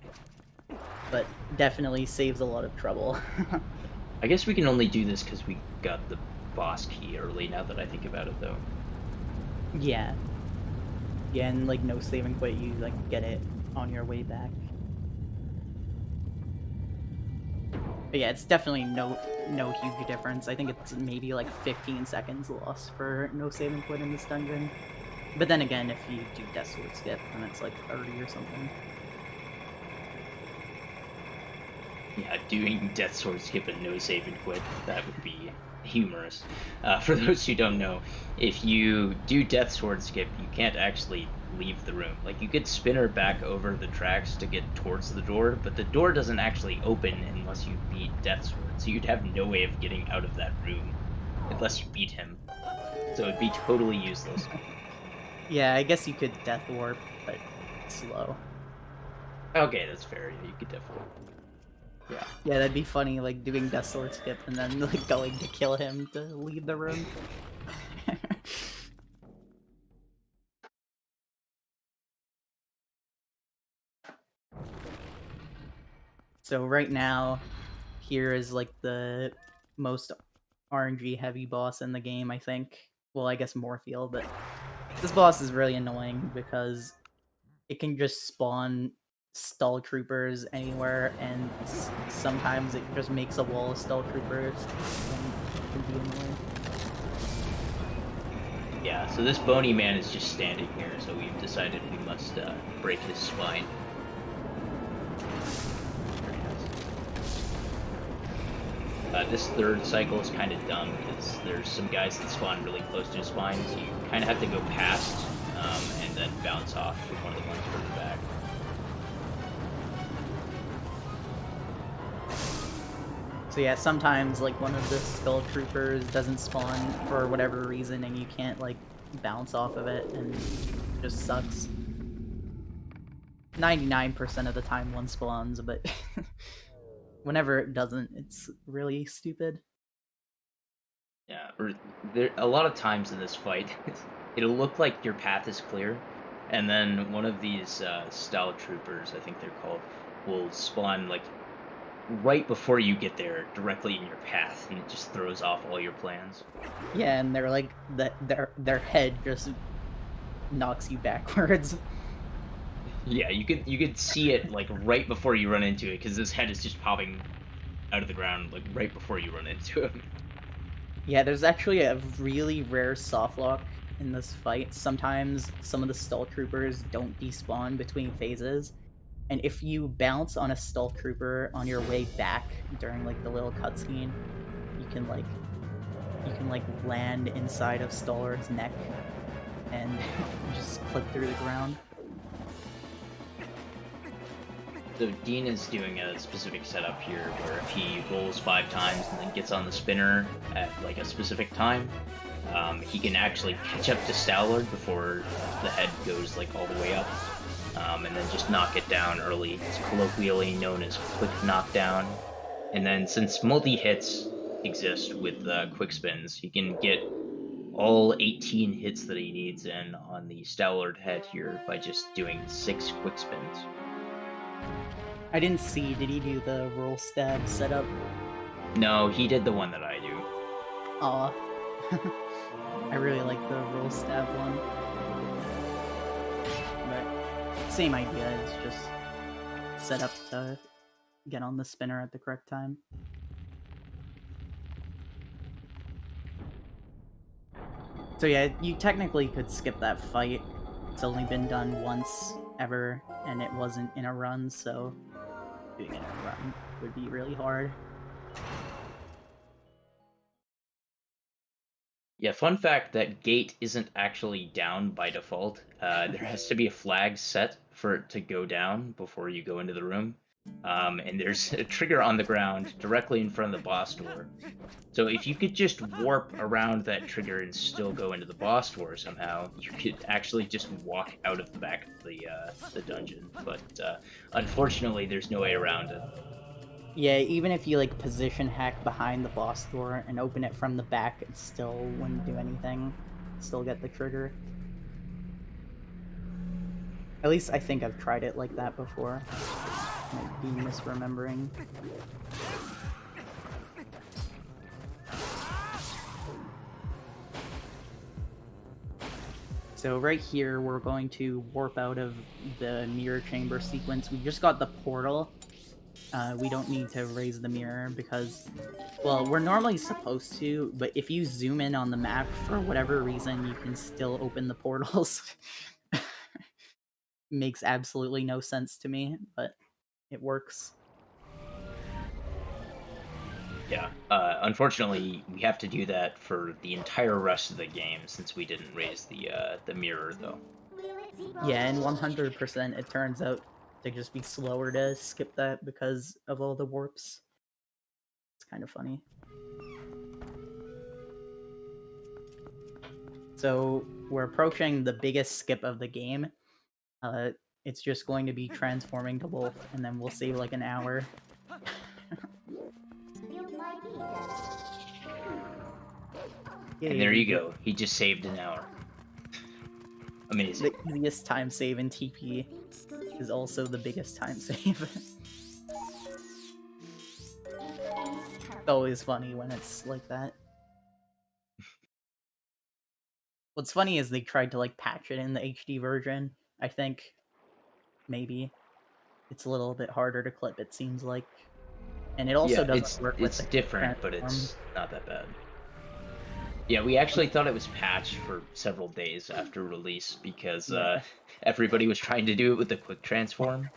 but definitely saves a lot of trouble. I guess we can only do this because we got the boss key early, now that I think about it, though. Yeah. Yeah, and like no saving quit, you like get it on your way back. But yeah, it's definitely no huge difference. I think it's maybe like 15 seconds lost for no saving quit in this dungeon. But then again, if you do Death Sword skip, then it's like 30 or something. Yeah, doing Death Sword skip and no save and quit, that would be humorous. For those who don't know, if you do Death Sword skip, you can't actually leave the room. Like, you could spinner back over the tracks to get towards the door, but the door doesn't actually open unless you beat Death Sword, so you'd have no way of getting out of that room unless you beat him. So it'd be totally useless. Yeah, I guess you could Death Warp, but slow. Okay, that's fair. Yeah, you could definitely. Yeah. Yeah, that'd be funny, like doing Death Sword skip and then like going to kill him to leave the room. So right now, here is like the most RNG heavy boss in the game, I think. Well, I guess Morpheal, but this boss is really annoying because it can just spawn stall troopers anywhere, and sometimes it just makes a wall of stall troopers, and it can be annoying. Yeah, so this bony man is just standing here, so we've decided we must break his spine. This third cycle is kind of dumb because there's some guys that spawn really close to his spine, so you kind of have to go past and then bounce off with one of the ones further back. So yeah, sometimes like one of the skull troopers doesn't spawn for whatever reason, and you can't like bounce off of it, and it just sucks. 99% of the time one spawns, but whenever it doesn't, it's really stupid. Yeah, or a lot of times in this fight, it'll look like your path is clear, and then one of these style troopers, I think they're called, will spawn like right before you get there, directly in your path, and it just throws off all your plans. Yeah, and they're like their head just knocks you backwards. Yeah, you could see it like right before you run into it, because his head is just popping out of the ground like right before you run into him. Yeah, there's actually a really rare softlock in this fight. Sometimes some of the stall troopers don't despawn between phases, and if you bounce on a stall trooper on your way back during like the little cutscene, you can land inside of Stallard's neck and just clip through the ground. So Dean is doing a specific setup here where if he rolls 5 times and then gets on the spinner at like a specific time, he can actually catch up to Stallard before the head goes like all the way up. and then just knock it down early. It's colloquially known as quick knockdown. And then since multi-hits exist with quick spins, he can get all 18 hits that he needs in on the Stallard head here by just doing 6 quick spins. I didn't see, did he do the roll stab setup? No, he did the one that I do. Aw. I really like the roll stab one. But same idea, it's just set up to get on the spinner at the correct time. So yeah, you technically could skip that fight. It's only been done once ever, and it wasn't in a run, so doing it in a run would be really hard. Yeah, fun fact, that gate isn't actually down by default. There has to be a flag set for it to go down before you go into the room. And there's a trigger on the ground directly in front of the boss door. So if you could just warp around that trigger and still go into the boss door somehow, you could actually just walk out of the back of the dungeon. But unfortunately, there's no way around it. Yeah, even if you like position hack behind the boss door and open it from the back, it still wouldn't do anything. Still get the trigger. At least I think I've tried it like that before. Might be misremembering. So right here, we're going to warp out of the mirror chamber sequence. We just got the portal. We don't need to raise the mirror because, well, we're normally supposed to, but if you zoom in on the map, for whatever reason, you can still open the portals. Makes absolutely no sense to me, but it works. Yeah, unfortunately, we have to do that for the entire rest of the game since we didn't raise the mirror, though. Yeah, and 100% it turns out to just be slower to skip that because of all the warps. It's kind of funny. So we're approaching the biggest skip of the game. It's just going to be transforming to Wolf, and then we'll save like an hour. And there you go. He just saved an hour. Amazing. The easiest time save in TP is also the biggest time save. It's always funny when it's like that. What's funny is they tried to like patch it in the HD version, I think. Maybe. It's a little bit harder to clip, it seems like. And it also doesn't work with the different, but it's not that bad. Yeah, we actually thought it was patched for several days after release because everybody was trying to do it with the quick transform.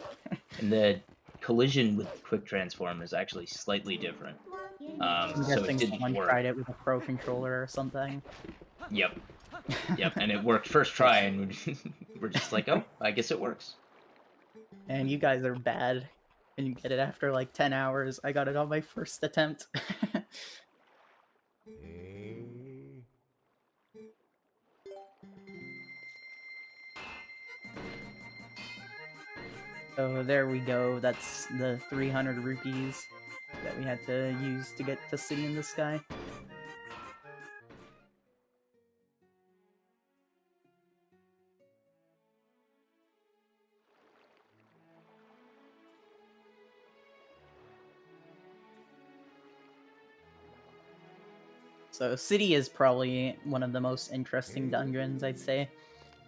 And the collision with quick transform is actually slightly different. So it didn't work. Tried it with a pro controller or something. Yep. Yep, and it worked first try, and we're just like, oh, I guess it works. And you guys are bad, and you get it after like 10 hours. I got it on my first attempt. So there we go, that's the 300 rupees that we had to use to get to City in the Sky. So City is probably one of the most interesting dungeons, I'd say.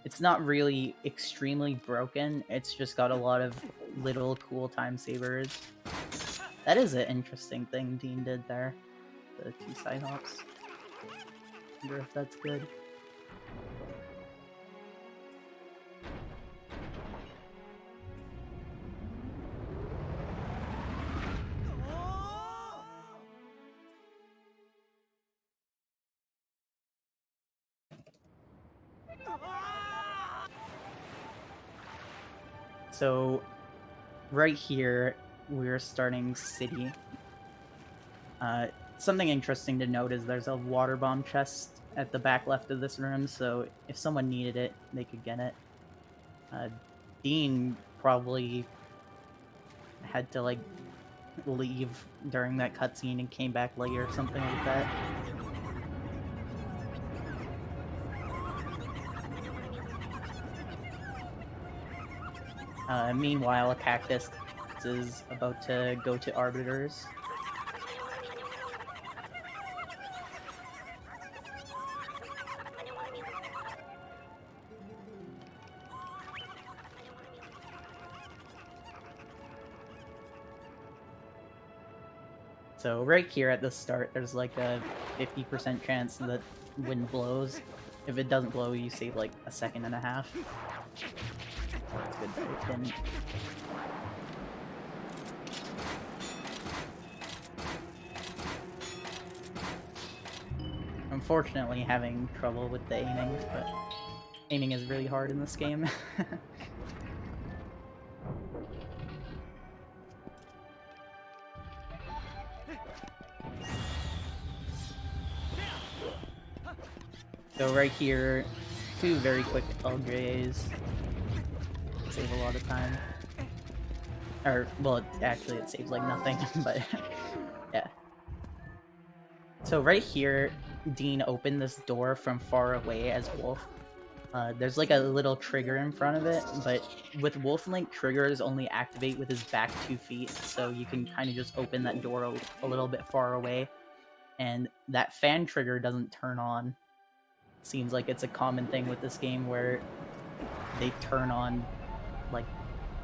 It's not really extremely broken, it's just got a lot of little cool time savers. That is an interesting thing Dean did there. The 2 side hops. Wonder if that's good. So, right here, we're starting City. Something interesting to note is there's a water bomb chest at the back left of this room, so if someone needed it, they could get it. Dean probably had to like leave during that cutscene and came back later or something like that. Meanwhile, a Kaktus is about to go to Arbiters. So right here at the start, there's like a 50% chance that wind blows. If it doesn't blow, you save like a second and a half. That's good that it didn't. Unfortunately, having trouble with the aiming, but aiming is really hard in this game. So right here, 2 very quick LJs. Save a lot of time. Or, well, actually it saves like nothing, but yeah. So right here, Dean opened this door from far away as Wolf. There's like a little trigger in front of it, but with Wolf Link, triggers only activate with his back 2 feet, so you can kind of just open that door a little bit far away, and that fan trigger doesn't turn on. Seems like it's a common thing with this game where they turn on like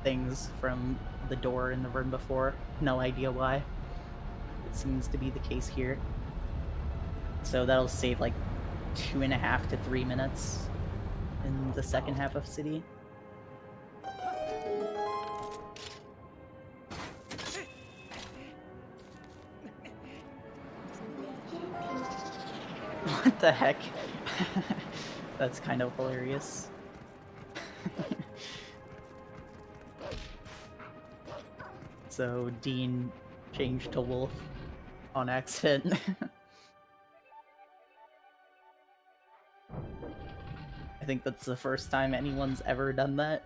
things from the door in the room before. No idea why. It seems to be the case here. So that'll save like 2.5 to 3 minutes in the second half of City. What the heck? That's kind of hilarious. So Dean changed to Wolf on accident. I think that's the first time anyone's ever done that.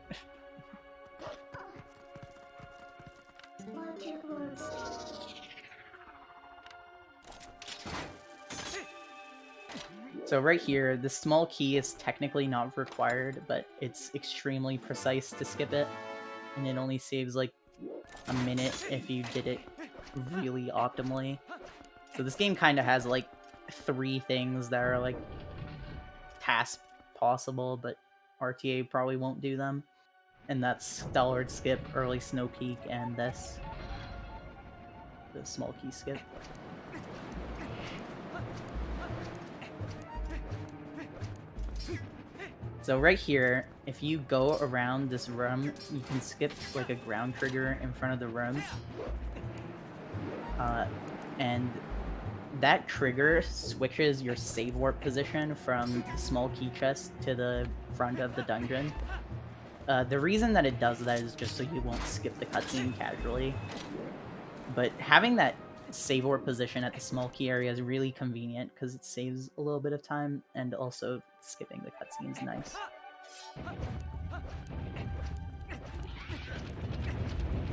So right here, the small key is technically not required, but it's extremely precise to skip it, and it only saves like a minute if you did it really optimally. So this game kind of has like 3 things that are like tasks possible, but RTA probably won't do them, and that's Dullard skip, early snow peak, and this, the small key skip. So right here, if you go around this room, you can skip like a ground trigger in front of the room. And that trigger switches your save warp position from the small key chest to the front of the dungeon. The reason that it does that is just so you won't skip the cutscene casually. But having that save warp position at the small key area is really convenient because it saves a little bit of time, and also skipping the cutscene's nice.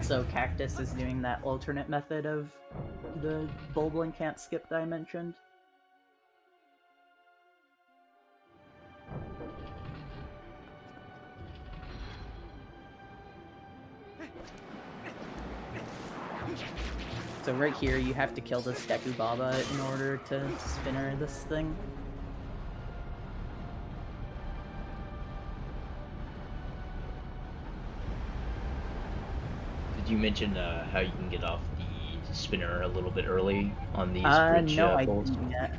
So Kaktus is doing that alternate method of the Bulblin can't skip that I mentioned. So right here, you have to kill this Deku Baba in order to spinner this thing. Did you mention how you can get off the spinner a little bit early on these bridge no, I bolts? didn't yet.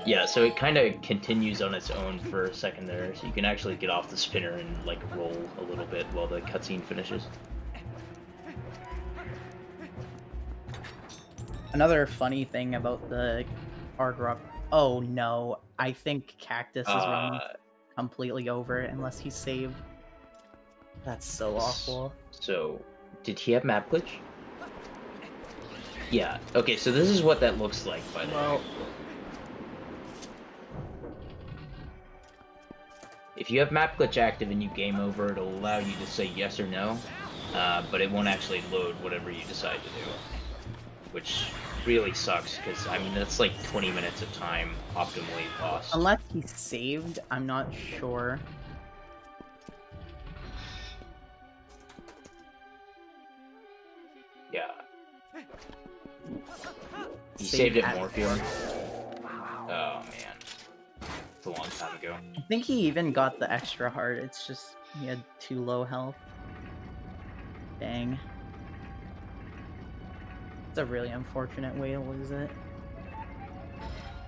Yeah, so it kind of continues on its own for a second there, so you can actually get off the spinner and like roll a little bit while the cutscene finishes. Another funny thing about the Argrok... Oh no, I think Kaktus is running completely over it unless he's saved. That's so awful. So, did he have map glitch? Yeah, okay, so this is what that looks like, by the way. if you have map glitch active and you game over, it'll allow you to say yes or no, but it won't actually load whatever you decide to do, which really sucks, because, I mean, that's like 20 minutes of time optimally lost. Unless he's saved, I'm not sure. Yeah. He saved it Morpheum. Oh, man. It's a long time ago. I think he even got the extra heart, it's just he had too low health. Dang. It's a really unfortunate way to lose it.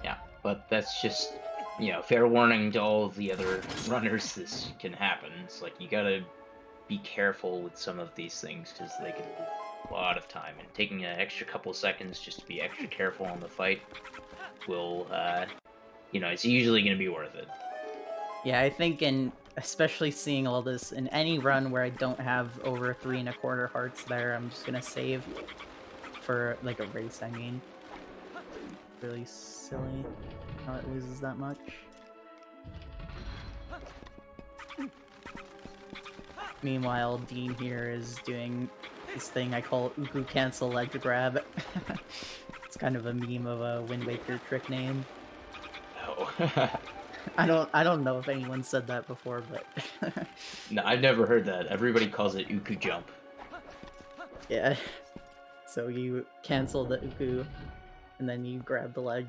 Yeah, but that's just, you know, fair warning to all of the other runners, this can happen. It's like, you gotta be careful with some of these things, because they can take a lot of time, and taking an extra couple seconds just to be extra careful on the fight will, you know, it's usually gonna be worth it. Yeah, I think especially seeing all this in any run where I don't have over 3 1/4 hearts there, I'm just gonna save for, like, a race, I mean. Really silly how it loses that much. Meanwhile, Dean here is doing this thing I call Uku Cancel Ledge Grab. It's kind of a meme of a Wind Waker trick name. Oh. I don't know if anyone said that before, but No, I've never heard that. Everybody calls it Uku Jump. yeah. So you cancel the Uku, and then you grab the ledge.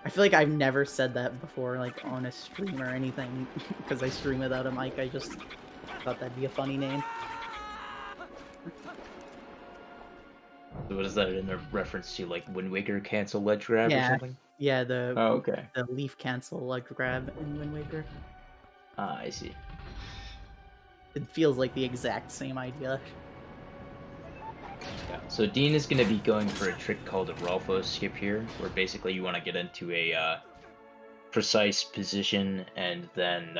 I feel like I've never said that before, like, on a stream or anything, because I stream without a mic, I just thought that'd be a funny name. So what is that in a reference to, like, Wind Waker Cancel Ledge Grab or something? Yeah, the Oh, okay. the leaf cancel ledge grab in Wind Waker. Ah, I see. It feels like the exact same idea. Yeah. So Dean is going to be going for a trick called a Rolfo skip here, where basically you want to get into a precise position and then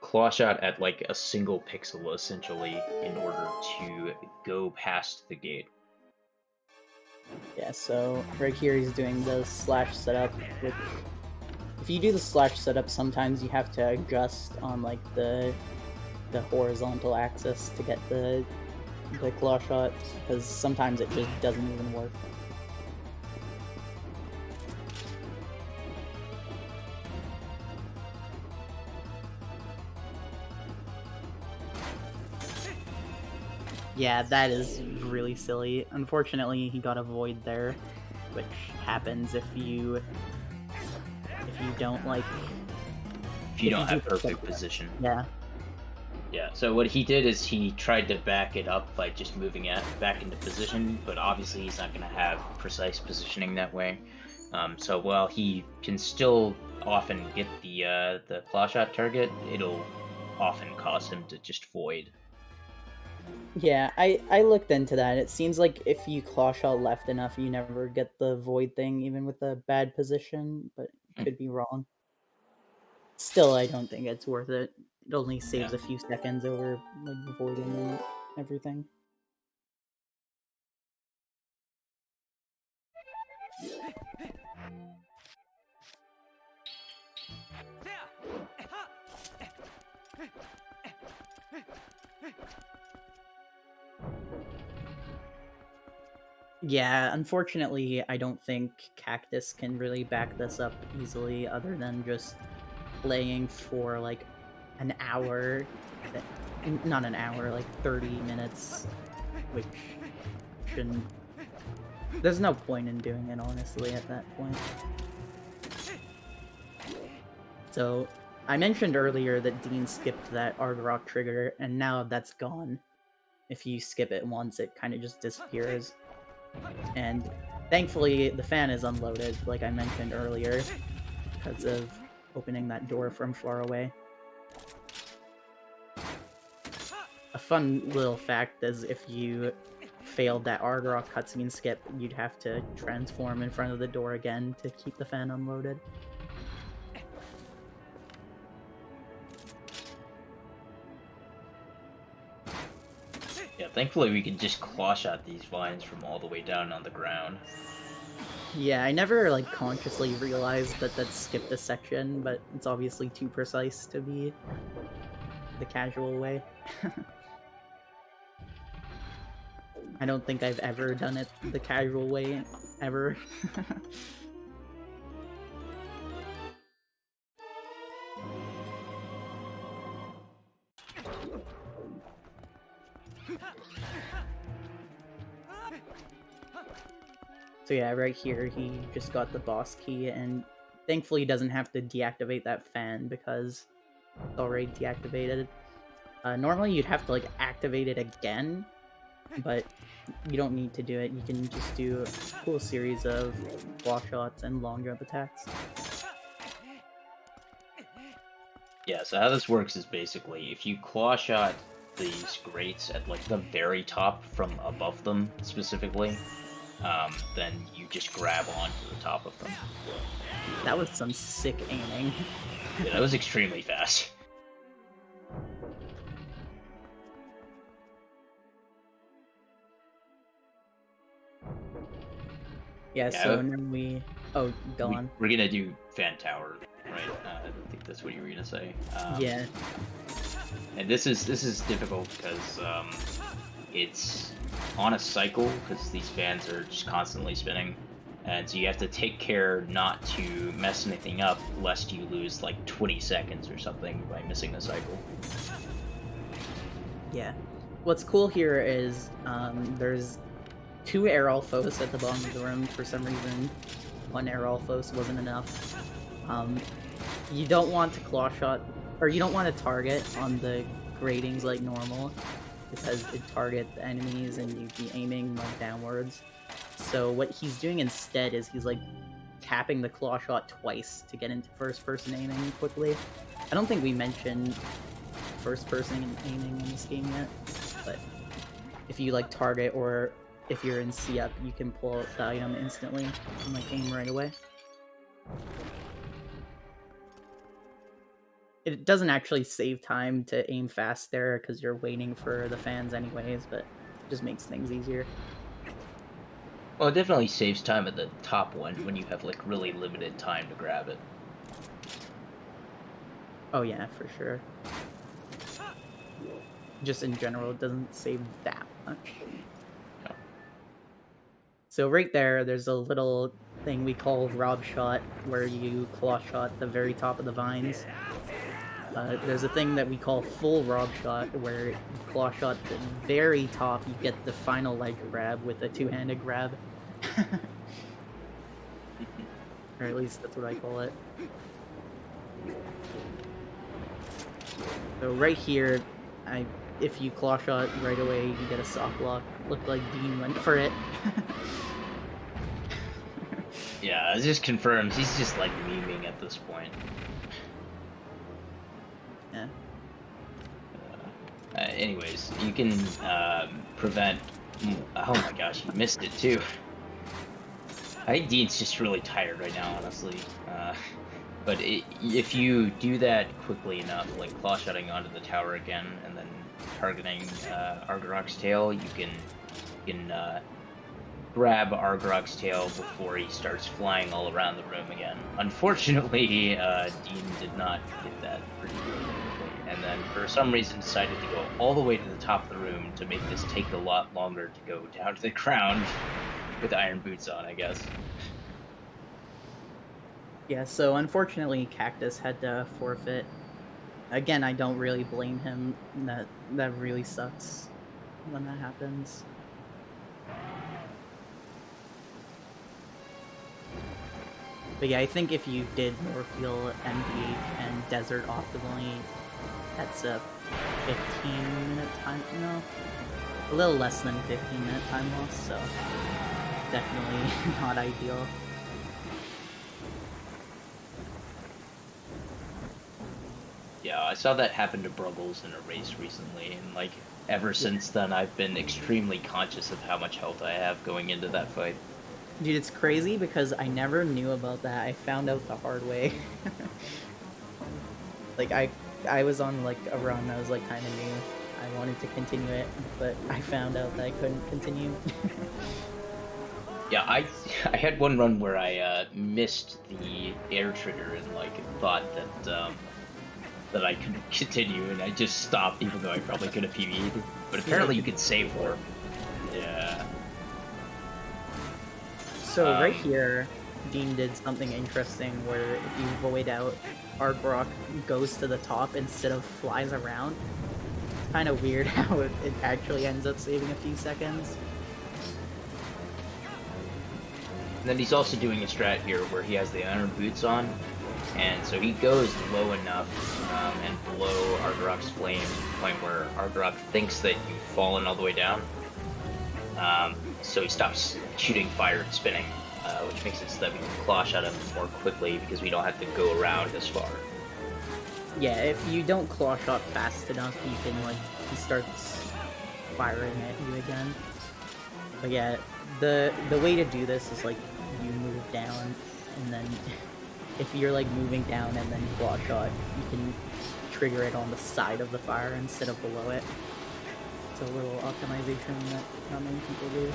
claw shot at like a single pixel essentially in order to go past the gate. Yeah, so right here he's doing the slash setup, which if you do the slash setup, sometimes you have to adjust on like the horizontal axis to get the claw shot, because sometimes it just doesn't even work. Yeah, that is really silly. Unfortunately, he got a void there, which happens if you don't like... If you don't have perfect position. Yeah. Yeah, so what he did is he tried to back it up by just moving it back into position, but obviously he's not going to have precise positioning that way. So while he can still often get the claw shot target, it'll often cause him to just void. Yeah, I looked into that. It seems like if you claw shot left enough, you never get the void thing, even with a bad position, but could be wrong. Still, I don't think it's worth it. It only saves a few seconds over like voiding and everything. Yeah, unfortunately, I don't think Kaktus can really back this up easily, other than just playing for like an hour, not an hour, like 30 minutes, which shouldn't... There's no point in doing it, honestly, at that point. So, I mentioned earlier that Dean skipped that Argrok trigger, and now that's gone. If you skip it once, it kind of just disappears. And thankfully, the fan is unloaded, like I mentioned earlier, because of opening that door from far away. A fun little fact is if you failed that Argrok cutscene skip, you'd have to transform in front of the door again to keep the fan unloaded. Yeah, thankfully we can just claw shot these vines from all the way down on the ground. Yeah, I never like consciously realized that skipped a section, but it's obviously too precise to be the casual way. I don't think I've ever done it the casual way, ever. So yeah, right here he just got the boss key, and thankfully he doesn't have to deactivate that fan because it's already deactivated. Normally you'd have to like activate it again, but you don't need to do it. You can just do a cool series of wall shots and long jump attacks. Yeah, so how this works is basically if you claw shot these grates at like the very top from above them specifically, then you just grab onto the top of them. That was some sick aiming. Yeah, that was extremely fast. Yeah, so now we... Oh, go on. We're gonna do Fan Tower, right? I think that's what you were gonna say. Yeah. And this is difficult because it's on a cycle because these fans are just constantly spinning, and so you have to take care not to mess anything up lest you lose like 20 seconds or something by missing the cycle. Yeah. What's cool here is there's 2 air alphos at the bottom of the room. For some reason, 1 air alphos wasn't enough. You don't want to claw shot, or you don't want to target on the gratings like normal, because it targets the enemies and you'd be aiming like downwards. So what he's doing instead is he's like tapping the claw shot twice to get into first person aiming quickly. I don't think we mentioned first person aiming in this game yet, but if you like target or if you're in C-up, you can pull out the item instantly and like aim right away. It doesn't actually save time to aim fast there because you're waiting for the fans anyways, but it just makes things easier. Well, it definitely saves time at the top one when you have like really limited time to grab it. Oh yeah, for sure. Just in general, it doesn't save that much. No. So right there, there's a little thing we call Rob Shot, where you claw shot the very top of the vines. There's a thing that we call Full Rob Shot, where you claw shot the very top, you get the final leg grab with a 2-handed grab. Or at least that's what I call it. So right here, if you claw shot right away, you get a soft lock. Looked like Dean went for it. Yeah, it just confirms he's just like memeing at this point. Yeah. Anyways, you can prevent... Oh my gosh, he missed it too. I think Dean's just really tired right now, honestly. But if you do that quickly enough, like claw-shotting onto the tower again, and then targeting Argarok's tail, you can grab Argarok's tail before he starts flying all around the room again. Unfortunately, Dean did not get that pretty quickly, and then for some reason decided to go all the way to the top of the room to make this take a lot longer to go down to the ground with iron boots on, I guess. Yeah, so unfortunately Kaktus had to forfeit. Again, I don't really blame him. That really sucks when that happens. But yeah, I think if you did Morpheal, MD, and Desert optimally, that's a 15-minute time, no, a little less than 15-minute time loss, so definitely not ideal. Yeah, I saw that happen to Bruggles in a race recently, and like ever since then I've been extremely conscious of how much health I have going into that fight. Dude, it's crazy because I never knew about that. I found out the hard way. Like, I was on, like, a run that was, like, kind of new. I wanted to continue it, but I found out that I couldn't continue. Yeah, I had one run where I missed the air trigger and like thought that that I could continue, and I just stopped even though I probably could have PB'd. But apparently you could save warp. Yeah. So right here, Dean did something interesting where if you void out, Argrok goes to the top instead of flies around. It's kind of weird how it actually ends up saving a few seconds. And then he's also doing a strat here where he has the iron boots on, and so he goes low enough and below Argrok's flame to the point where Argrok thinks that you've fallen all the way down. So he stops shooting fire and spinning, which makes it so that we can claw shot him more quickly because we don't have to go around as far. Yeah, if you don't claw shot fast enough, you can, like, he starts firing at you again. But yeah, the way to do this is, like, you move down, and then if you're, like, moving down and then claw shot, you can trigger it on the side of the fire instead of below it. It's a little optimization that not many people do.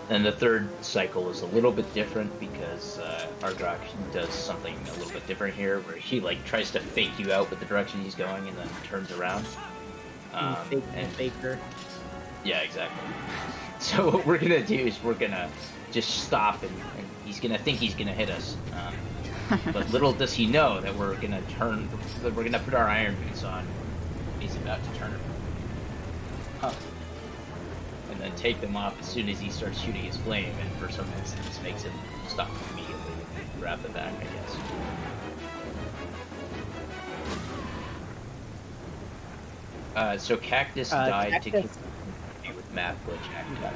And the third cycle is a little bit different because Argrok does something a little bit different here, where he like tries to fake you out with the direction he's going and then turns around. Faker. Yeah, exactly. So what we're gonna do is we're gonna just stop, and he's gonna think he's gonna hit us. But little does he know that we're gonna put our iron boots on. He's about to turn up. And then take them off as soon as he starts shooting his flame, and for some reason this makes him stop immediately and grab the back, I guess. So Kaktus died to continue with math glitch active.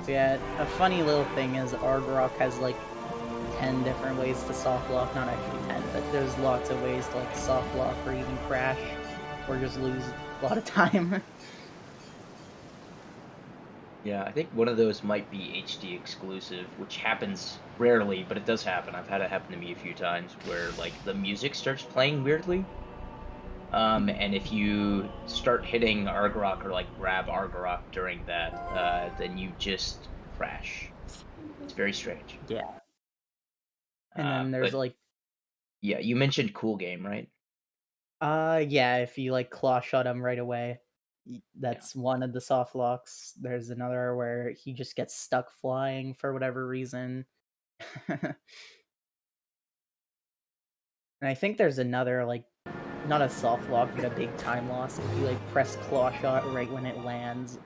So yeah, a funny little thing is Argrok has like 10 different ways to soft lock, not actually 10, but there's lots of ways to like soft lock or even crash or just lose a lot of time. Yeah, I think one of those might be HD exclusive, which happens rarely, but it does happen. I've had it happen to me a few times where like the music starts playing weirdly. And if you start hitting Argrok or like grab Argrok during that, then you just crash. It's very strange. Yeah. And then there's but, like... Yeah, you mentioned cool game, right? Yeah, if you like claw shot him right away, that's one of the soft locks. There's another where he just gets stuck flying for whatever reason. And I think there's another, like, not a soft lock, but a big time loss. If you like press claw shot right when it lands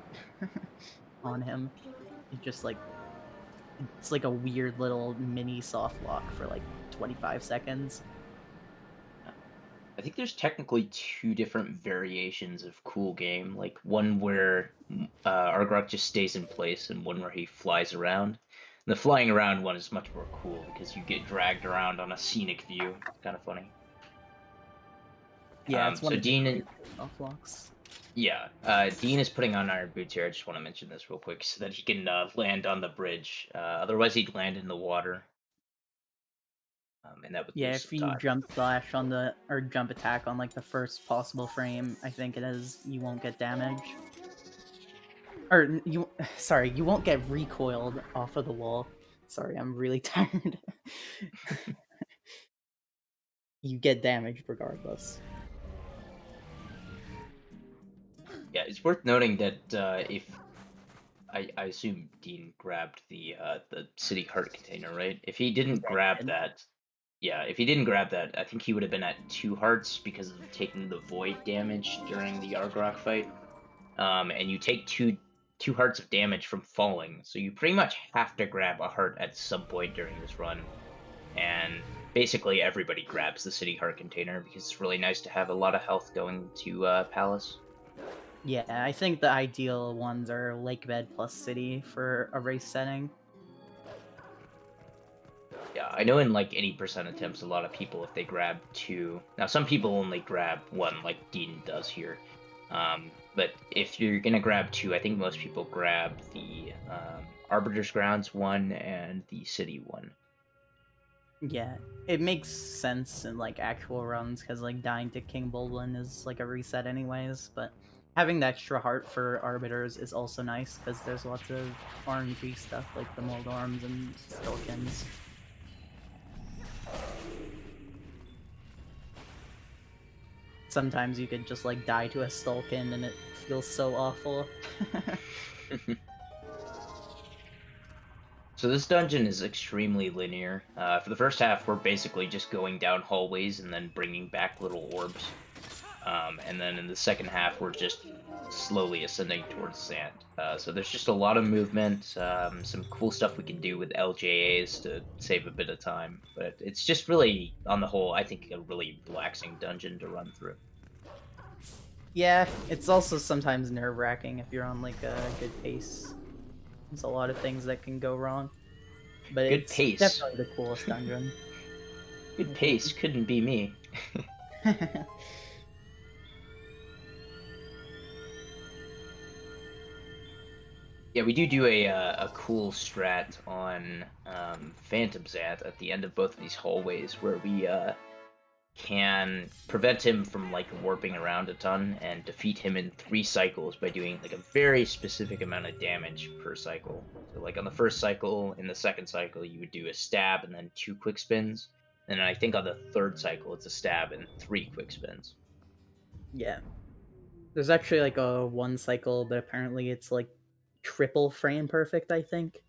on him, it just like... it's like a weird little mini soft lock for like 25 seconds. I think there's technically two different variations of cool game, like one where Argrok just stays in place and one where he flies around. The flying around one is much more cool because you get dragged around on a scenic view. It's kind of funny. Yeah, it's one so of Dean the soft locks. Yeah, Dean is putting on iron boots here. I just want to mention this real quick so that he can land on the bridge. Otherwise, he'd land in the water. And that would lose if some you time. jump slash on the, or jump attack on like the first possible frame, I think it is, you won't get damage. Or sorry, you won't get recoiled off of the wall. Sorry, I'm really tired. You get damaged regardless. Yeah, it's worth noting that if I assume Dean grabbed the city heart container, right? If he didn't grab that, yeah, if he didn't grab that, I think he would have been at 2 hearts because of taking the void damage during the Argrok fight. And you take two hearts of damage from falling, so you pretty much have to grab a heart at some point during this run. And basically everybody grabs the city heart container because it's really nice to have a lot of health going to Palace. Yeah, I think the ideal ones are Lake Bed plus City for a race setting. Yeah, I know in like 80% attempts, a lot of people, if they grab 2... Now, some people only grab 1, like Dean does here. But if you're gonna grab 2, I think most people grab the Arbiter's Grounds one and the City one. Yeah, it makes sense in like actual runs because like dying to King Bulblin is like a reset anyways, but having the extra heart for Arbiters is also nice because there's lots of RNG stuff like the Moldorms and Stilkins. Sometimes you could just like die to a Stalkin and it feels so awful. So this dungeon is extremely linear. For the first half, we're basically just going down hallways and then bringing back little orbs. And then in the second half, we're just slowly ascending towards sand. So there's just a lot of movement, some cool stuff we can do with LJAs to save a bit of time. But it's just really, on the whole, I think a really relaxing dungeon to run through. Yeah, it's also sometimes nerve-wracking if you're on like a good pace. There's a lot of things that can go wrong. But Good it's pace. definitely the coolest dungeon. Good pace couldn't be me. Yeah, we do a cool strat on Phantom Zant at the end of both of these hallways where we can prevent him from like warping around a ton and defeat him in 3 cycles by doing like a very specific amount of damage per cycle. So like on the first cycle, in the second cycle, you would do a stab and then 2 quick spins. And then I think on the third cycle, it's a stab and 3 quick spins. Yeah. There's actually like a 1 cycle, but apparently it's like triple frame perfect, I think.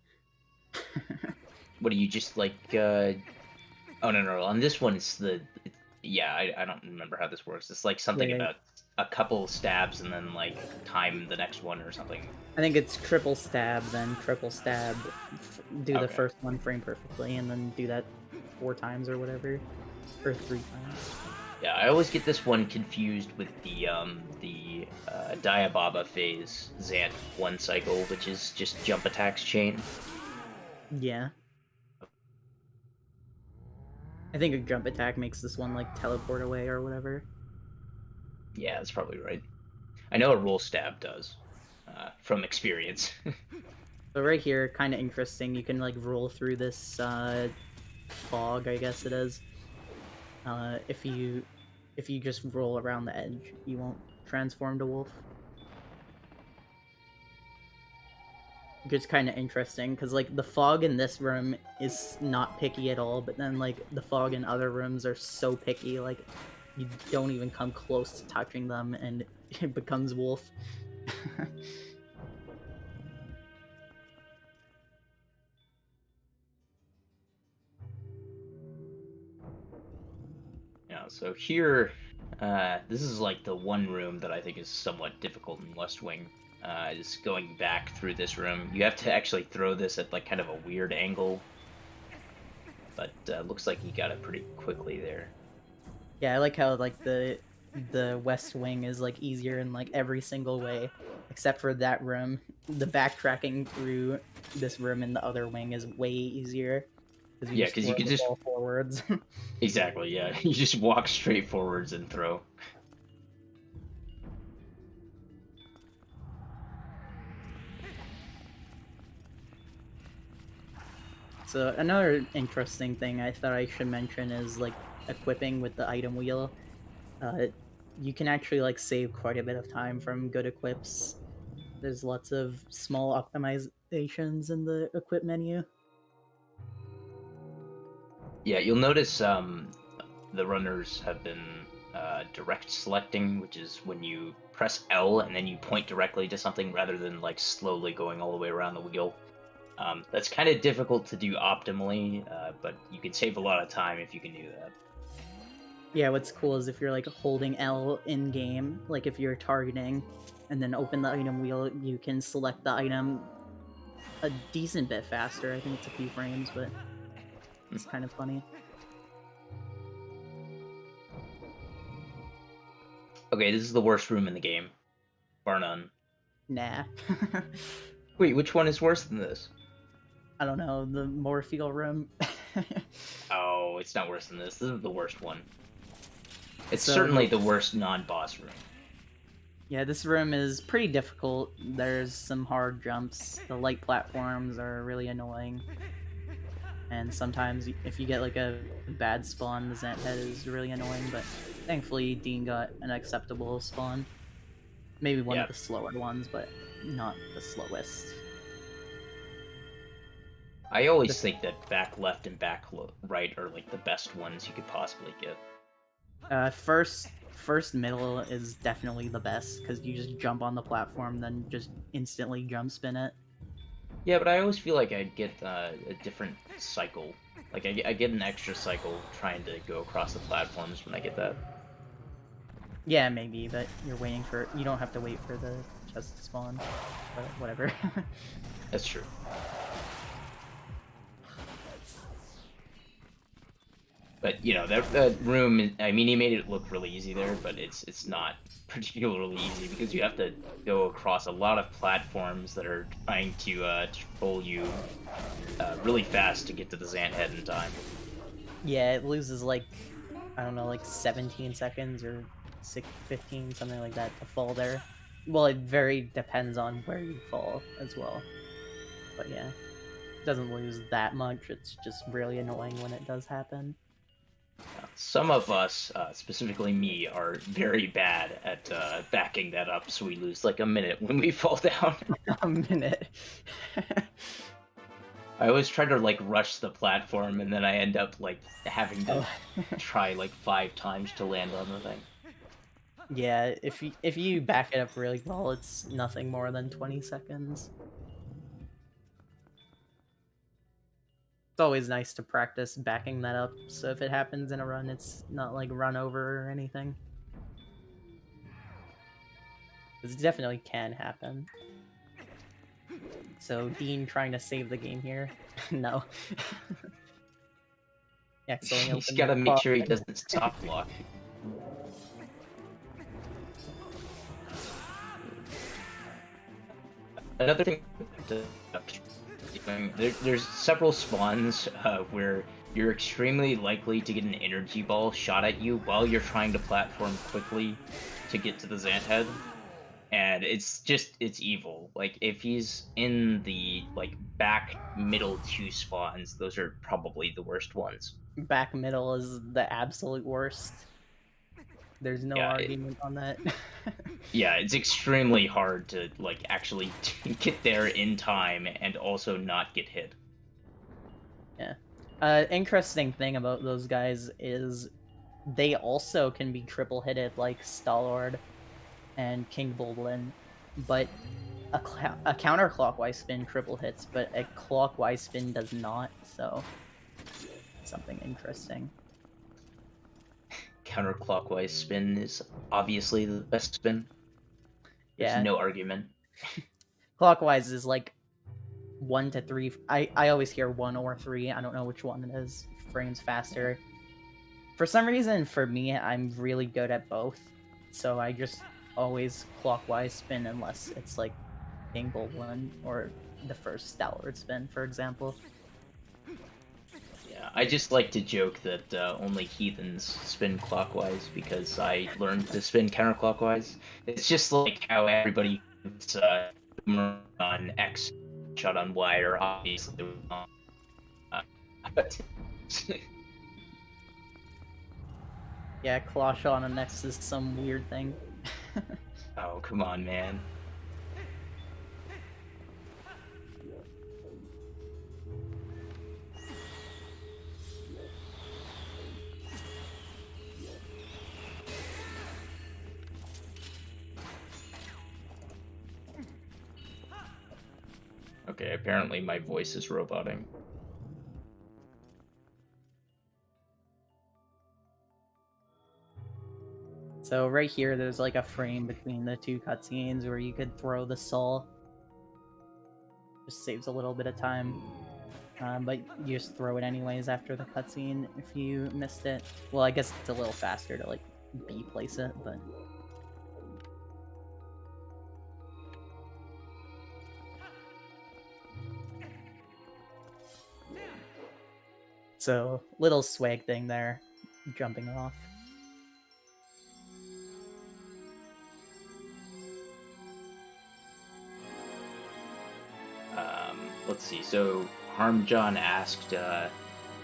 What do you just like oh no, on this one yeah, I don't remember how this works. It's like something Yeah. about a couple stabs and then like time the next one or something. I think it's triple stab, then triple stab, do the Okay. first one frame perfectly, and then do that 4 times or whatever, or 3 times. Yeah, I always get this one confused with the Diababa phase Zant 1 cycle, which is just jump attacks chain. Yeah. I think a jump attack makes this one like teleport away or whatever. Yeah, that's probably right. I know a roll stab does, from experience. So right here, kind of interesting, you can like roll through this fog, I guess it is. If you just roll around the edge, you won't transform to wolf. Which is kind of interesting, because like the fog in this room is not picky at all, but then like the fog in other rooms are so picky, like you don't even come close to touching them and it becomes wolf. Yeah, so here, this is like the one room that I think is somewhat difficult in West Wing. Is going back through this room. You have to actually throw this at like kind of a weird angle, but looks like you got it pretty quickly there. Yeah, I like how like the West Wing is like easier in like every single way, except for that room. The backtracking through this room in the other wing is way easier. Yeah, because you can just fall forwards. exactly, yeah, you just walk straight forwards and throw. So another interesting thing I thought I should mention is like equipping with the item wheel. You can actually like save quite a bit of time from good equips. There's lots of small optimizations in the equip menu. Yeah, you'll notice the runners have been direct selecting, which is when you press L and then you point directly to something rather than like slowly going all the way around the wheel. That's kind of difficult to do optimally, but you can save a lot of time if you can do that. Yeah, what's cool is if you're like holding L in game, like if you're targeting, and then open the item wheel, you can select the item a decent bit faster. I think it's a few frames, but it's kind of funny. Okay, this is the worst room in the game, bar none. Nah. Wait, which one is worse than this? I don't know, the Morpheal room. Oh, it's not worse than this. This is the worst one. It's So- certainly the worst non-boss room. Yeah, this room is pretty difficult. There's some hard jumps. The light platforms are really annoying. And sometimes if you get like a bad spawn, the Zant head is really annoying, but thankfully Dean got an acceptable spawn. Maybe one of the slower ones, but not the slowest. I always think that back left and back right are like the best ones you could possibly get. First middle is definitely the best, because you just jump on the platform, then just instantly jump spin it. Yeah, but I always feel like I'd get a different cycle. Like, I get an extra cycle trying to go across the platforms when I get that. Yeah, maybe, but you're waiting for... You don't have to wait for the chest to spawn, but whatever. That's true. But, you know, that room, I mean, he made it look really easy there, but it's not particularly easy because you have to go across a lot of platforms that are trying to troll you really fast to get to the Zant head in time. Yeah, it loses like, I don't know, like 17 seconds or 15, something like that to fall there. Well, it very depends on where you fall as well. But yeah, it doesn't lose that much. It's just really annoying when it does happen. Some of us, specifically me, are very bad at backing that up, so we lose like a minute when we fall down. A minute. I always try to like rush the platform, and then I end up like having to try like 5 times to land on the thing. Yeah, if you back it up really well, it's nothing more than 20 seconds. It's always nice to practice backing that up, so if it happens in a run, it's not like run over or anything. This definitely can happen. So Dean trying to save the game here. No. He's gotta make sure he doesn't stop block. Another thing, there's several spawns where you're extremely likely to get an energy ball shot at you while you're trying to platform quickly to get to the Zant head. And it's evil. Like, if he's in the, like, back middle 2 spawns, those are probably the worst ones. Back middle is the absolute worst. There's no argument on that. Yeah, it's extremely hard to, like, actually get there in time and also not get hit. Yeah. Interesting thing about those guys is they also can be triple hitted like Stalord and King Bulblin, but a counterclockwise spin triple hits, but a clockwise spin does not, so something interesting. Counterclockwise spin is obviously the best spin. There's no argument. Clockwise is like 1 to 3. I always hear 1 or 3. I don't know which one it is. Frames faster. For some reason, for me, I'm really good at both. So I just always clockwise spin unless it's like King Bulblin or the first Stalwart spin, for example. Yeah, I just like to joke that only heathens spin clockwise because I learned to spin counterclockwise. It's just like how everybody who's on X shot on Y are obviously wrong. Yeah, claw shot on X is some weird thing. Oh, come on, man. Okay, apparently my voice is roboting. So right here, there's like a frame between the 2 cutscenes where you could throw the soul. Just saves a little bit of time. But you just throw it anyways after the cutscene if you missed it. Well, I guess it's a little faster to like B-place it, but... So, little swag thing there, jumping off. let's see. So Harmjohn asked,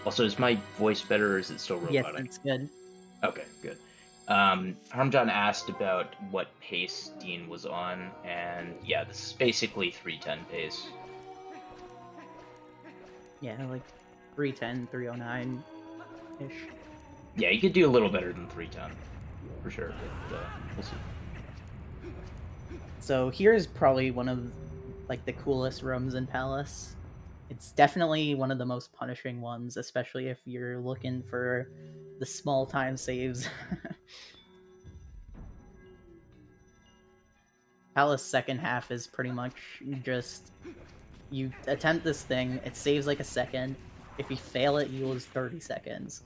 also, is my voice better or is it still robotic? Yes, it's good. Okay, good. Harmjohn asked about what pace Dean was on, and yeah, this is basically 310 pace. Yeah, like 310, 309-ish. Yeah, you could do a little better than 310, for sure, but we'll see. So here's probably one of like the coolest rooms in Palace. It's definitely one of the most punishing ones, especially if you're looking for the small time saves. Palace second half is pretty much just you attempt this thing, it saves like a second. If you fail it, you lose 30 seconds.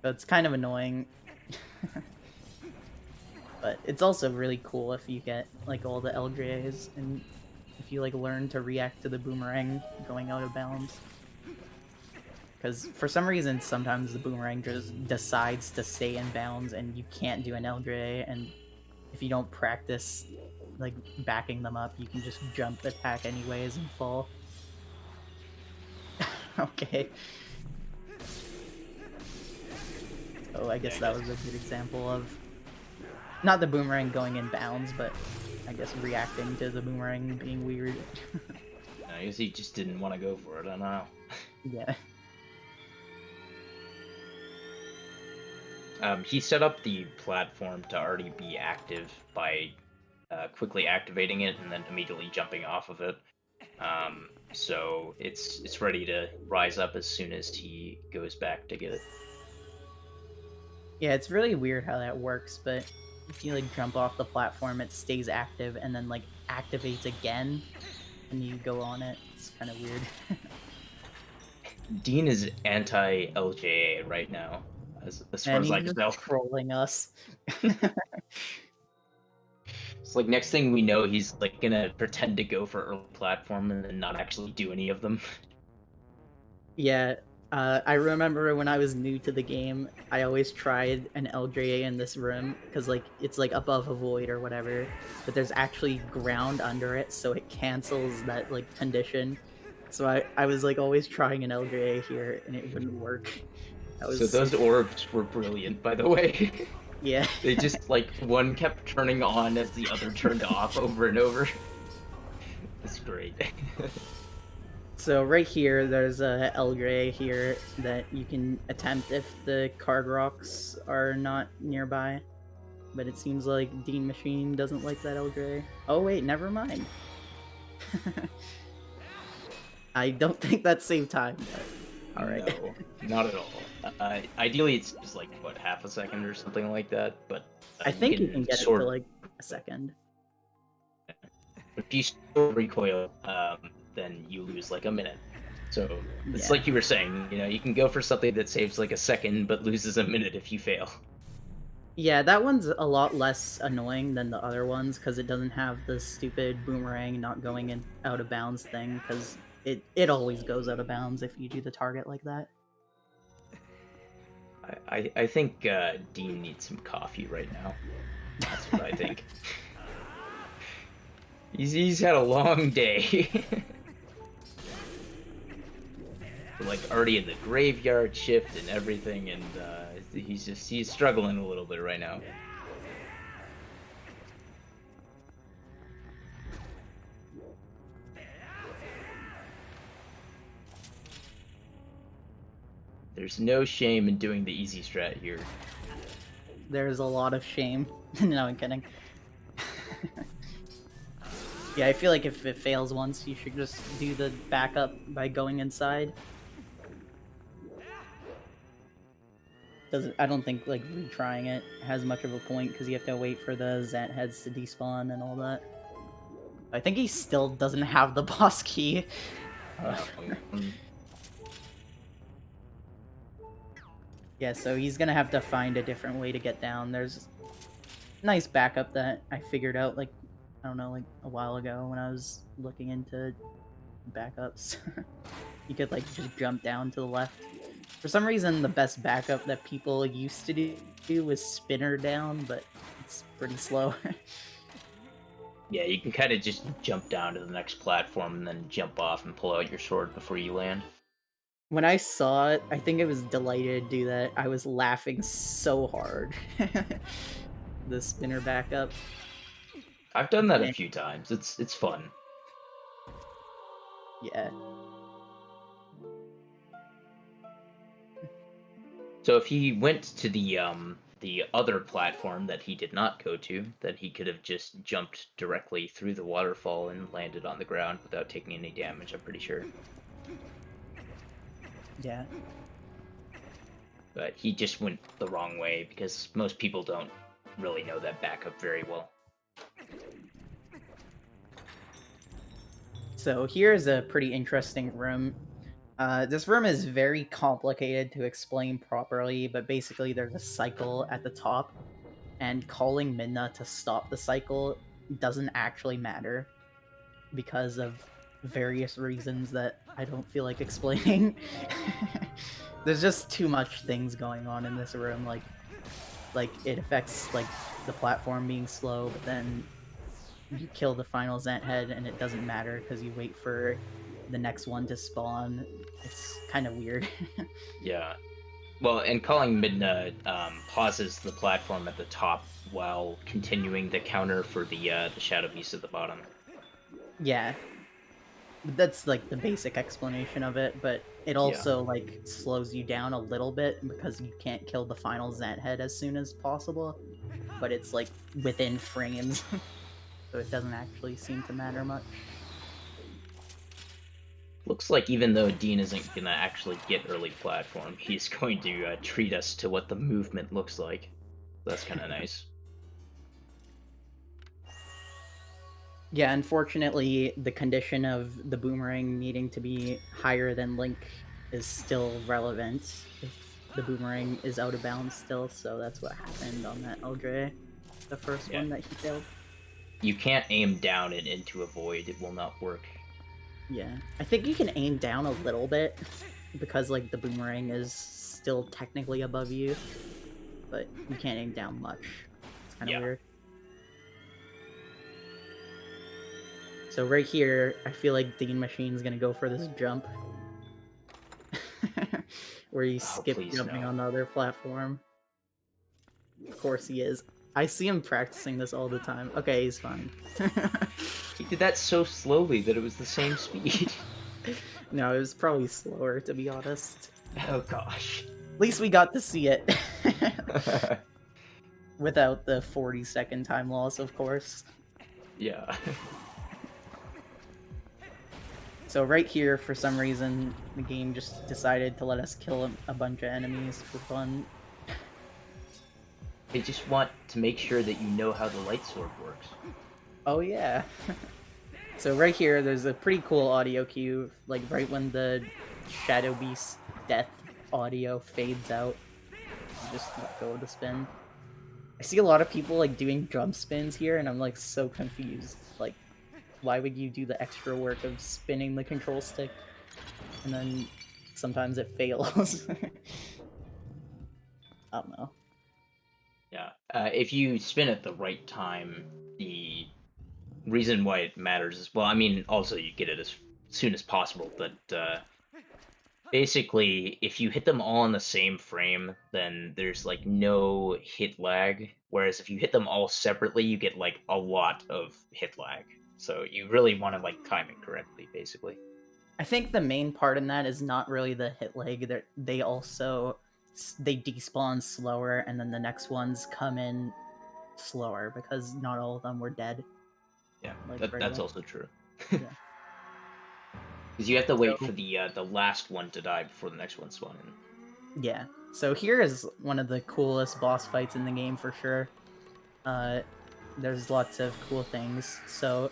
So it's kind of annoying. But it's also really cool if you get like all the LJAs and if you like learn to react to the boomerang going out of bounds. Because for some reason, sometimes the boomerang just decides to stay in bounds and you can't do an LJA, and if you don't practice like backing them up, you can just jump attack anyways and fall. Okay. So I guess that was a good example of not the boomerang going in bounds, but I guess reacting to the boomerang being weird. I guess he just didn't want to go for it, I don't know. Yeah. He set up the platform to already be active by quickly activating it and then immediately jumping off of it. So it's ready to rise up as soon as he goes back to get it. Yeah, it's really weird how that works, but if you like jump off the platform, it stays active and then like activates again and you go on it. It's kind of weird. Dean is anti-LJA right now, as far as I can tell. Trolling us. It's like next thing we know, he's like gonna pretend to go for early platform and then not actually do any of them. Yeah, I remember when I was new to the game, I always tried an LJA in this room because like it's like above a void or whatever, but there's actually ground under it, so it cancels that like condition. So I was like always trying an LJA here, and it wouldn't work. So those orbs were brilliant, by the way. Yeah. They just like one kept turning on as the other turned off over and over. It's great. So right here, there's a LJA here that you can attempt if the card rocks are not nearby. But it seems like DeanMachine doesn't like that LJA. Oh wait, never mind. I don't think that saved time, but alright. No, not at all. Ideally, it's just like, what, half a second or something like that, but... I think you can get it to like a second. If you still recoil, then you lose like a minute. So it's like you were saying, you know, you can go for something that saves like a second but loses a minute if you fail. Yeah, that one's a lot less annoying than the other ones because it doesn't have the stupid boomerang not going in out of bounds thing, because it always goes out of bounds if you do the target like that. I think Dean needs some coffee right now. That's what I think. He's had a long day. We're like already in the graveyard shift and everything, and he's struggling a little bit right now. There's no shame in doing the easy strat here. There's a lot of shame. No, I'm kidding. Yeah, I feel like if it fails once, you should just do the backup by going inside. I don't think like retrying it has much of a point because you have to wait for the Zant heads to despawn and all that. I think he still doesn't have the boss key. Yeah, so he's gonna have to find a different way to get down. There's a nice backup that I figured out like, I don't know, like a while ago when I was looking into backups. You could like just jump down to the left. For some reason, the best backup that people used to do was spinner down, but it's pretty slow. Yeah, you can kind of just jump down to the next platform and then jump off and pull out your sword before you land. When I saw it, I think it was Delighted to do that. I was laughing so hard. The spinner back up. I've done that a And- few times. It's fun. Yeah. So if he went to the other platform that he did not go to, then he could have just jumped directly through the waterfall and landed on the ground without taking any damage, I'm pretty sure. Yeah. But he just went the wrong way because most people don't really know that backup very well. So here's a pretty interesting room. This room is very complicated to explain properly, but basically there's a cycle at the top, and calling Midna to stop the cycle doesn't actually matter because of various reasons that I don't feel like explaining. There's just too much things going on in this room, like it affects like the platform being slow, but then you kill the final Zant head and it doesn't matter because you wait for the next one to spawn. It's kind of weird. Yeah. Well, and calling Midna pauses the platform at the top while continuing the counter for the Shadow Beast at the bottom. Yeah. That's like the basic explanation of it, but it also like slows you down a little bit because you can't kill the final Zant head as soon as possible, but it's like within frames. So it doesn't actually seem to matter much. Looks like even though Dean isn't gonna actually get early platform, he's going to treat us to what the movement looks like. That's kind of nice. Yeah, unfortunately, the condition of the boomerang needing to be higher than Link is still relevant if the boomerang is out of bounds still, so that's what happened on that LJ, the first one that he failed. You can't aim down and into a void, it will not work. Yeah, I think you can aim down a little bit, because like the boomerang is still technically above you, but you can't aim down much. It's kind of weird. So right here, I feel like DeanMachine's gonna go for this jump. Where you skip jumping on the other platform. Of course he is. I see him practicing this all the time. Okay, he's fine. He did that so slowly that it was the same speed. No, it was probably slower, to be honest. Oh gosh. At least we got to see it. Without the 40-second time loss, of course. Yeah. So right here, for some reason, the game just decided to let us kill a bunch of enemies for fun. They just want to make sure that you know how the light sword works. Oh yeah. So right here, there's a pretty cool audio cue, like right when the Shadow Beast death audio fades out. You just let go of the spin. I see a lot of people like doing drum spins here, and I'm like so confused. Like, why would you do the extra work of spinning the control stick? And then sometimes it fails. I don't know. Yeah. If you spin at the right time, the reason why it matters is, well, I mean, also you get it as soon as possible, but basically, if you hit them all in the same frame, then there's like no hit lag, whereas if you hit them all separately, you get like a lot of hit lag. So you really want to like time it correctly, basically. I think the main part in that is not really the hit lag. They despawn slower, and then the next ones come in slower because not all of them were dead. Yeah, like that's also true. Yeah. Because you have to wait for the last one to die before the next one spawns in. Yeah. So here is one of the coolest boss fights in the game for sure. There's lots of cool things. So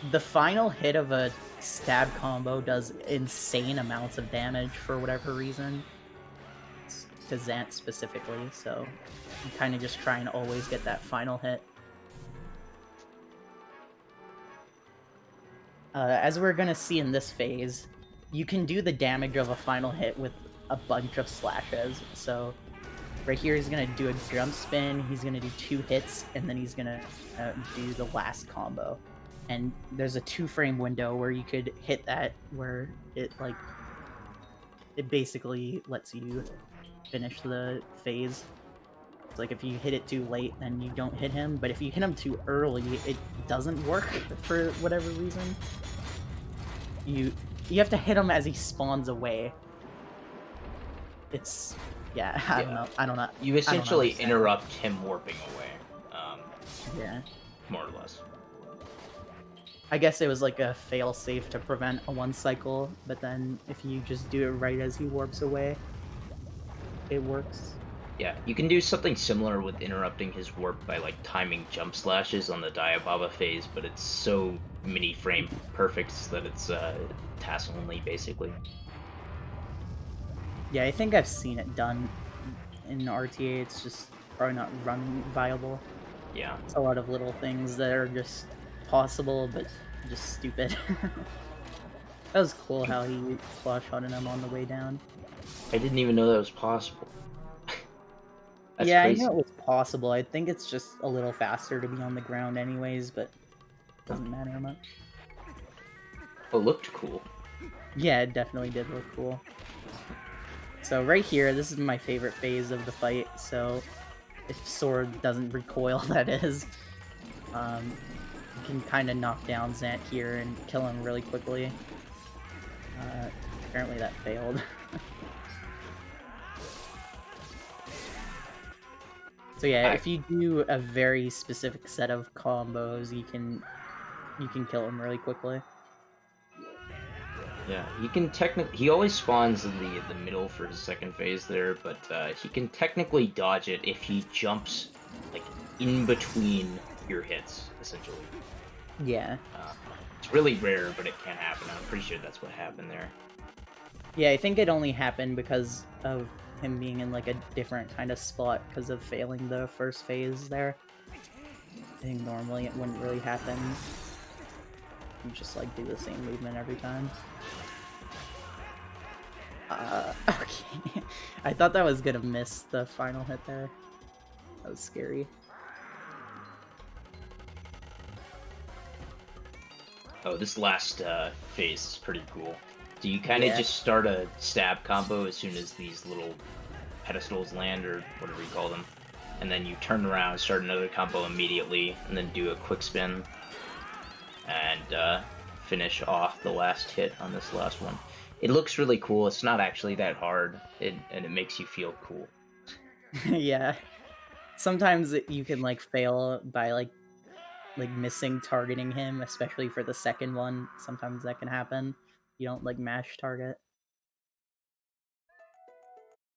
the final hit of a stab combo does insane amounts of damage for whatever reason. To Zant specifically, so you kind of just try and always get that final hit. As we're gonna see in this phase, you can do the damage of a final hit with a bunch of slashes, so Right here, he's gonna do a jump spin, he's gonna do 2 hits, and then he's gonna do the last combo. And there's a 2-frame window where you could hit that, where it basically lets you finish the phase. It's like if you hit it too late, then you don't hit him, but if you hit him too early, it doesn't work for whatever reason. You have to hit him as he spawns away. It's... yeah, I don't know. You essentially interrupt him warping away. Yeah. More or less. I guess it was like a fail-safe to prevent a 1 cycle, but then if you just do it right as he warps away, it works. Yeah, you can do something similar with interrupting his warp by like timing jump slashes on the Diababa phase, but it's so mini frame perfect that it's task only basically. Yeah, I think I've seen it done in RTA. It's just probably not run viable. Yeah. It's a lot of little things that are just possible, but just stupid. That was cool how he flash-shotted him on the way down. I didn't even know that was possible. That's yeah, crazy. I know it was possible. I think it's just a little faster to be on the ground anyways, but it doesn't matter much. Oh, it looked cool. Yeah, it definitely did look cool. So right here, this is my favorite phase of the fight, so if Sword doesn't recoil, that is. You can kind of knock down Zant here and kill him really quickly. Apparently that failed. So yeah, if you do a very specific set of combos, you can kill him really quickly. Yeah, he can technically... he always spawns in the middle for his second phase there, but he can technically dodge it if he jumps like in between your hits, essentially. Yeah. It's really rare, but it can happen. I'm pretty sure that's what happened there. Yeah, I think it only happened because of him being in like a different kind of spot because of failing the first phase there. I think normally it wouldn't really happen. You just like do the same movement every time. Okay. I thought that was gonna miss the final hit there. That was scary. Oh, this last phase is pretty cool. So you kind of just start a stab combo as soon as these little pedestals land, or whatever you call them. And then you turn around, start another combo immediately, and then do a quick spin. And finish off the last hit on this last one. It looks really cool. It's not actually that hard, and it makes you feel cool. Yeah. Sometimes you can like fail by like missing targeting him, especially for the second one. Sometimes that can happen. You don't like mash target.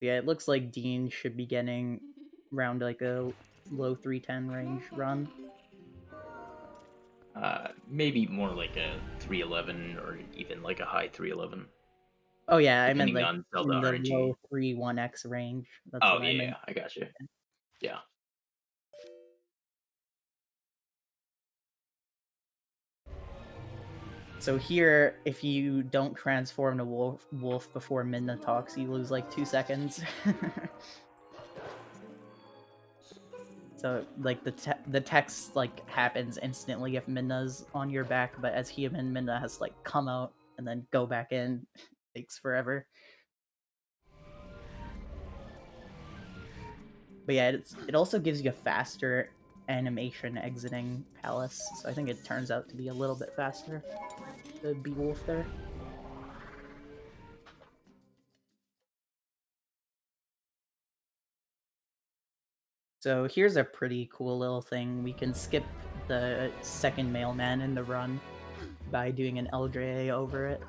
Yeah, it looks like Dean should be getting around like a low 310 range run. Maybe more like a 311 or even like a high 311. Oh yeah, I meant Depending like on Zelda in the RNG. low 3-1x range. That's Oh what I meant. yeah, I got you. Yeah. So here, if you don't transform to wolf before Midna talks, you lose like 2 seconds. So like the text like happens instantly if Midna's on your back, but as he and Midna has like come out and then go back in, takes forever. But yeah, it also gives you a faster animation exiting Palace, so I think it turns out to be a little bit faster to be Wolf there. So here's a pretty cool little thing. We can skip the second mailman in the run by doing an LJA over it.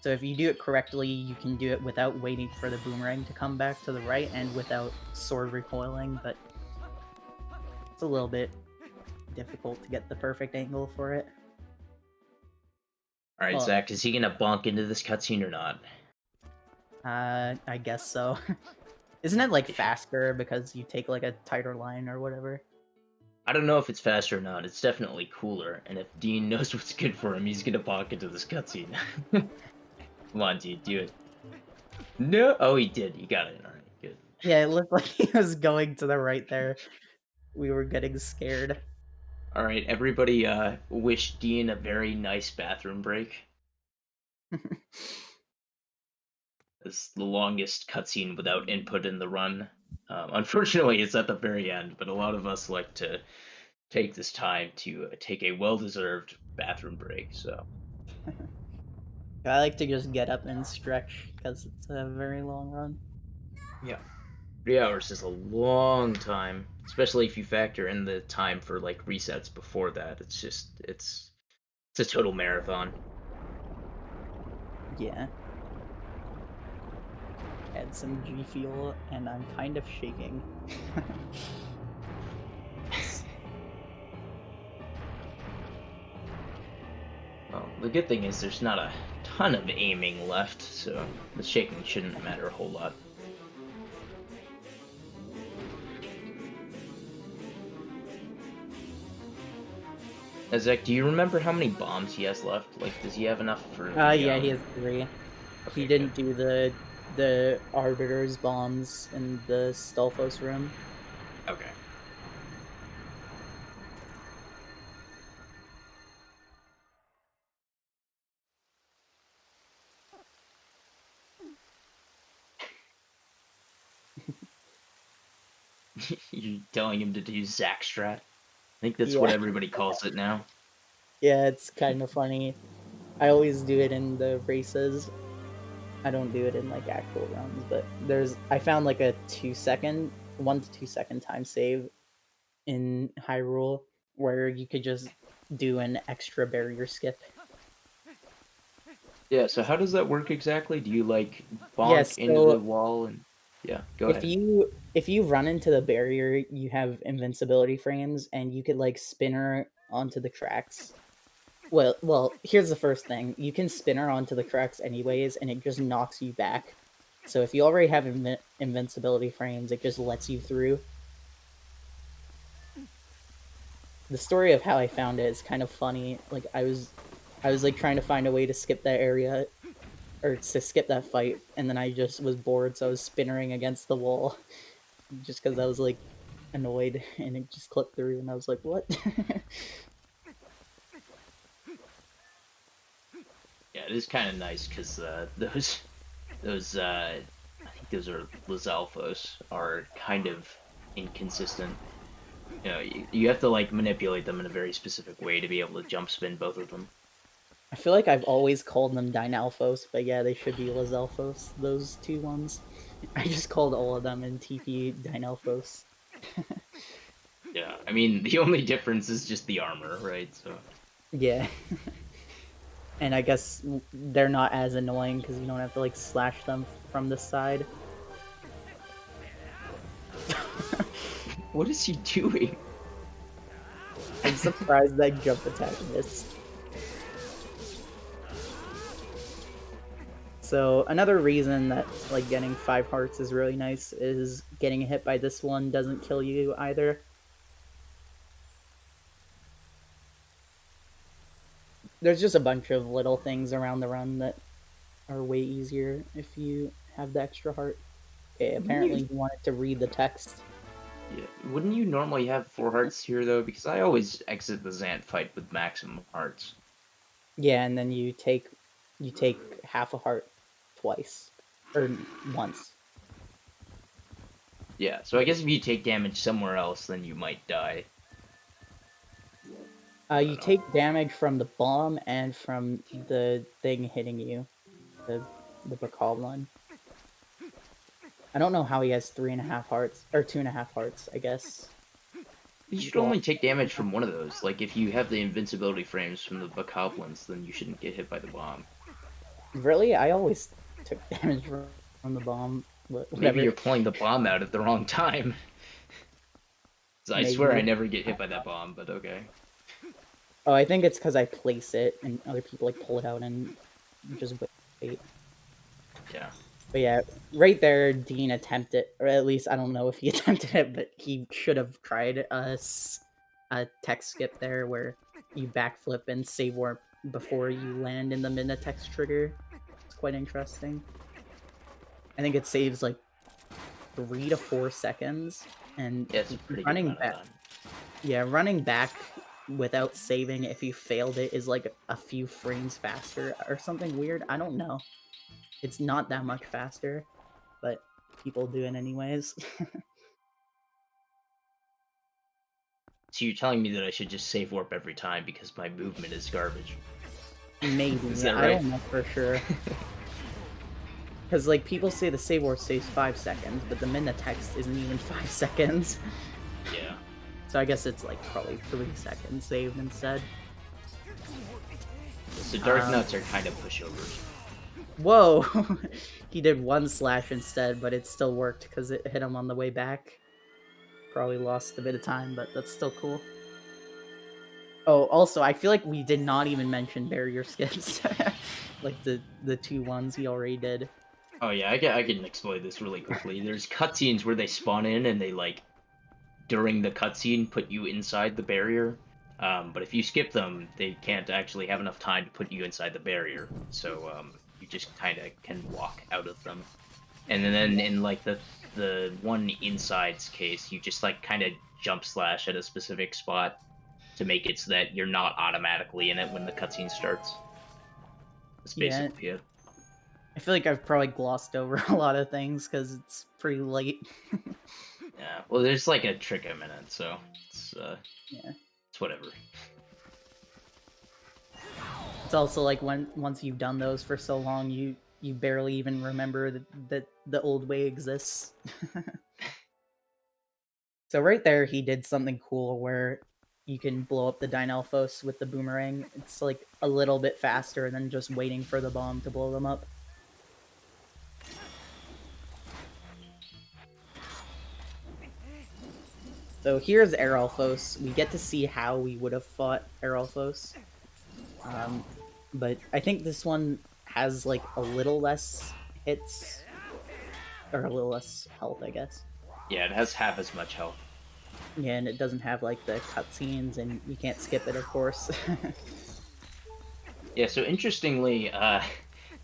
So if you do it correctly, you can do it without waiting for the boomerang to come back to the right and without sword recoiling, but it's a little bit difficult to get the perfect angle for it. Alright, Well, Zach, is he gonna bonk into this cutscene or not? I guess so. Isn't it like faster because you take like a tighter line or whatever? I don't know if it's faster or not. It's definitely cooler, and if Dean knows what's good for him, he's gonna walk into this cutscene. Come on, dude, do it. No! Oh, he did. You got it. Alright, good. Yeah, it looked like he was going to the right there. We were getting scared. Alright, everybody wish Dean a very nice bathroom break. It's the longest cutscene without input in the run. Unfortunately, it's at the very end, but a lot of us like to take this time to take a well-deserved bathroom break, so... I like to just get up and stretch because it's a very long run. Yeah. 3 hours is a long time, especially if you factor in the time for, like, resets before that. It's just, it's a total marathon. Yeah. Add some G Fuel, and I'm kind of shaking. Well, the good thing is there's not a ton of aiming left, so the shaking shouldn't matter a whole lot. Zach, do you remember how many bombs he has left? Like, does he have enough for... Yeah, he has 3. Okay, He didn't do the Arbiter's bombs in the Stolfos room. Okay. You're telling him to do Zack Strat? I think that's what everybody calls it now. Yeah, it's kind of funny. I always do it in the races. I don't do it in like actual runs, but I found like a 1 to 2 second time save in Hyrule where you could just do an extra barrier skip. Yeah, so how does that work exactly? Do you like bonk into the wall and... Yeah, go ahead. If you run into the barrier, you have invincibility frames, and you could like spin her onto the tracks. Well, here's the first thing: you can spin her onto the tracks anyways, and it just knocks you back. So if you already have invincibility frames, it just lets you through. The story of how I found it is kind of funny. Like I was like trying to find a way to skip that area, or to skip that fight, and then I just was bored, so I was spinning against the wall, just because I was like annoyed, and it just clipped through, and I was like, "What?" Yeah, it is kind of nice because those I think those are Lizalfos are kind of inconsistent. You know, you have to like manipulate them in a very specific way to be able to jump spin both of them. I feel like I've always called them Dynalphos, but yeah, they should be Lizalfos, those 2 ones. I just called all of them in TP Dynalphos. Yeah, I mean, the only difference is just the armor, right? So. Yeah. And I guess they're not as annoying because you don't have to like slash them from the side. What is he doing? I'm surprised that jump attack missed. So another reason that like getting 5 hearts is really nice is getting hit by this one doesn't kill you either. There's just a bunch of little things around the run that are way easier if you have the extra heart. Okay, apparently you wanted to read the text. Yeah, wouldn't you normally have 4 hearts here though? Because I always exit the Zant fight with maximum hearts. Yeah, and then you take half a heart twice or once. Yeah, so I guess if you take damage somewhere else, then you might die. You take damage from the bomb and from the thing hitting you, the Bokoblin. I don't know how he has 3.5 hearts or 2.5 hearts. I guess You should only take damage from one of those. Like if you have the invincibility frames from the Bokoblins, then you shouldn't get hit by the bomb. Really, I always took damage from the bomb. Maybe you're pulling the bomb out at the wrong time. I swear I never get hit by that bomb, but okay. Oh, I think it's because I place it and other people like pull it out and just wait. Yeah. But yeah, right there, Dean attempted, or at least I don't know if he attempted it, but he should have tried a tech skip there where you backflip and save warp before you land in the mid-text trigger. It's quite interesting. I think it saves like 3 to 4 seconds, and Yeah, it's a pretty good running amount of back. time. Yeah, running back without saving if you failed it is like a few frames faster or something weird. I don't know. It's not that much faster, but people do it anyways. So you're telling me that I should just save warp every time because my movement is garbage? Maybe. Is that I right? don't know for sure. Because, like, people say the save warp saves 5 seconds, but the min-text isn't even 5 seconds. Yeah. So I guess it's, like, probably 3 seconds saved instead. So Dark Nuts are kind of pushovers. Whoa! He did 1 slash instead, but it still worked because it hit him on the way back. Probably lost a bit of time, but that's still cool. Oh, also, I feel like we did not even mention barrier skips. Like the 2 ones he already did. Oh yeah, I can explain this really quickly. There's cutscenes where they spawn in and they, like, during the cutscene, put you inside the barrier. But if you skip them, they can't actually have enough time to put you inside the barrier. So you just kind of can walk out of them. And then in, like, the one inside's case, you just, like, kind of jump slash at a specific spot to make it so that you're not automatically in it when the cutscene starts. That's basically it. I feel like I've probably glossed over a lot of things because it's pretty late. Yeah, well, there's like a trick a minute, so it's it's whatever. It's also like once you've done those for so long, you barely even remember that the old way exists. So right there, he did something cool where you can blow up the Dynalphos with the boomerang. It's like a little bit faster than just waiting for the bomb to blow them up. So here's Eralphos. We get to see how we would have fought Eralphos. But I think this one has like a little less hits, or a little less health, I guess. Yeah, it has half as much health. Yeah, and it doesn't have like the cutscenes, and you can't skip it, of course. Yeah, so interestingly,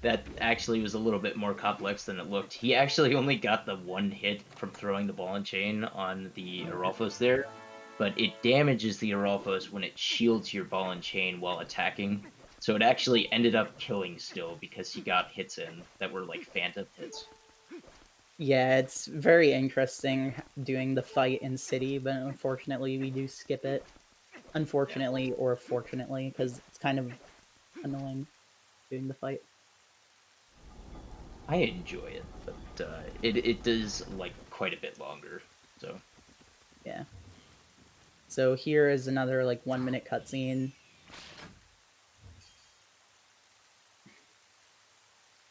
that actually was a little bit more complex than it looked. He actually only got the 1 hit from throwing the ball and chain on the Eralphos there, but it damages the Eralphos when it shields your ball and chain while attacking. So it actually ended up killing still because he got hits in that were like phantom hits. Yeah, it's very interesting doing the fight in City, but unfortunately we do skip it. Unfortunately or fortunately, because it's kind of annoying doing the fight. I enjoy it, but it does like quite a bit longer, so. Yeah. So here is another like 1-minute cutscene.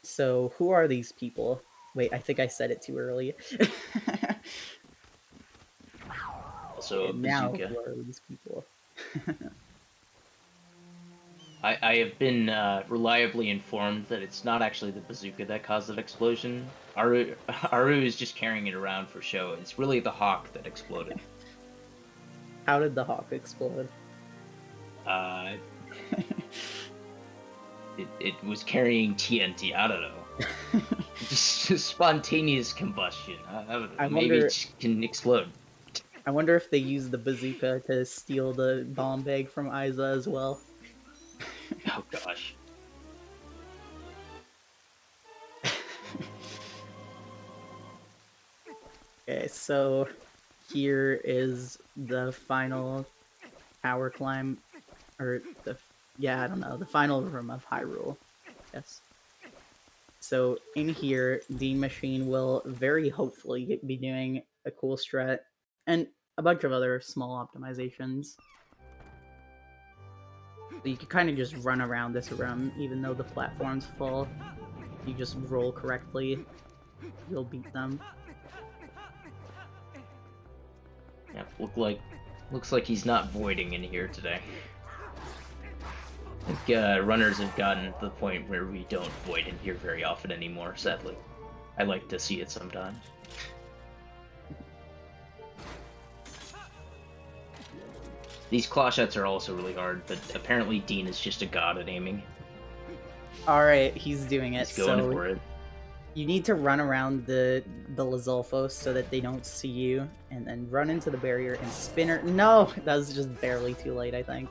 So who are these people? Wait, I think I said it too early. Also, now bazooka. who are these people? I have been reliably informed that it's not actually the bazooka that caused that explosion. Aru is just carrying it around for show. It's really the hawk that exploded. How did the hawk explode? It was carrying TNT. I don't know. just spontaneous combustion. I don't know. Maybe it can explode. I wonder if they used the bazooka to steal the bomb bag from Isa as well. Oh gosh. Okay, so here is the final tower climb, or the I don't know, the final room of Hyrule. Yes. So in here, DeanMachine will very hopefully be doing a cool strat and a bunch of other small optimizations. So you can kind of just run around this room, even though the platform's full. If you just roll correctly, you'll beat them. Yeah, looks like he's not voiding in here today. I think runners have gotten to the point where we don't void in here very often anymore, sadly. I like to see it sometimes. These claw shots are also really hard, but apparently Dean is just a god at aiming. Alright, he's doing it. He's going so for it. you need to run around the Lizalfos so that they don't see you, and then run into the barrier and spin her. No! That was just barely too late, I think.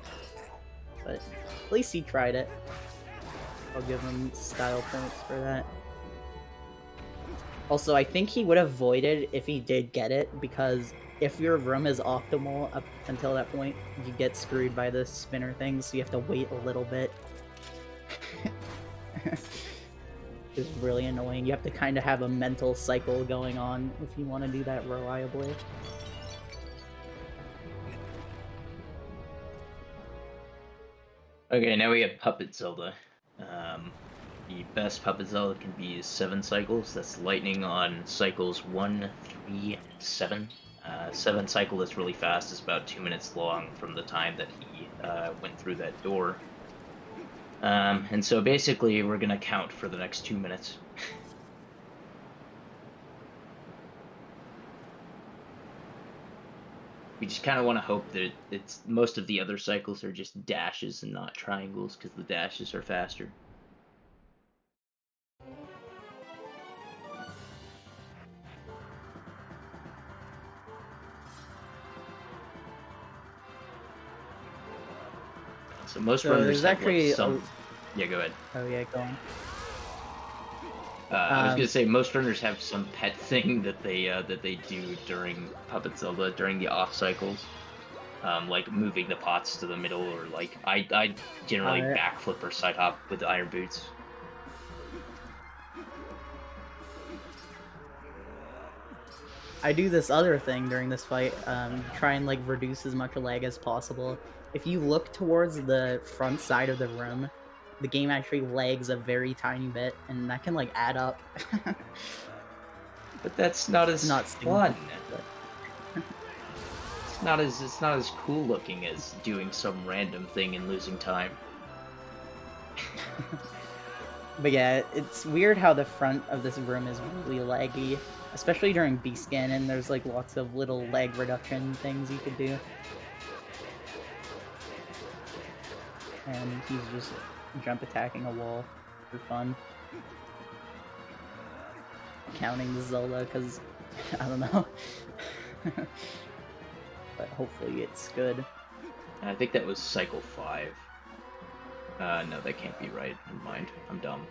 But at least he tried it. I'll give him style points for that. Also, I think he would have voided if he did get it, because if your room is optimal up until that point, you get screwed by the spinner thing, so you have to wait a little bit. It's really annoying. You have to kind of have a mental cycle going on if you want to do that reliably. Okay, now we have Puppet Zelda. The best Puppet Zelda can be 7 cycles. That's lightning on cycles 1, 3, and 7. 7 cycle is really fast. It's about 2 minutes long from the time that he went through that door. And so basically we're going to count for the next 2 minutes. We just kind of want to hope that most of the other cycles are just dashes and not triangles, because the dashes are faster. So most runners have actually like some. Yeah, go ahead. Oh yeah, go on. I was gonna say most runners have some pet thing that they do during Puppet Zelda during the off cycles, like moving the pots to the middle, or like I generally backflip or side hop with the iron boots. I do this other thing during this fight, try and like reduce as much lag as possible. If you look towards the front side of the room, the game actually lags a very tiny bit, and that can like add up. But that's not as fun. But... it's not as cool looking as doing some random thing and losing time. But yeah, it's weird how the front of this room is really laggy, especially during Beast Ganon. There's like lots of little lag reduction things you could do. And he's just jump attacking a wall for fun. Counting the Zelda, because I don't know. But hopefully it's good. I think that was cycle 5. No, that can't be right. Never mind. I'm dumb.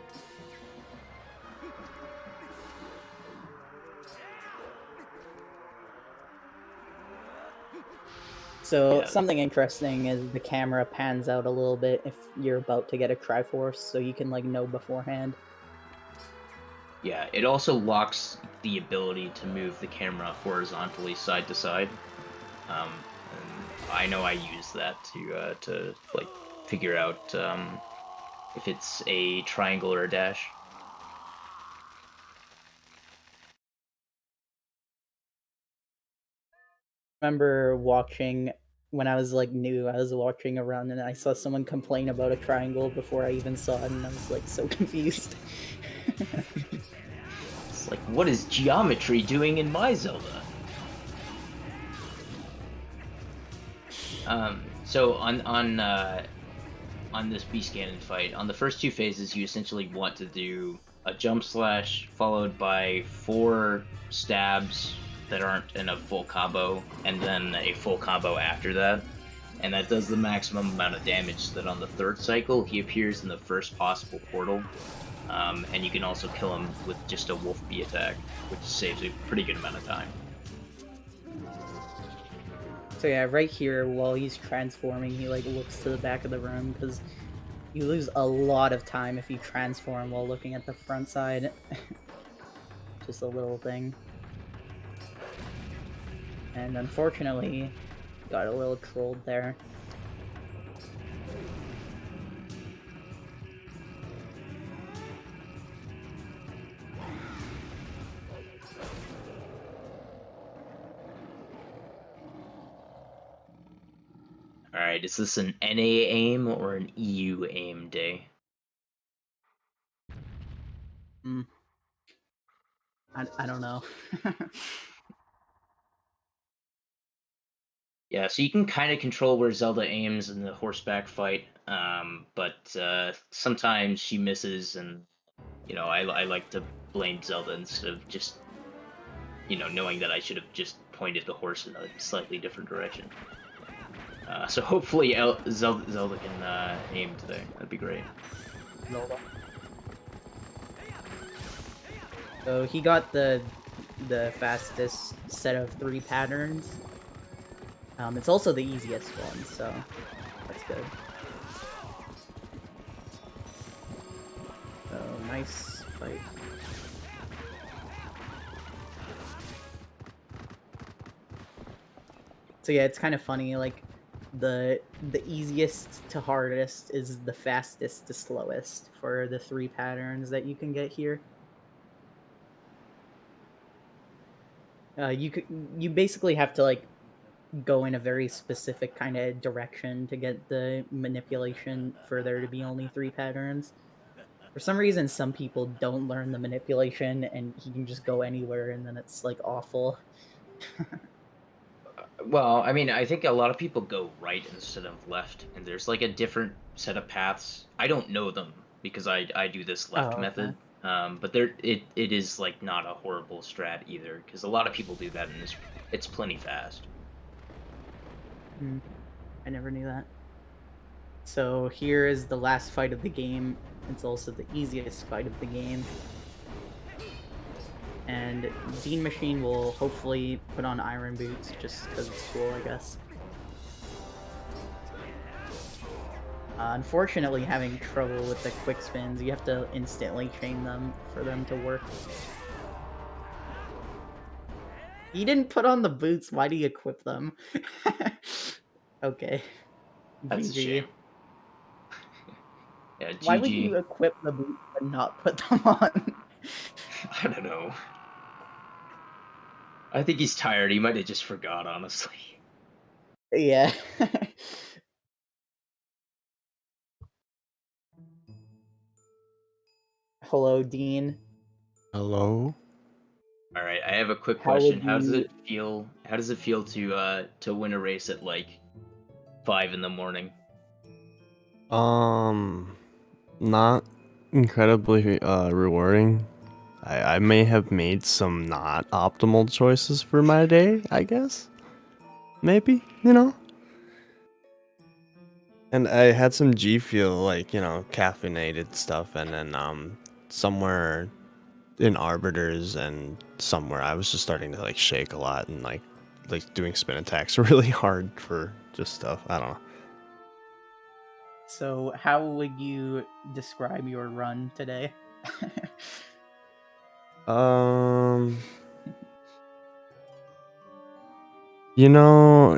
So, Yeah. something interesting is the camera pans out a little bit if you're about to get a Triforce, so you can, like, know beforehand. Yeah, it also locks the ability to move the camera horizontally side to side. And I know I use that to like figure out if it's a triangle or a dash. I remember watching, when I was like new, I was watching a run and I saw someone complain about a triangle before I even saw it, and I was like so confused. It's like, what is geometry doing in my Zelda? So on this Beast Ganon fight, on the first 2 phases, you essentially want to do a jump slash followed by 4 stabs that aren't in a full combo, and then a full combo after that. And that does the maximum amount of damage, so that on the 3rd cycle, he appears in the first possible portal. And you can also kill him with just a Wolf Bee attack, which saves a pretty good amount of time. So yeah, right here, while he's transforming, he like looks to the back of the room, because you lose a lot of time if you transform while looking at the front side. Just a little thing. And unfortunately, got a little trolled there. Alright, is this an NA aim or an EU aim day? I don't know. Yeah, so you can kind of control where Zelda aims in the horseback fight, but sometimes she misses, and I like to blame Zelda instead of just knowing that I should have just pointed the horse in a slightly different direction. So hopefully Zelda can aim today. That'd be great. Zelda. So he got the fastest set of 3 patterns. It's also the easiest one, so that's good. So nice fight. So yeah, it's kind of funny, like the easiest to hardest is the fastest to slowest for the 3 patterns that you can get here. You basically have to like go in a very specific kind of direction to get the manipulation for there to be only 3 patterns. For some reason, some people don't learn the manipulation and he can just go anywhere and then it's like awful. Well, I mean, I think a lot of people go right instead of left, and there's like a different set of paths. I don't know them because I do this left Okay. method. But it is like not a horrible strat either, because a lot of people do that, and it's plenty fast. I never knew that. So here is the last fight of the game. It's also the easiest fight of the game. And DeanMachine will hopefully put on iron boots just because it's cool, I guess. Unfortunately, having trouble with the quick spins, you have to instantly chain them for them to work. He didn't put on the boots, why do you equip them? Okay. That's a GG. shame. Yeah, GG. Why would you equip the boots and not put them on? I don't know. I think he's tired. He might have just forgot, honestly. Yeah. Hello, Dean. Hello? All right, I have a quick How question. would How does you- it feel? How does it feel to win a race at like 5 in the morning? Not incredibly rewarding. I may have made some not optimal choices for my day, I guess. Maybe, And I had some G Fuel, like, caffeinated stuff, and then somewhere in Arbiters and somewhere I was just starting to like shake a lot and like doing spin attacks really hard for just stuff. I don't know. So, how would you describe your run today? You know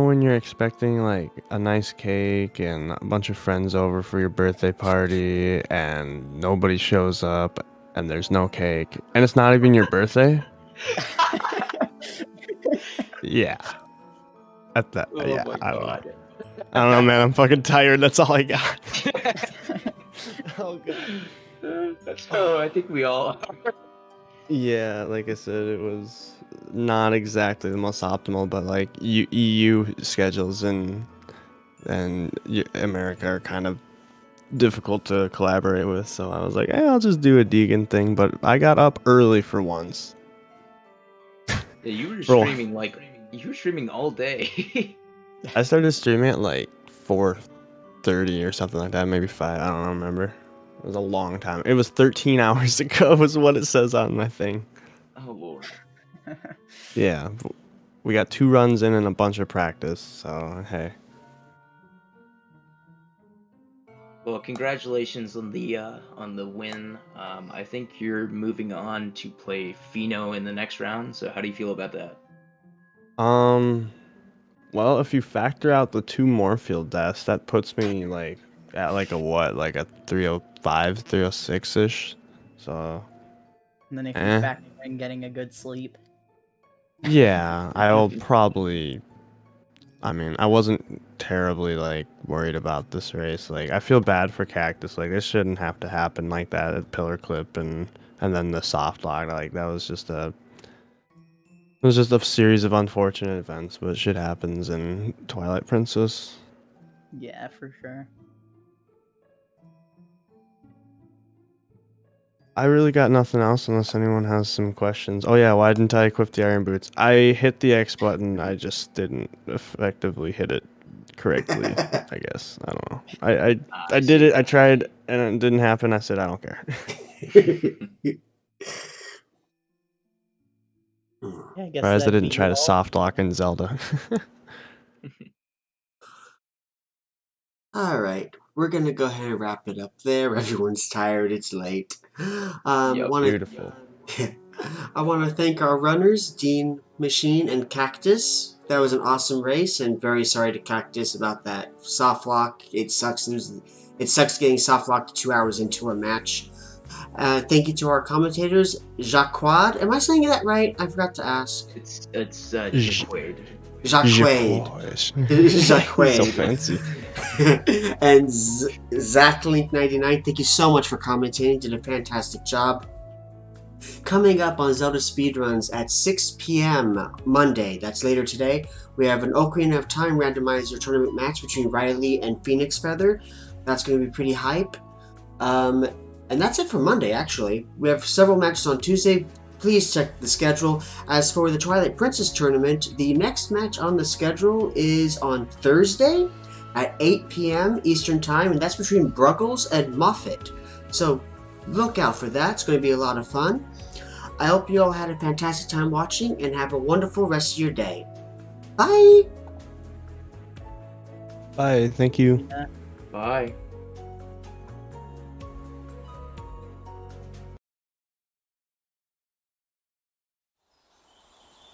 when you're expecting like a nice cake and a bunch of friends over for your birthday party and nobody shows up and there's no cake and it's not even your birthday? Yeah. At that, Oh yeah, my I don't know. God. I don't know, man. I'm fucking tired. That's all I got. Oh god. Oh, I think we all are. Yeah, like I said, it was not exactly the most optimal, but like EU schedules and America are kind of difficult to collaborate with. So I was like, I'll just do a Deegan thing. But I got up early for once. Yeah, you were Bro. streaming all day. I started streaming at like 4:30 or something like that, maybe 5. I don't remember. It was a long time. It was 13 hours ago, is what it says on my thing. Oh lord. Yeah, we got 2 runs in and a bunch of practice. So hey. Well, congratulations on the win. I think you're moving on to play Fino in the next round. So how do you feel about that? Well, if you factor out the 2 Moorfield deaths, that puts me like at like a what, like a 305, 306-ish. So And then if you factor in getting a good sleep. yeah, I'll probably. I mean, I wasn't terribly like worried about this race. Like, I feel bad for Kaktus. Like, this shouldn't have to happen like that at Pillar Clip and then the soft lock. Like, that was just a It was just a series of unfortunate events, but shit happens in Twilight Princess. Yeah, for sure. I really got nothing else unless anyone has some questions. Oh yeah, why didn't I equip the iron boots? I hit the X button, I just didn't effectively hit it correctly, I guess. I don't know. I did it, I tried, and it didn't happen. I said, I don't care. Yeah, I guess Surprised I that'd didn't be try to all. soft lock in Zelda. All right, we're gonna go ahead and wrap it up there. Everyone's tired. It's late. Yep. Beautiful. I want to thank our runners, Dean Machine and Kaktus. That was an awesome race, and very sorry to Kaktus about that soft lock. It sucks. It sucks getting soft locked 2 hours into a match. Thank you to our commentators, Jacquard. Am I saying that right? I forgot to ask. It's Jacquard. Jacquard. So fancy. And ZachLink99, thank you so much for commentating. Did a fantastic job. Coming up on Zelda Speedruns at 6 p.m. Monday, that's later today, we have an Ocarina of Time randomizer tournament match between Riley and Phoenix Feather. That's going to be pretty hype. And that's it for Monday, actually. We have several matches on Tuesday. Please check the schedule. As for the Twilight Princess tournament, the next match on the schedule is on Thursday at 8 p.m. Eastern Time, and that's between Bruggles and Muffet. So look out for that. It's going to be a lot of fun. I hope you all had a fantastic time watching, and have a wonderful rest of your day. Bye! Bye, thank you. Bye.